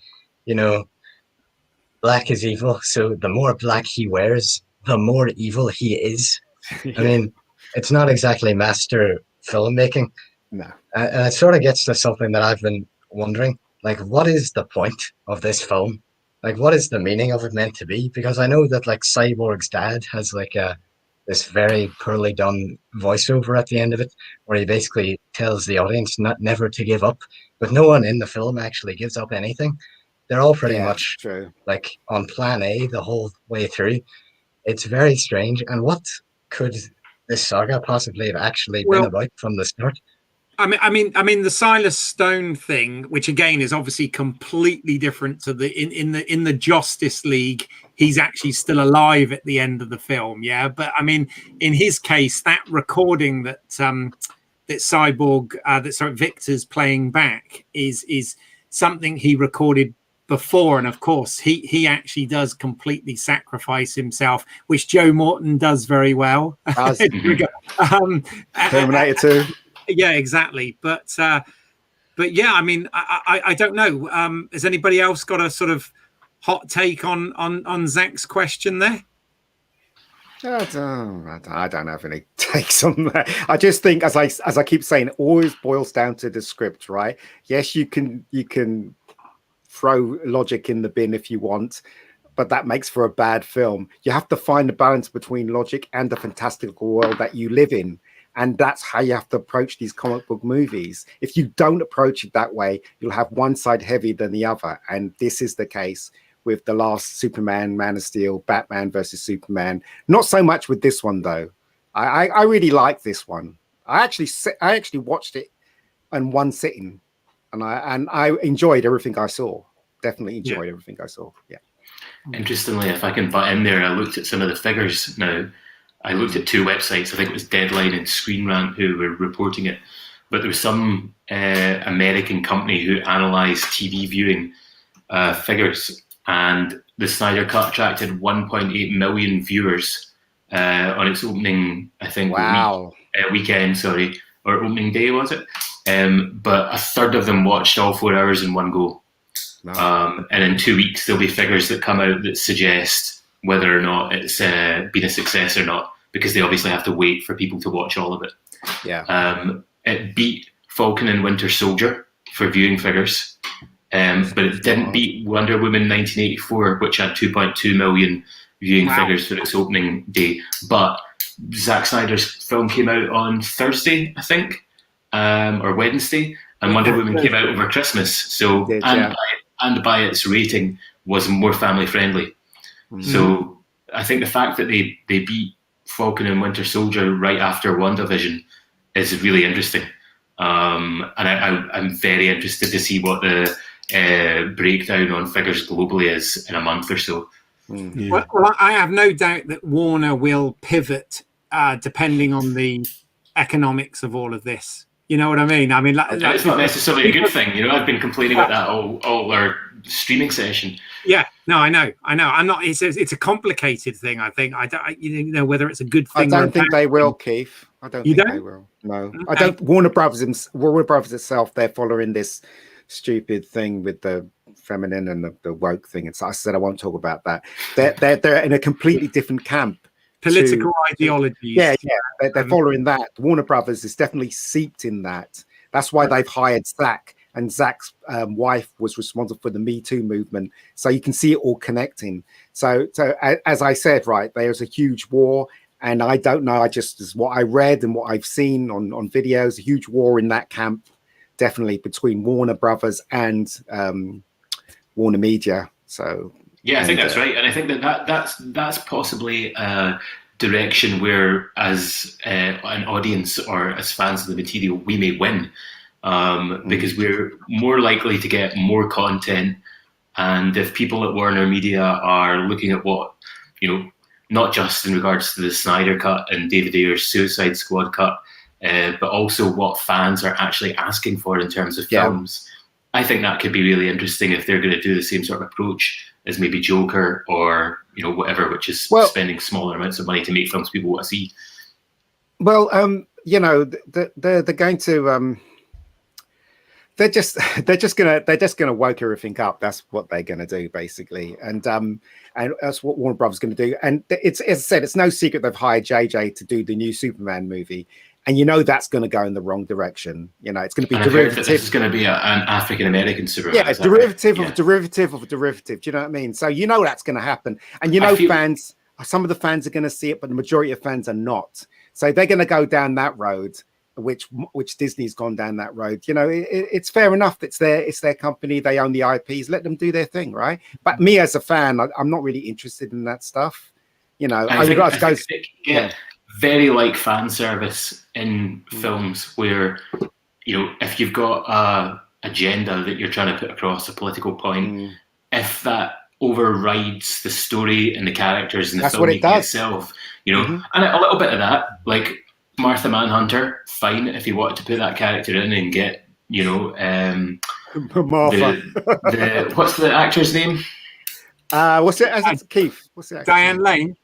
Black is evil, so the more black he wears, the more evil he is. Yeah. It's not exactly master filmmaking. No. And it sort of gets to something that I've been wondering, like, what is the point of this film? Like, what is the meaning of it meant to be? Because I know that like Cyborg's dad has like this very poorly done voiceover at the end of it, where he basically tells the audience never to give up, but no one in the film actually gives up anything. They're all pretty Yeah, much true. like on plan A the whole way through. It's very strange. And what could this saga possibly have actually been Well, about from the start? I mean, the Silas Stone thing, which again is obviously completely different to the in the Justice League. He's actually still alive at the end of the film, yeah. But I mean, in his case, that recording that Cyborg, Victor's playing back is something he recorded before, and of course, he actually does completely sacrifice himself, which Joe Morton does very well. Terminator 2. Yeah, exactly. But yeah, I mean, I don't know. Has anybody else got a sort of hot take on Zack's question there? I don't have any takes on that. I just think, as I keep saying, it always boils down to the script, right? Yes, you can throw logic in the bin if you want, but that makes for a bad film. You have to find the balance between logic and the fantastical world that you live in. And that's how you have to approach these comic book movies. If you don't approach it that way, you'll have one side heavier than the other. And this is the case with the last Superman, Man of Steel, Batman versus Superman. Not so much with this one, though. I really like this one. I actually watched it in one sitting, and I enjoyed everything I saw. Definitely enjoyed everything I saw. Yeah. Interestingly, if I can butt in there, I looked at some of the figures now. I looked at two websites. I think it was Deadline and Screen Rant who were reporting it. But there was some American company who analysed TV viewing figures, and the Snyder Cut attracted 1.8 million viewers on its opening, I think, weekend, or opening day, was it? But a third of them watched all 4 hours in one go. Wow. And in 2 weeks, there'll be figures that come out that suggest whether or not it's been a success or not, because they obviously have to wait for people to watch all of it. Yeah. It beat Falcon and Winter Soldier for viewing figures, but it didn't beat Wonder Woman 1984, which had 2.2 million viewing figures for its opening day. But Zack Snyder's film came out on Thursday, I think, or Wednesday, and Wonder Woman came out over Christmas. So, and by its rating, was more family friendly. So I think the fact that they beat Falcon and Winter Soldier right after WandaVision is really interesting. And I'm very interested to see what the breakdown on figures globally is in a month or so. Well, I have no doubt that Warner will pivot depending on the economics of all of this. You know what I mean? I mean, it's not necessarily a good thing. You know, I've been complaining about that all our streaming session. Yeah, no, I know. I'm not. It's a complicated thing. I think. I don't. You know whether it's a good thing. I don't think they will, Keith. I don't think they will. No, okay. I don't. Warner Brothers itself, they're following this stupid thing with the feminine and the woke thing. And so I said I won't talk about that. They're in a completely different camp. Political ideologies. Yeah. They're following that. Warner Brothers is definitely seeped in that. That's why they've hired Zack. And Zack's wife was responsible for the Me Too movement. So you can see it all connecting. So as I said, right, there's a huge war. And I don't know, as what I read and what I've seen on videos, a huge war in that camp, definitely between Warner Brothers and Warner Media. So yeah, I think that's right. And I think that's possibly a direction where, as an audience or as fans of the material, we may win. Because we're more likely to get more content, and if people at Warner Media are looking at what, not just in regards to the Snyder Cut and David Ayer's Suicide Squad cut, but also what fans are actually asking for in terms of films, I think that could be really interesting if they're going to do the same sort of approach as maybe Joker or whatever, which is spending smaller amounts of money to make films people want to see. Well, they're going to. They're just gonna woke everything up. That's what they're gonna do, basically, and that's what Warner Brothers is gonna do. And it's, as I said, it's no secret they've hired JJ to do the new Superman movie, and you know that's going to go in the wrong direction. You know, it's going to be and I've heard that derivative. this is going to be an African American Superman. Yeah, derivative of a derivative of a derivative. Do you know what I mean? So you know that's going to happen, and you know fans. Some of the fans are going to see it, but the majority of fans are not. So they're going to go down that road, which Disney's gone down that road. You know, it's fair enough. It's their company. They own the IPs. Let them do their thing, right? But me as a fan, I'm not really interested in that stuff. You know, I would rather go. Very like fan service in films where, you know, if you've got a agenda that you're trying to put across, a political point, if that overrides the story and the characters and the filmmaking itself, you know, and a little bit of that, like Martha Manhunter, fine if you wanted to put that character in and get, you know, Martha. What's the actor's name? What's it? Keith. What's the actor's Diane name? Lane.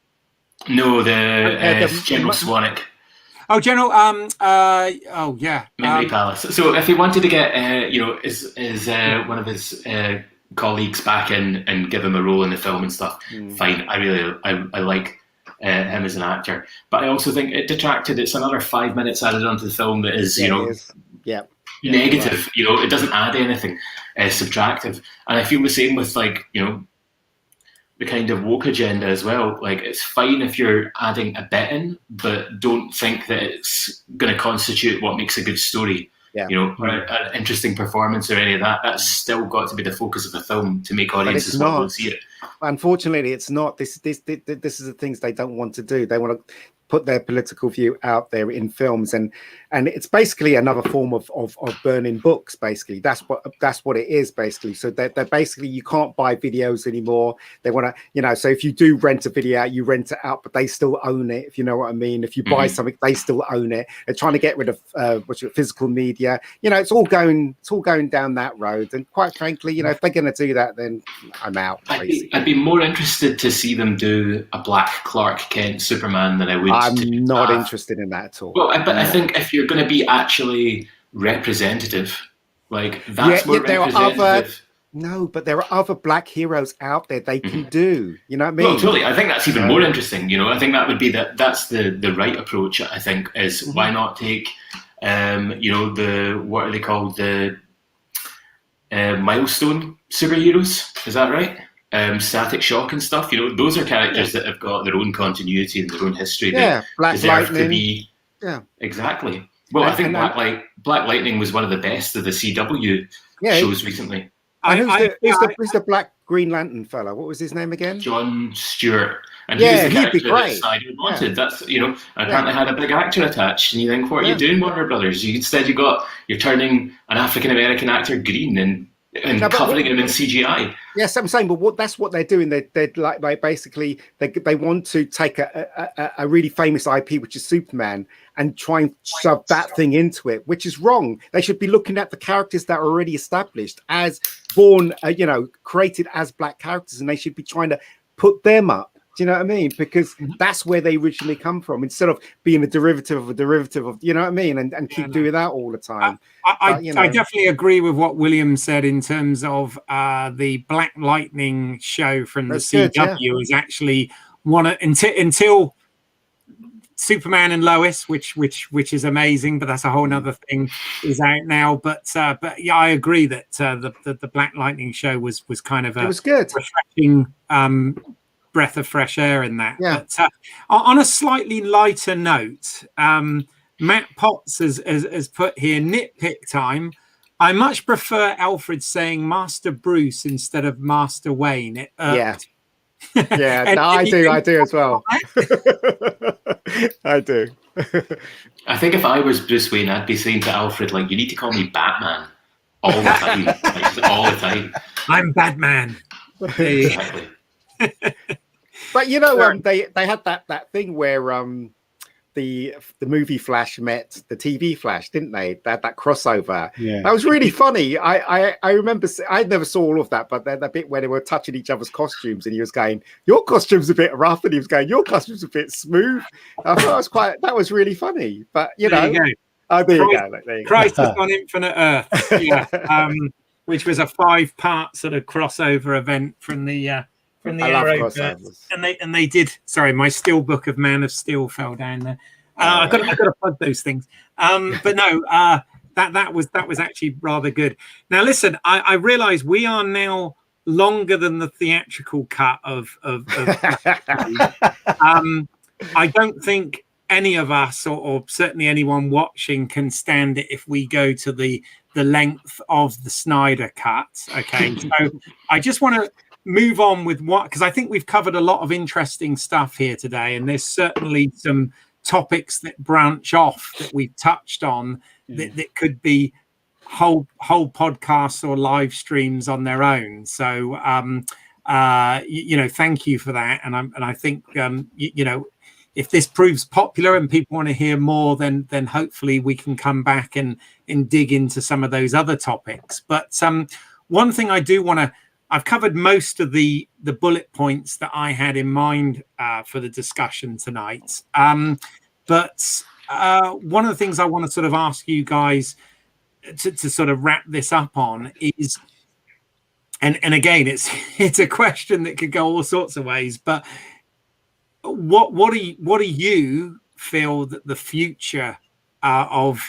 No, General Swanwick. Oh, General. Oh, yeah. Memory Palace. So if he wanted to get, you know, is one of his colleagues back in and give him a role in the film and stuff, fine. I like him as an actor, but I also think it detracted. It's another 5 minutes added onto the film that is, you know, negative. Right. You know, it doesn't add anything. Subtractive, and I feel the same with, like, you know, the kind of woke agenda as well. Like, it's fine if you're adding a bit in, but don't think that it's going to constitute what makes a good story. Yeah. You know, or an interesting performance or any of that. That's still got to be the focus of the film to make audiences want to see it. Unfortunately, it's not. This is the things they don't want to do. They want to put their political view out there in films, and it's basically another form of burning books. Basically, that's what it is. Basically, so they're basically, you can't buy videos anymore. They want to, you know, so if you do rent a video out, you rent it out, but they still own it. If you know what I mean. If you buy something, they still own it. They're trying to get rid of physical media. You know, it's all going down that road. And quite frankly, you know, if they're going to do that, then I'm out. I'd be more interested to see them do a Black Clark Kent Superman than I would. I'm not interested in that at all. Well, but I think if you're going to be actually representative, like, that's more representative. But there are other Black heroes out there they can do. You know what I mean? Well, totally. I think that's even more interesting. You know, I think that would be that's the right approach. I think is why not take, you know, what are they called, the milestone superheroes? Is that right? Static Shock and stuff, you know, those are characters that have got their own continuity and their own history. Yeah, Black Lightning. To be, exactly. Well, I think Black Lightning was one of the best of the CW shows recently. And who's the Black Green Lantern fella? What was his name again? John Stewart. And he was the character that Snyder wanted. Yeah. That's, you know, apparently had a big actor attached. And you think, what are you doing, Warner Brothers? You're turning an African American actor green and covering him in CGI. Yes, I'm saying, but that's what they're doing. They're like basically they want to take a really famous IP, which is Superman, and try and shove that thing into it, which is wrong. They should be looking at the characters that are already established as born, you know, created as Black characters, and they should be trying to put them up. Do you know what I mean? Because that's where they originally come from, instead of being a derivative of a derivative of, you know what I mean? And keep doing that all the time. I definitely agree with what William said in terms of the Black Lightning show from the CW is actually one until Superman and Lois, which is amazing, but that's a whole nother thing, is out now. But yeah, I agree that the Black Lightning show was kind of it was good, refreshing breath of fresh air in that. Yeah. But on a slightly lighter note, Matt Potts has put here, nitpick time. I much prefer Alfred saying Master Bruce instead of Master Wayne. Yeah, no, I do as well. I do. I think if I was Bruce Wayne, I'd be saying to Alfred, like, you need to call me Batman all the time. Like, all the time. I'm Batman. Exactly. But you know, they had that thing where the movie Flash met the TV Flash, didn't they? That crossover. Yeah, that was really funny. I remember. I never saw all of that, but the bit where they were touching each other's costumes, and he was going, "Your costume's a bit rough," and he was going, "Your costume's a bit smooth." I thought that was really funny. But you know, there you go. Oh, there you go. There you Crisis on Infinite Earth. Yeah, which was a 5-part sort of crossover event from the Arrowverse, and they did. Sorry, my steel book of Man of Steel fell down there. I've got to plug those things. But no, that was actually rather good. Now, listen, I realise we are now longer than the theatrical cut of I don't think any of us, or certainly anyone watching, can stand it if we go to the length of the Snyder cut. Okay, so I just want to move on with what, because I think we've covered a lot of interesting stuff here today, and there's certainly some topics that branch off that we've touched on that could be whole podcasts or live streams on their own. So thank you for that, and I think if this proves popular and people want to hear more, then hopefully we can come back and dig into some of those other topics. But one thing I do want to, I've covered most of the bullet points that I had in mind for the discussion tonight. But one of the things I want to sort of ask you guys to sort of wrap this up on is, and again, it's a question that could go all sorts of ways, but what do you feel that the future of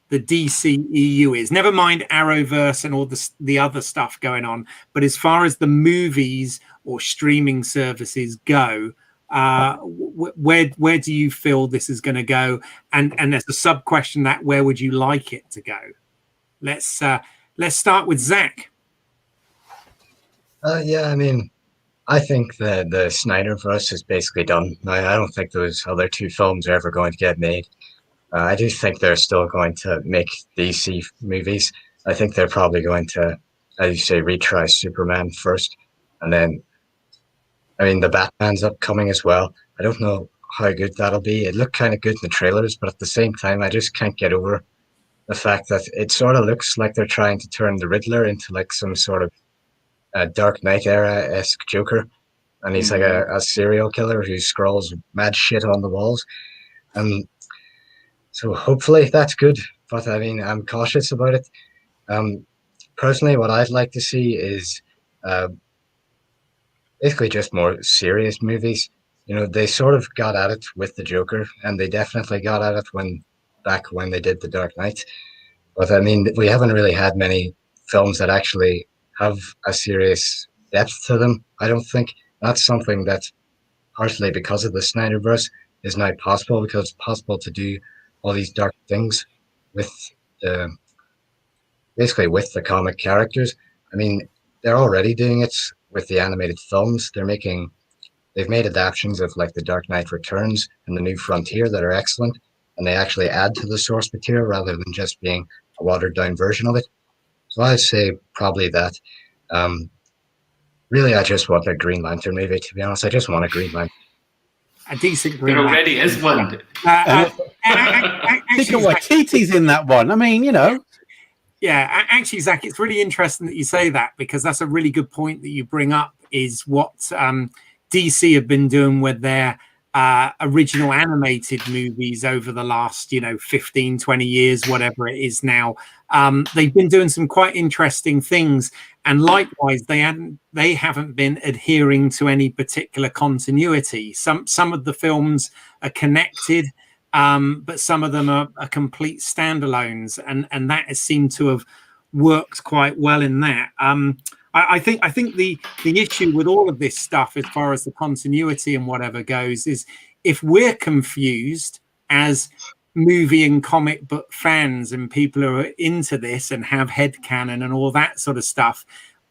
the DCEU is? Never mind Arrowverse and all the other stuff going on, but as far as the movies or streaming services go, where do you feel this is going to go? And there's a sub question, that where would you like it to go? Let's start with Zack. I mean, I think that the Snyderverse is basically done. I don't think those other two films are ever going to get made. I do think they're still going to make DC movies. I think they're probably going to, as you say, retry Superman first. And then, I mean, the Batman's upcoming as well. I don't know how good that'll be. It looked kind of good in the trailers, but at the same time, I just can't get over the fact that it sort of looks like they're trying to turn the Riddler into like some sort of Dark Knight era-esque Joker, and he's like a serial killer who scrawls mad shit on the walls. And so hopefully that's good, but I mean, I'm cautious about it. Personally, what I'd like to see is basically just more serious movies. You know, they sort of got at it with the Joker, and they definitely got at it back when they did The Dark Knight. But I mean, we haven't really had many films that actually have a serious depth to them, I don't think. That's something that, partially because of the Snyderverse, is now possible, because it's possible to do all these dark things with basically with the comic characters. I mean, they're already doing it with the animated films. They've made adaptations of like The Dark Knight Returns and The New Frontier that are excellent, and they actually add to the source material rather than just being a watered down version of it. So I'd say probably that. Really, I just want a Green Lantern movie, to be honest. I just want a Green Lantern. A decent Green There Lantern. already is one. Think of what Waititi's in that one. I mean, you know. Yeah, actually, Zack, it's really interesting that you say that, because that's a really good point that you bring up, is what DC have been doing with their original animated movies over the last 15 20 years, whatever it is now. They've been doing some quite interesting things, and likewise they haven't been adhering to any particular continuity. Some of the films are connected, but some of them are complete standalones, and that has seemed to have worked quite well in that. I think the issue with all of this stuff, as far as the continuity and whatever goes, is if we're confused as movie and comic book fans and people who are into this and have headcanon and all that sort of stuff,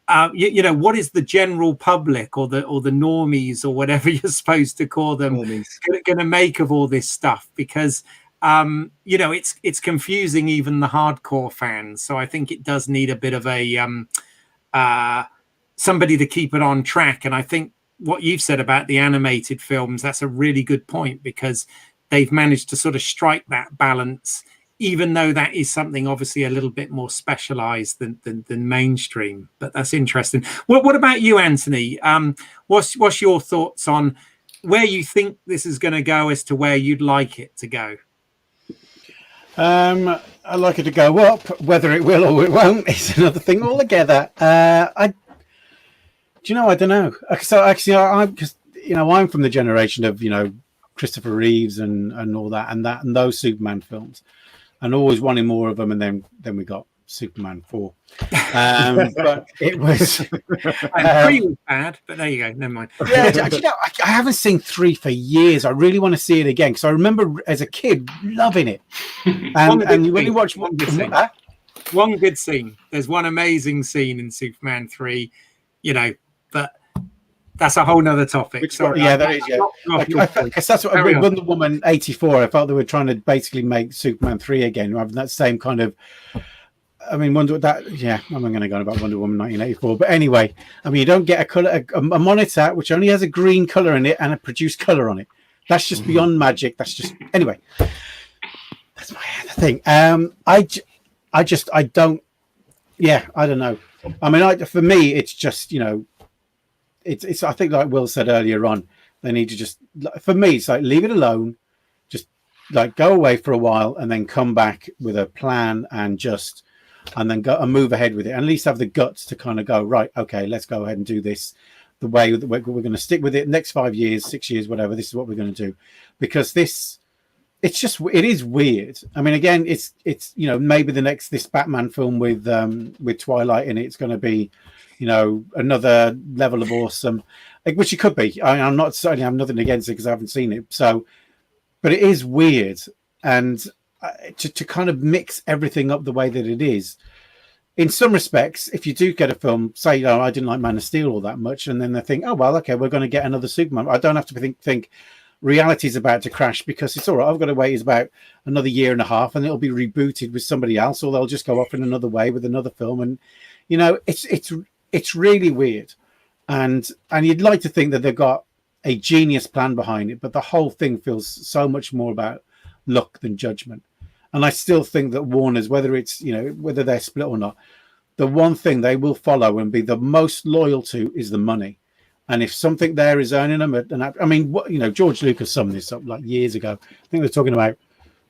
what is the general public or the normies or whatever you're supposed to call them going to make of all this stuff? Because it's confusing even the hardcore fans. So I think it does need a bit of a somebody to keep it on track. And I think what you've said about the animated films, that's a really good point, because they've managed to sort of strike that balance, even though that is something obviously a little bit more specialized than mainstream. But that's interesting. What about you, Anthony? What's your thoughts on where you think this is going to go, as to where you'd like it to go? I'd like it to go up. Whether it will or it won't is another thing altogether. I don't know. So actually, I'm from the generation of Christopher Reeves and all that and those Superman films, and always wanting more of them. And then we got Superman 4. But it was. And 3 was bad, but there you go. Never mind. Yeah, actually, no, I haven't seen 3 for years. I really want to see it again because I remember as a kid loving it. And when you watch one good scene, there's one amazing scene in Superman 3, but that's a whole nother topic. Sorry, yeah, that is. Yeah, because that's what Wonder Woman 84. I felt they were trying to basically make Superman 3 again, having that same kind of. I mean, I'm going to go on about Wonder Woman 1984. But anyway, I mean, you don't get a monitor which only has a green color in it and a produced color on it. That's just beyond magic. That's just anyway. That's my other thing. I don't. Yeah, I don't know. I mean, for me, it's just it's. I think like Will said earlier on, they need to just. For me, it's like leave it alone. Just like go away for a while and then come back with a plan and then go and move ahead with it. And at least have the guts to kind of go, right, okay, let's go ahead and do this the way that we're going to stick with it next 5 years, 6 years, whatever. This is what we're going to do. Because it is weird. I mean, again, it's maybe this Batman film with Twilight in it, it's going to be, another level of awesome, which it could be. I'm nothing against it because I haven't seen it. So, but it is weird. And to kind of mix everything up the way that it is, in some respects, if you do get a film, say, I didn't like Man of Steel all that much, and then they think, oh well, okay, we're going to get another Superman. I don't have to think reality's about to crash because it's all right. I've got to wait is about another year and a half, and it'll be rebooted with somebody else, or they'll just go off in another way with another film, and it's really weird, and you'd like to think that they've got a genius plan behind it, but the whole thing feels so much more about luck than judgment. And I still think that Warner's, whether they're split or not, the one thing they will follow and be the most loyal to is the money. And if something there is earning them, George Lucas summed this up like years ago. I think they were talking about,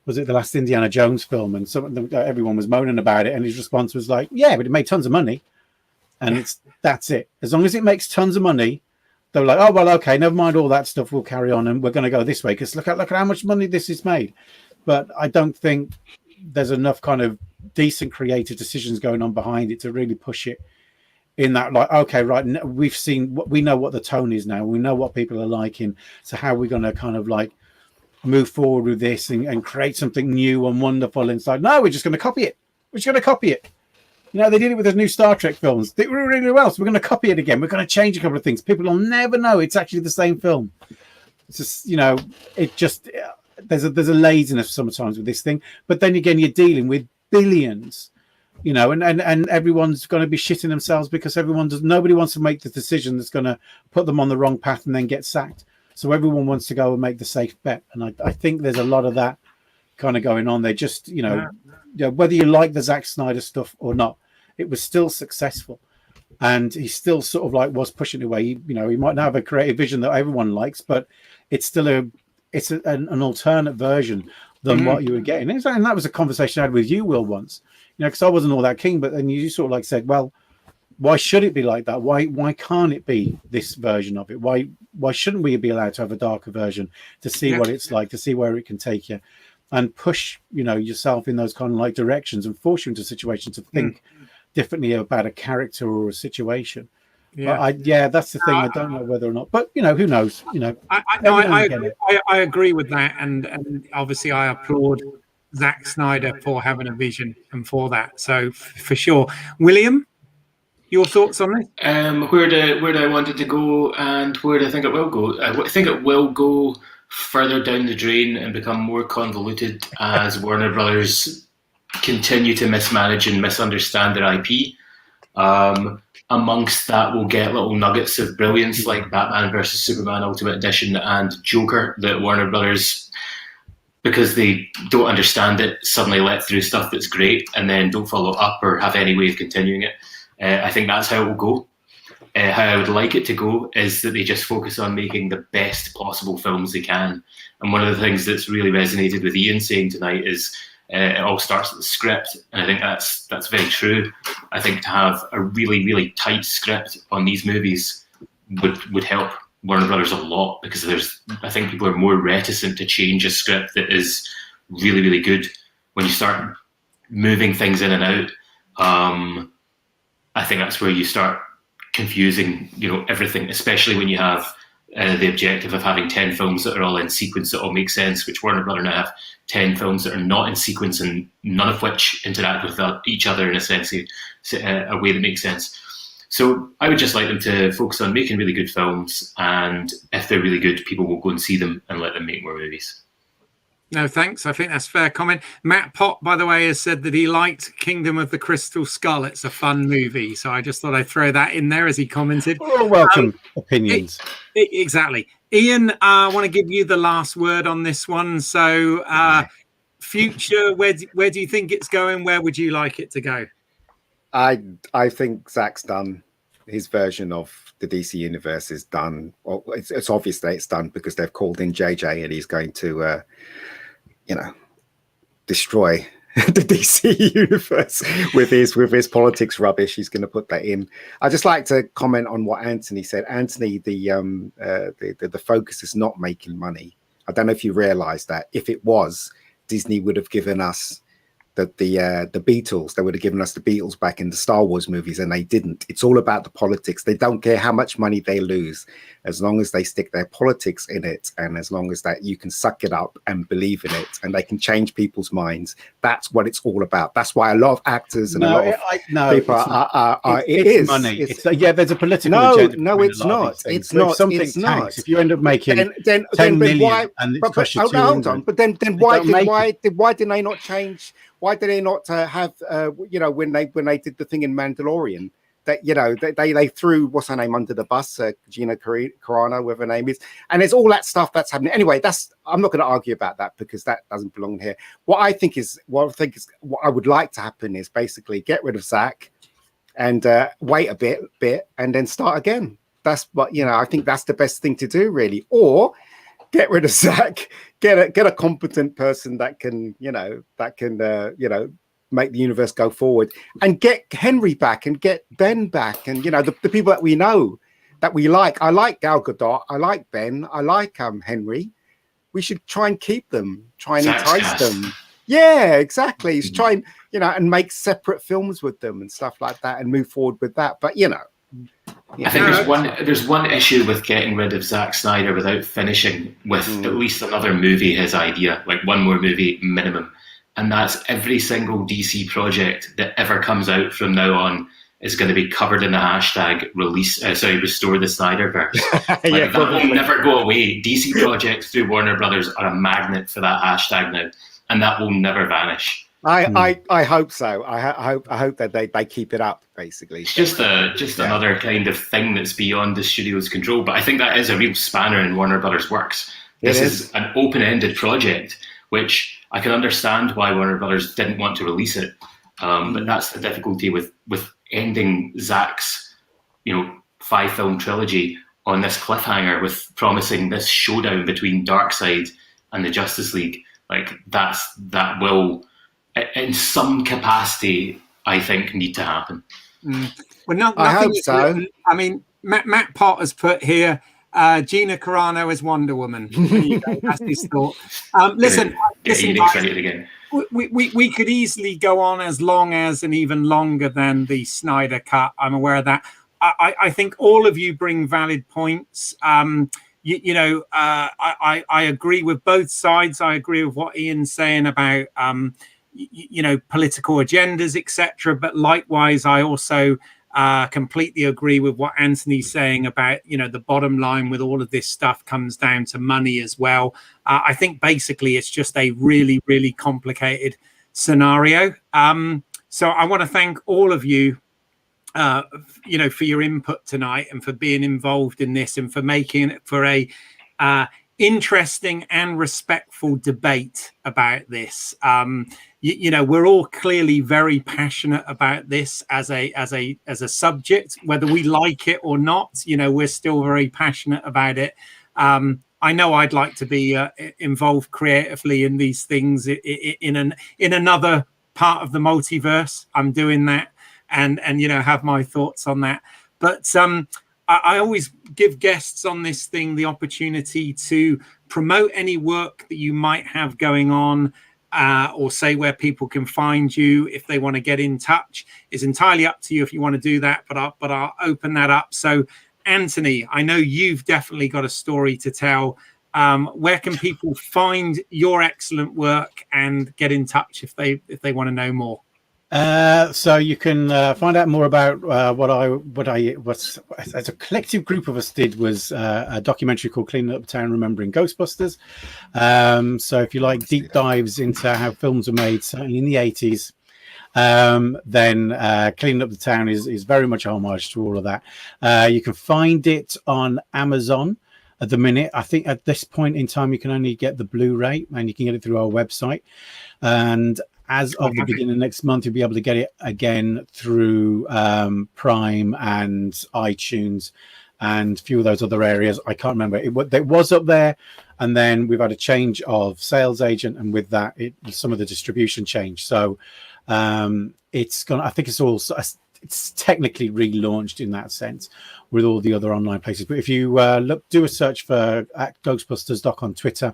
was it the last Indiana Jones film? And everyone was moaning about it. And his response was like, yeah, but it made tons of money. And that's it. As long as it makes tons of money, they were like, oh, well, okay, never mind all that stuff. We'll carry on. And we're going to go this way because look at how much money this has made. But I don't think there's enough kind of decent creative decisions going on behind it to really push it in that, like, okay, right, we know what the tone is now. We know what people are liking. So how are we going to kind of like move forward with this and create something new and wonderful? And it's like, no, we're just going to copy it. We're just going to copy it. They did it with the new Star Trek films. They were really well. So we're going to copy it again. We're going to change a couple of things. People will never know it's actually the same film. It's just, there's a laziness sometimes with this thing, but then again, you're dealing with billions, and everyone's going to be shitting themselves because nobody wants to make the decision that's going to put them on the wrong path and then get sacked. So everyone wants to go and make the safe bet, and I think there's a lot of that kind of going on. They just, whether you like the Zack Snyder stuff or not, it was still successful, and he still sort of like was pushing away. He might not have a creative vision that everyone likes, but it's still an alternate version than what you were getting. And that was a conversation I had with you, Will, once, because I wasn't all that keen, but then you sort of like said, well, why should it be like that? Why can't it be this version of it? Why shouldn't we be allowed to have a darker version to see what it's like, to see where it can take you and push, yourself in those kind of like directions and force you into situations to think differently about a character or a situation. Yeah, but that's the thing. I don't know whether or not, but who knows? I agree with that, and obviously I applaud Zack Snyder for having a vision and for that. So for sure, William, your thoughts on this? Where do I want it to go, and where do I think it will go? I think it will go further down the drain and become more convoluted as Warner Brothers continue to mismanage and misunderstand their IP. Amongst that, we'll get little nuggets of brilliance like Batman vs Superman Ultimate Edition and Joker that Warner Brothers, because they don't understand it, suddenly let through stuff that's great and then don't follow up or have any way of continuing it. I think that's how it will go. How I would like it to go is that they just focus on making the best possible films they can. And one of the things that's really resonated with Ian saying tonight is it all starts with the script, and I think that's very true. I think to have a really, really tight script on these movies would help Warner Brothers a lot, because I think people are more reticent to change a script that is really, really good. When you start moving things in and out, I think that's where you start confusing, everything, especially when you have the objective of having 10 films that are all in sequence that all make sense, which Warner Brothers now have 10 films that are not in sequence and none of which interact with each other in a sense, a way that makes sense. So I would just like them to focus on making really good films, and if they're really good, people will go and see them and let them make more movies. No, thanks. I think that's a fair comment. Matt Pott, by the way, has said that he liked Kingdom of the Crystal Skull. It's a fun movie. So I just thought I'd throw that in there as he commented. We're all welcome opinions. Exactly. Ian, I want to give you the last word on this one. So future, where do you think it's going? Where would you like it to go? I think Zack's done. His version of the DC universe is done. Well, it's obvious that it's done because they've called in JJ and he's going to, destroy the DC universe with his politics rubbish. He's going to put that in. I just like to comment on what Anthony said. Anthony, the focus is not making money. I don't know if you realize that. If it was, Disney would have given us the Beatles. They would have given us the Beatles back in the Star Wars movies, and they didn't. It's all about the politics. They don't care how much money they lose, as long as they stick their politics in it, and as long as that you can suck it up and believe in it, and they can change people's minds. That's what it's all about. That's why a lot of actors and a lot of people are. It is money. There's a political agenda. No, it's not. It's not. It's not. If you end up making then 10 million why, and it's but hold on. But then why did they not change? Why did they not have when they did the thing in Mandalorian that they threw what's her name under the bus, Gina Carano, whatever her name is, and there's all that stuff that's happening. Anyway, I'm not going to argue about that because that doesn't belong here. What I I would like to happen is basically get rid of Zack and wait a bit and then start again. That's what I think that's the best thing to do, really. Or get rid of Zack, get a competent person that can make the universe go forward, and get Henry back and get Ben back, and the people that we know that we like. I like Gal Gadot, I like Ben, I like Henry. We should try and keep them, try and entice them. Yeah, exactly. Mm-hmm. Try and and make separate films with them and stuff like that, and move forward with that. But I think there's one issue with getting rid of Zack Snyder without finishing with at least another movie, his idea, like one more movie minimum. And that's every single DC project that ever comes out from now on is going to be covered in the hashtag restore the Snyderverse. That will never go away. DC projects through Warner Brothers are a magnet for that hashtag now, and that will never vanish. I hope so. I hope that they keep it up. Basically, it's just another kind of thing that's beyond the studio's control. But I think that is a real spanner in Warner Brothers' works. This is an open-ended project, which I can understand why Warner Brothers didn't want to release it. But that's the difficulty with ending Zack's 5-film trilogy on this cliffhanger, with promising this showdown between Darkseid and the Justice League. Like that will, in some capacity, I think, need to happen. Well, I hope so. I mean, Matt Pott has put here Gina Carano as Wonder Woman. That's his thought. Listen, guys, again. We could easily go on as long as and even longer than the Snyder cut. I'm aware of that. I think all of you bring valid points. I agree with both sides. I agree with what Ian's saying about political agendas, etc. But likewise, I also completely agree with what Anthony's saying about the bottom line with all of this stuff comes down to money as well. I think basically it's just a really, really complicated scenario. So I want to thank all of you for your input tonight and for being involved in this and for making it for a interesting and respectful debate about this. We're all clearly very passionate about this as a subject, whether we like it or not. We're still very passionate about it. I know I'd like to be involved creatively in these things in another part of the multiverse. I'm doing that and have my thoughts on that. But I always give guests on this thing the opportunity to promote any work that you might have going on, or say where people can find you if they want to get in touch. It's entirely up to you if you want to do that, but I'll open that up. So, Anthony, I know you've definitely got a story to tell. Where can people find your excellent work and get in touch if they want to know more? So you can find out more about what as a collective group of us did was a documentary called Cleaning Up the Town Remembering Ghostbusters. So if you like deep dives into how films were made, certainly in the 80s, then Cleaning Up the Town is very much a homage to all of that. You can find it on Amazon at the minute. I think at this point in time you can only get the Blu-ray, and you can get it through our website. And as of the beginning of next month, you'll be able to get it again through Prime and iTunes and a few of those other areas. I can't remember. It was up there, and then we've had a change of sales agent, and with that, some of the distribution changed. So it's gonna. I think it's technically relaunched in that sense with all the other online places. But if you do a search for @Ghostbusters Doc on Twitter,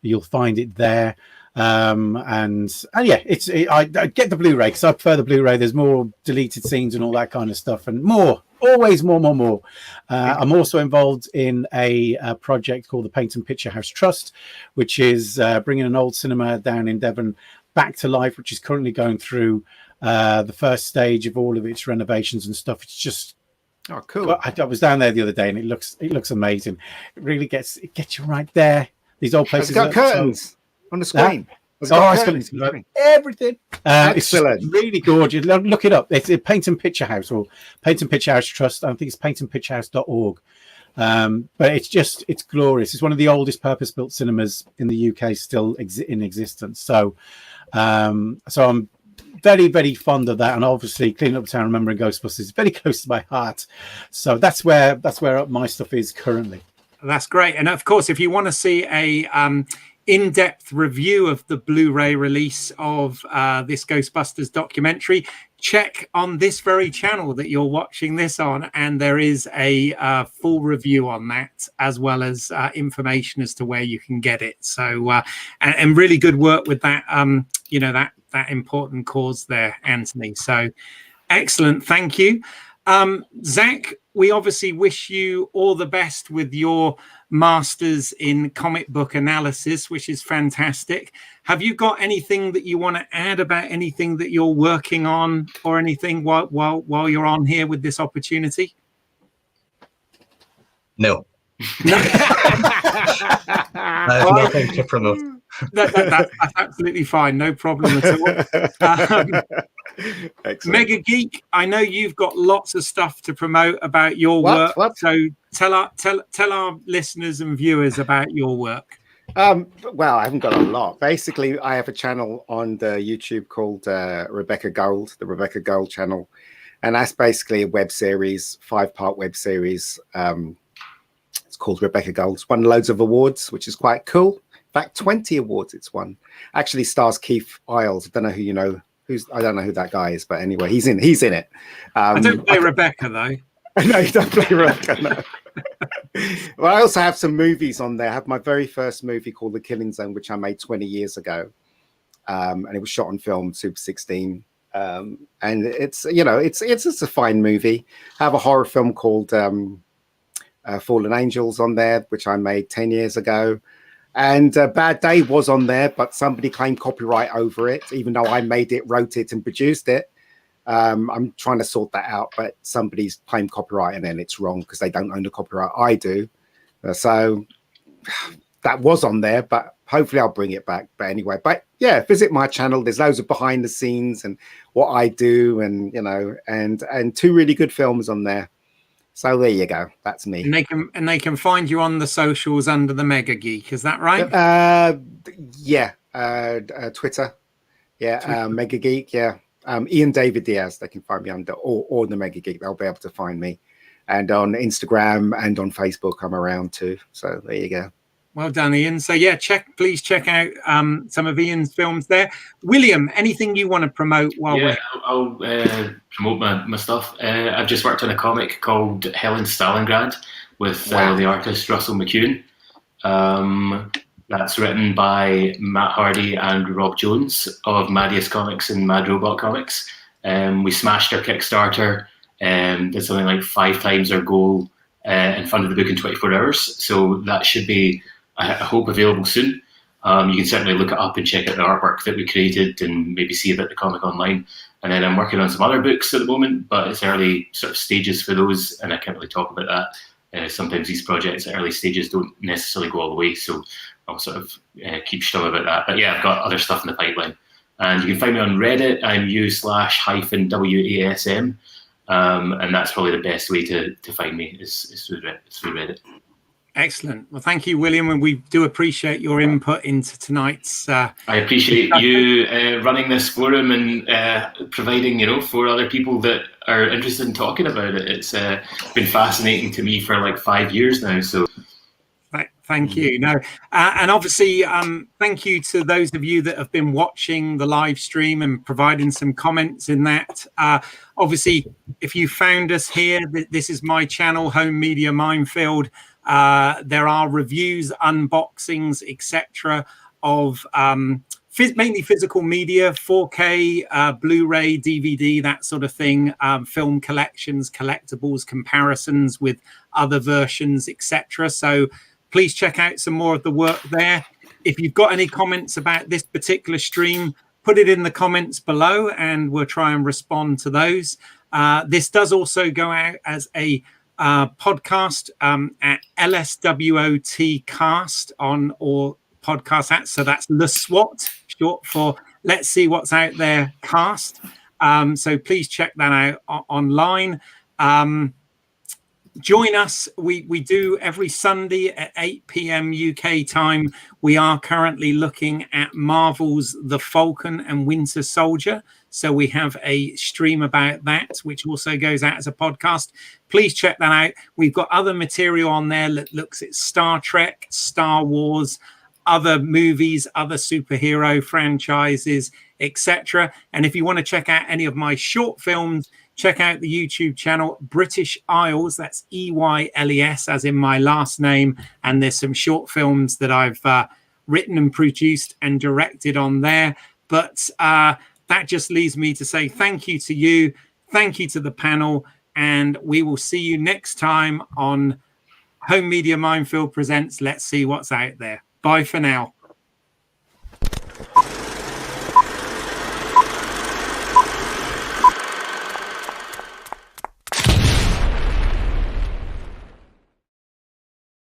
you'll find it there. And yeah, I get the Blu-ray because I prefer the Blu-ray. There's more deleted scenes and all that kind of stuff, and always more. I'm also involved in a project called the Paint and Picture House Trust, which is bringing an old cinema down in Devon back to life, which is currently going through the first stage of all of its renovations and stuff. It's just cool. I was down there the other day, and it looks amazing. It really gets you right there. These old places. It's got curtains on the screen. It's everything. Excellent. It's really gorgeous. Look it up. It's a Paint and Picture House or Paint and Picture House Trust. I think it's paintandpicturehouse.org. But it's glorious. It's one of the oldest purpose-built cinemas in the UK still in existence. So I'm very, very fond of that, and obviously Cleaning Up the Town Remembering Ghostbusters is very close to my heart. So that's where my stuff is currently. That's great. And of course, if you want to see a in-depth review of the Blu-ray release of this Ghostbusters documentary, check on this very channel that you're watching this on, and there is a full review on that, as well as information as to where you can get it. So and really good work with that that important cause there, Anthony. So excellent, thank you. Zack, we obviously wish you all the best with your masters in comic book analysis, which is fantastic. Have you got anything that you want to add about anything that you're working on or anything while you're on here with this opportunity? No. I have nothing to promote. That's absolutely fine. No problem at all. Mega Geek, I know you've got lots of stuff to promote about your work. So tell our listeners and viewers about your work. Well, I haven't got a lot. Basically, I have a channel on the YouTube called Rebecca Gold, the Rebecca Gold channel. And that's basically a web series, 5-part web series. It's called Rebecca Gold. It's won loads of awards, which is quite cool. In fact, 20 awards it's won. Actually stars Keith Isles. I don't know who you know. I don't know who that guy is, but anyway, he's in it. I don't play Rebecca though. No, you don't play Rebecca. No. Well, I also have some movies on there. I have my very first movie called The Killing Zone, which I made 20 years ago, and it was shot on film, Super 16. And it's it's a fine movie. I have a horror film called Fallen Angels on there, which I made 10 years ago. And Bad Day was on there, but somebody claimed copyright over it, even though I made it, wrote it, and produced it. I'm trying to sort that out, but somebody's claimed copyright and then it's wrong because they don't own the copyright. I do. So that was on there, but hopefully I'll bring it back. But anyway, but yeah, visit my channel. There's loads of behind the scenes and what I do, and and 2 really good films on there. So there you go. That's me. And they can find you on the socials under the Mega Geek. Is that right? Yeah. Twitter. Yeah. Twitter. Mega Geek. Yeah. Ian David Diaz. They can find me under or the Mega Geek. They'll be able to find me. And on Instagram and on Facebook, I'm around too. So there you go. Well done, Ian. So yeah, please check out some of Ian's films there. William, anything you want to promote while we're I'll promote my stuff. I've just worked on a comic called Helen Stalingrad with the artist Russell McEwen. That's written by Matt Hardy and Rob Jones of Maddiest Comics and Mad Robot Comics. We smashed our Kickstarter, did something like 5 times our goal, and funded the book in 24 hours. So that should be, I hope, available soon. You can certainly look it up and check out the artwork that we created and maybe see about the comic online. And then I'm working on some other books at the moment, but it's early sort of stages for those, and I can't really talk about that. Sometimes these projects at early stages don't necessarily go all the way, so I'll sort of keep stum about that. But yeah, I've got other stuff in the pipeline. And you can find me on Reddit. I'm u/-WASM. And that's probably the best way to find me is through Reddit. Excellent. Well, thank you, William, and we do appreciate your input into tonight's. I appreciate you running this forum and providing, for other people that are interested in talking about it. It's been fascinating to me for like 5 years now. So. Thank you. No, and obviously, thank you to those of you that have been watching the live stream and providing some comments in that. Obviously, if you found us here, this is my channel, Home Media Minefield. There are reviews, unboxings, etc. of mainly physical media, 4K, Blu-ray, DVD, that sort of thing, film collections, collectibles, comparisons with other versions, etc. So please check out some more of the work there. If you've got any comments about this particular stream, put it in the comments below and we'll try and respond to those. This does also go out as a podcast at LSWOT cast on or podcast at. So that's Le SWAT, short for Let's See What's Out There cast. So please check that out online. Join us. We do every Sunday at 8 p.m. UK time. We are currently looking at Marvel's The Falcon and Winter Soldier. So we have a stream about that, which also goes out as a podcast. Please check that out. We've got other material on there that looks at Star Trek, Star Wars, other movies, other superhero franchises, etc. And if you want to check out any of my short films, check out the YouTube channel British Isles. That's EYLES, as in my last name. And there's some short films that I've written and produced and directed on there. But that just leaves me to say thank you to you. Thank you to the panel. And we will see you next time on Home Media Minefield Presents Let's See What's Out There. Bye for now.